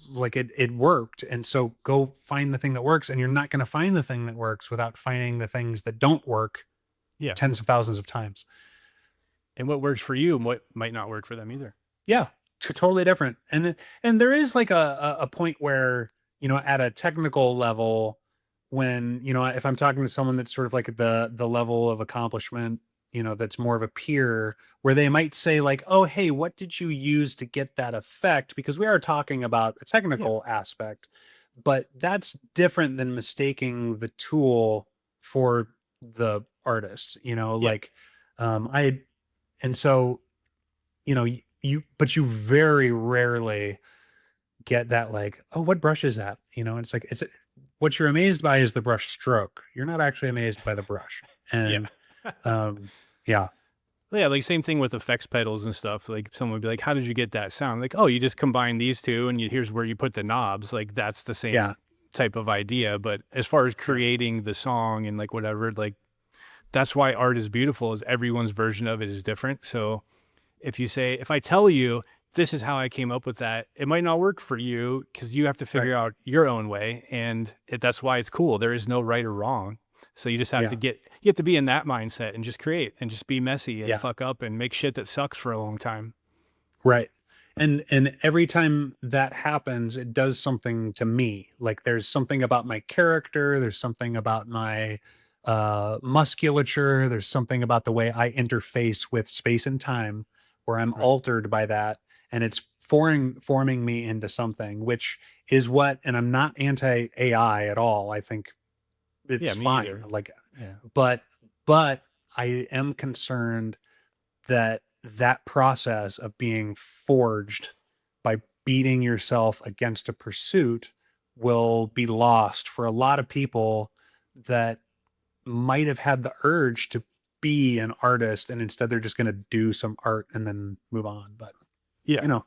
like it worked. And so go find the thing that works. And you're not going to find the thing that works without finding the things that don't work tens of thousands of times. And what works for you and what might not work for them either. Yeah, totally different. And there is like a point where, you know, at a technical level, when, you know, if I'm talking to someone that's sort of like the level of accomplishment that's more of a peer, where they might say like, oh, hey, what did you use to get that effect? Because we are talking about a Yeah. technical aspect, but that's different than mistaking the tool for the artist, Yeah. like, I, and so, but you very rarely get that, like, oh, what brush is that? It's like, what you're amazed by is the brush stroke. You're not actually amazed by the brush. Yeah. And, yeah, Yeah, like same thing with effects pedals and stuff. Like someone would be like, "How did you get that sound?" Like, "Oh, you just combine these two, and here's where you put the knobs." Like that's the yeah, same type of idea. But as far as yeah, creating the song and like whatever, like that's why art is beautiful. Is everyone's version of it is different. So if I tell you this is how I came up with that, it might not work for you because you have to right, figure out your own way, and that's why it's cool. There is no right or wrong. So you just have to yeah, you have to be in that mindset and just create and just be messy and yeah. fuck up and make shit that sucks for a long time. Right. And every time that happens, it does something to me. Like there's something about my character, there's something about my musculature, there's something about the way I interface with space and time where I'm Right. altered by that, and it's forming me into something, which is what, and I'm not anti AI at all. I think it's Yeah, me fine. either. Like, Yeah. but but I am concerned that that process of being forged by beating yourself against a pursuit will be lost for a lot of people that might have had the urge to be an artist, and instead they're just going to do some art and then move on. But Yeah. you know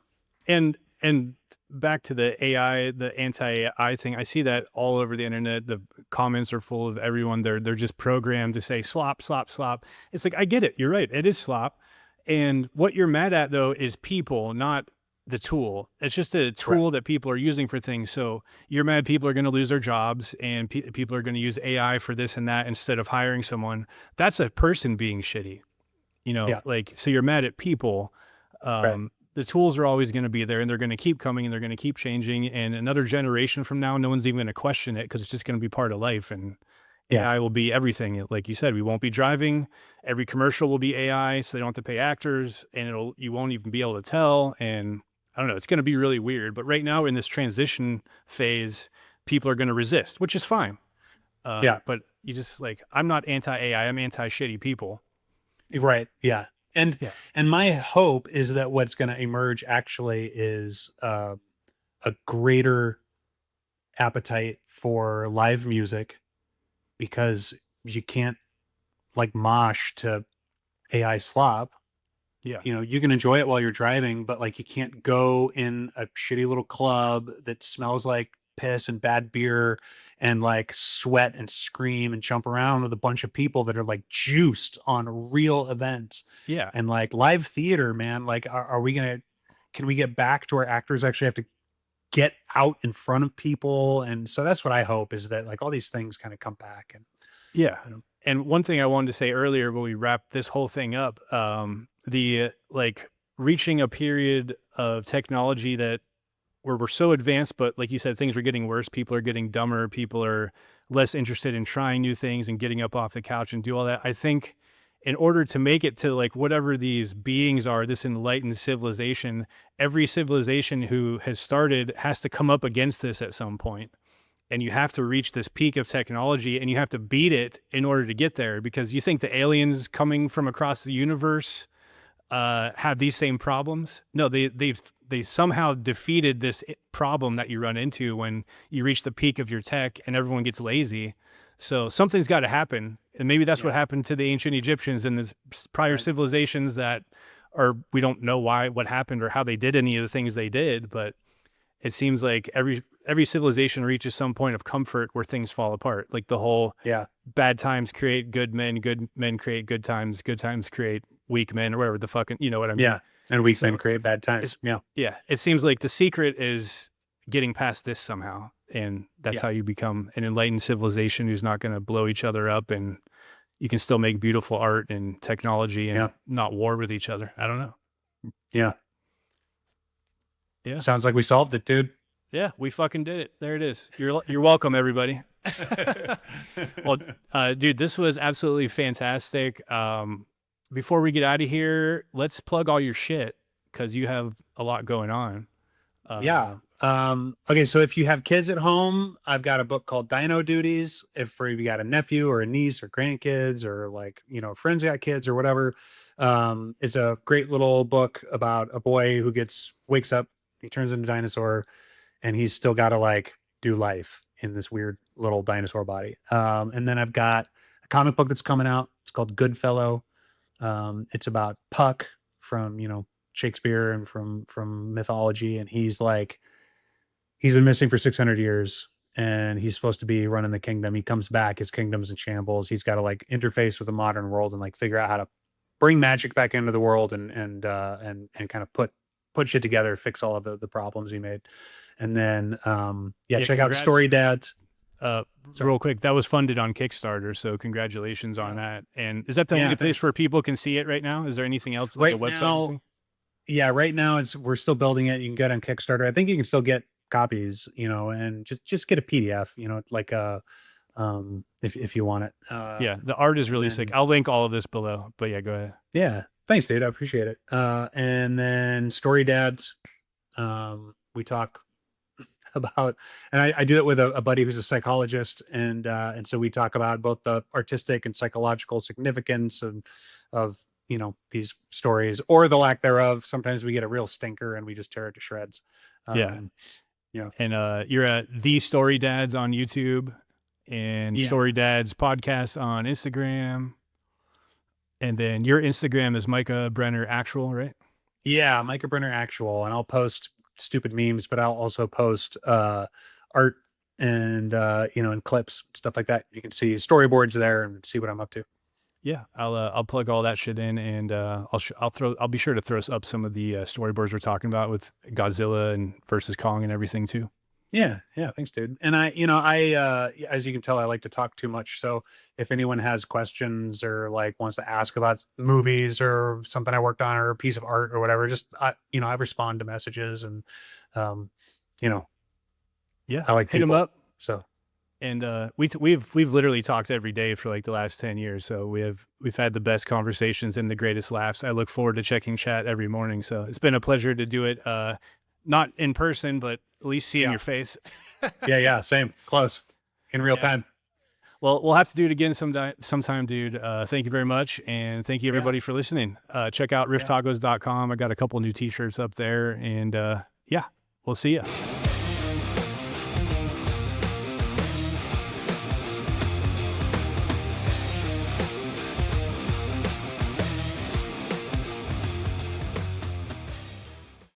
And back to the AI, the anti-AI thing. I see that all over the internet. The comments are full of everyone. They're just programmed to say slop, slop, slop. It's like I get it. You're right. It is slop. And what you're mad at though is people, not the tool. It's just a right, tool that people are using for things. So you're mad people are going to lose their jobs and people are going to use AI for this and that instead of hiring someone. That's a person being shitty. yeah, Like so you're mad at people. right, The tools are always going to be there and they're going to keep coming and they're going to keep changing, and another generation from now no one's even going to question it because it's just going to be part of life, and yeah, AI will be everything. Like you said, we won't be driving, every commercial will be AI, so they don't have to pay actors, and you won't even be able to tell. And I don't know, it's going to be really weird, but right now in this transition phase people are going to resist, which is fine. yeah. But you just like, I'm not anti-AI, I'm anti-shitty people. Right. Yeah. And Yeah. and my hope is that what's going to emerge actually is a greater appetite for live music, because you can't like mosh to AI slop. Yeah. You can enjoy it while you're driving, but like you can't go in a shitty little club that smells like piss and bad beer and like sweat and scream and jump around with a bunch of people that are like juiced on real events. Yeah. And like live theater, man, like are we gonna can we get back to where actors actually have to get out in front of people? And so that's what I hope, is that like all these things kind of come back. And Yeah. I don't And one thing I wanted to say earlier when we wrap this whole thing up, like reaching a period of technology that where we're so advanced, but like you said, things are getting worse. People are getting dumber. People are less interested in trying new things and getting up off the couch and do all that. I think in order to make it to like whatever these beings are, this enlightened civilization, every civilization who has started has to come up against this at some point, and you have to reach this peak of technology and you have to beat it in order to get there, because you think the aliens coming from across the universe have these same problems. No, they somehow defeated this problem that you run into when you reach the peak of your tech and everyone gets lazy. So something's got to happen, and maybe that's what yeah, happened to the ancient Egyptians and this prior right. civilizations that are, we don't know what happened or how they did any of the things they did, but it seems like every civilization reaches some point of comfort where things fall apart. Like the whole Yeah. bad times create good men create good times create weak men, or whatever the fucking, you know what I mean? Yeah. And weak men So create bad it's, times. Yeah. yeah, it seems like the secret is getting past this somehow. And that's Yeah. how you become an enlightened civilization who's not going to blow each other up, and you can still make beautiful art and technology Yeah. and not war with each other. I don't know. Yeah. Yeah. Sounds like we solved it, dude. Yeah, we fucking did it. There it is. You're welcome, everybody. Well, dude, this was absolutely fantastic. before we get out of here, let's plug all your shit because you have a lot going on. Yeah. Okay, so if you have kids at home, I've got a book called Dino Duties. If for you got a nephew or a niece or grandkids or like, friends got kids or whatever. It's a great little book about a boy who wakes up, he turns into a dinosaur, and he's still got to like do life in this weird little dinosaur body. And then I've got a comic book that's coming out. It's called Goodfellow. It's about Puck from, Shakespeare and from mythology, and he's been missing for 600 years, and he's supposed to be running the kingdom. He comes back, his kingdom's in shambles. He's got to like interface with the modern world and like figure out how to bring magic back into the world and kind of put shit together, fix all of the problems he made. And then Yeah, check out congrats. Story Dads. Real quick, that was funded on Kickstarter, so congratulations on that. And is that the only place thanks. where people can see it right now? Is there anything else like Right a website? now, yeah, right now we're still building it. You can get on Kickstarter. I think you can still get copies, and just get a PDF, like if you want it. Yeah, the art is really sick. then- I'll link all of this below. But yeah, go ahead. Yeah, thanks, dude. I appreciate it. And then Story Dads, we talk about, and I do it with a buddy who's a psychologist, and so we talk about both the artistic and psychological significance of these stories or the lack thereof. Sometimes we get a real stinker and we just tear it to shreds. Yeah. Yeah. And you're at The Story Dads on YouTube and Story Dads podcast on Instagram. And then your Instagram is Micah Brenner Actual, right? Yeah, Micah Brenner Actual, and I'll post stupid memes, but I'll also post art and and clips, stuff like that. You can see storyboards there and see what I'm up to. Yeah, I'll plug all that shit in, and I'll be sure to throw up some of the storyboards we're talking about with Godzilla and versus Kong and everything too. Yeah, thanks, dude. And I as you can tell, I like to talk too much. So if anyone has questions or like wants to ask about movies or something I worked on or a piece of art or whatever, just I respond to messages and Yeah, I like hit them people. up. So And we've literally talked every day for like the last 10 years. So we've had the best conversations and the greatest laughs. I look forward to checking chat every morning. So it's been a pleasure to do it. Not in person, but at least seeing your face. yeah, same, close, in real time. Well, we'll have to do it again sometime, dude. Thank you very much. And thank you everybody for listening. Check out rifftacos.com. I got a couple new t-shirts up there, and we'll see you.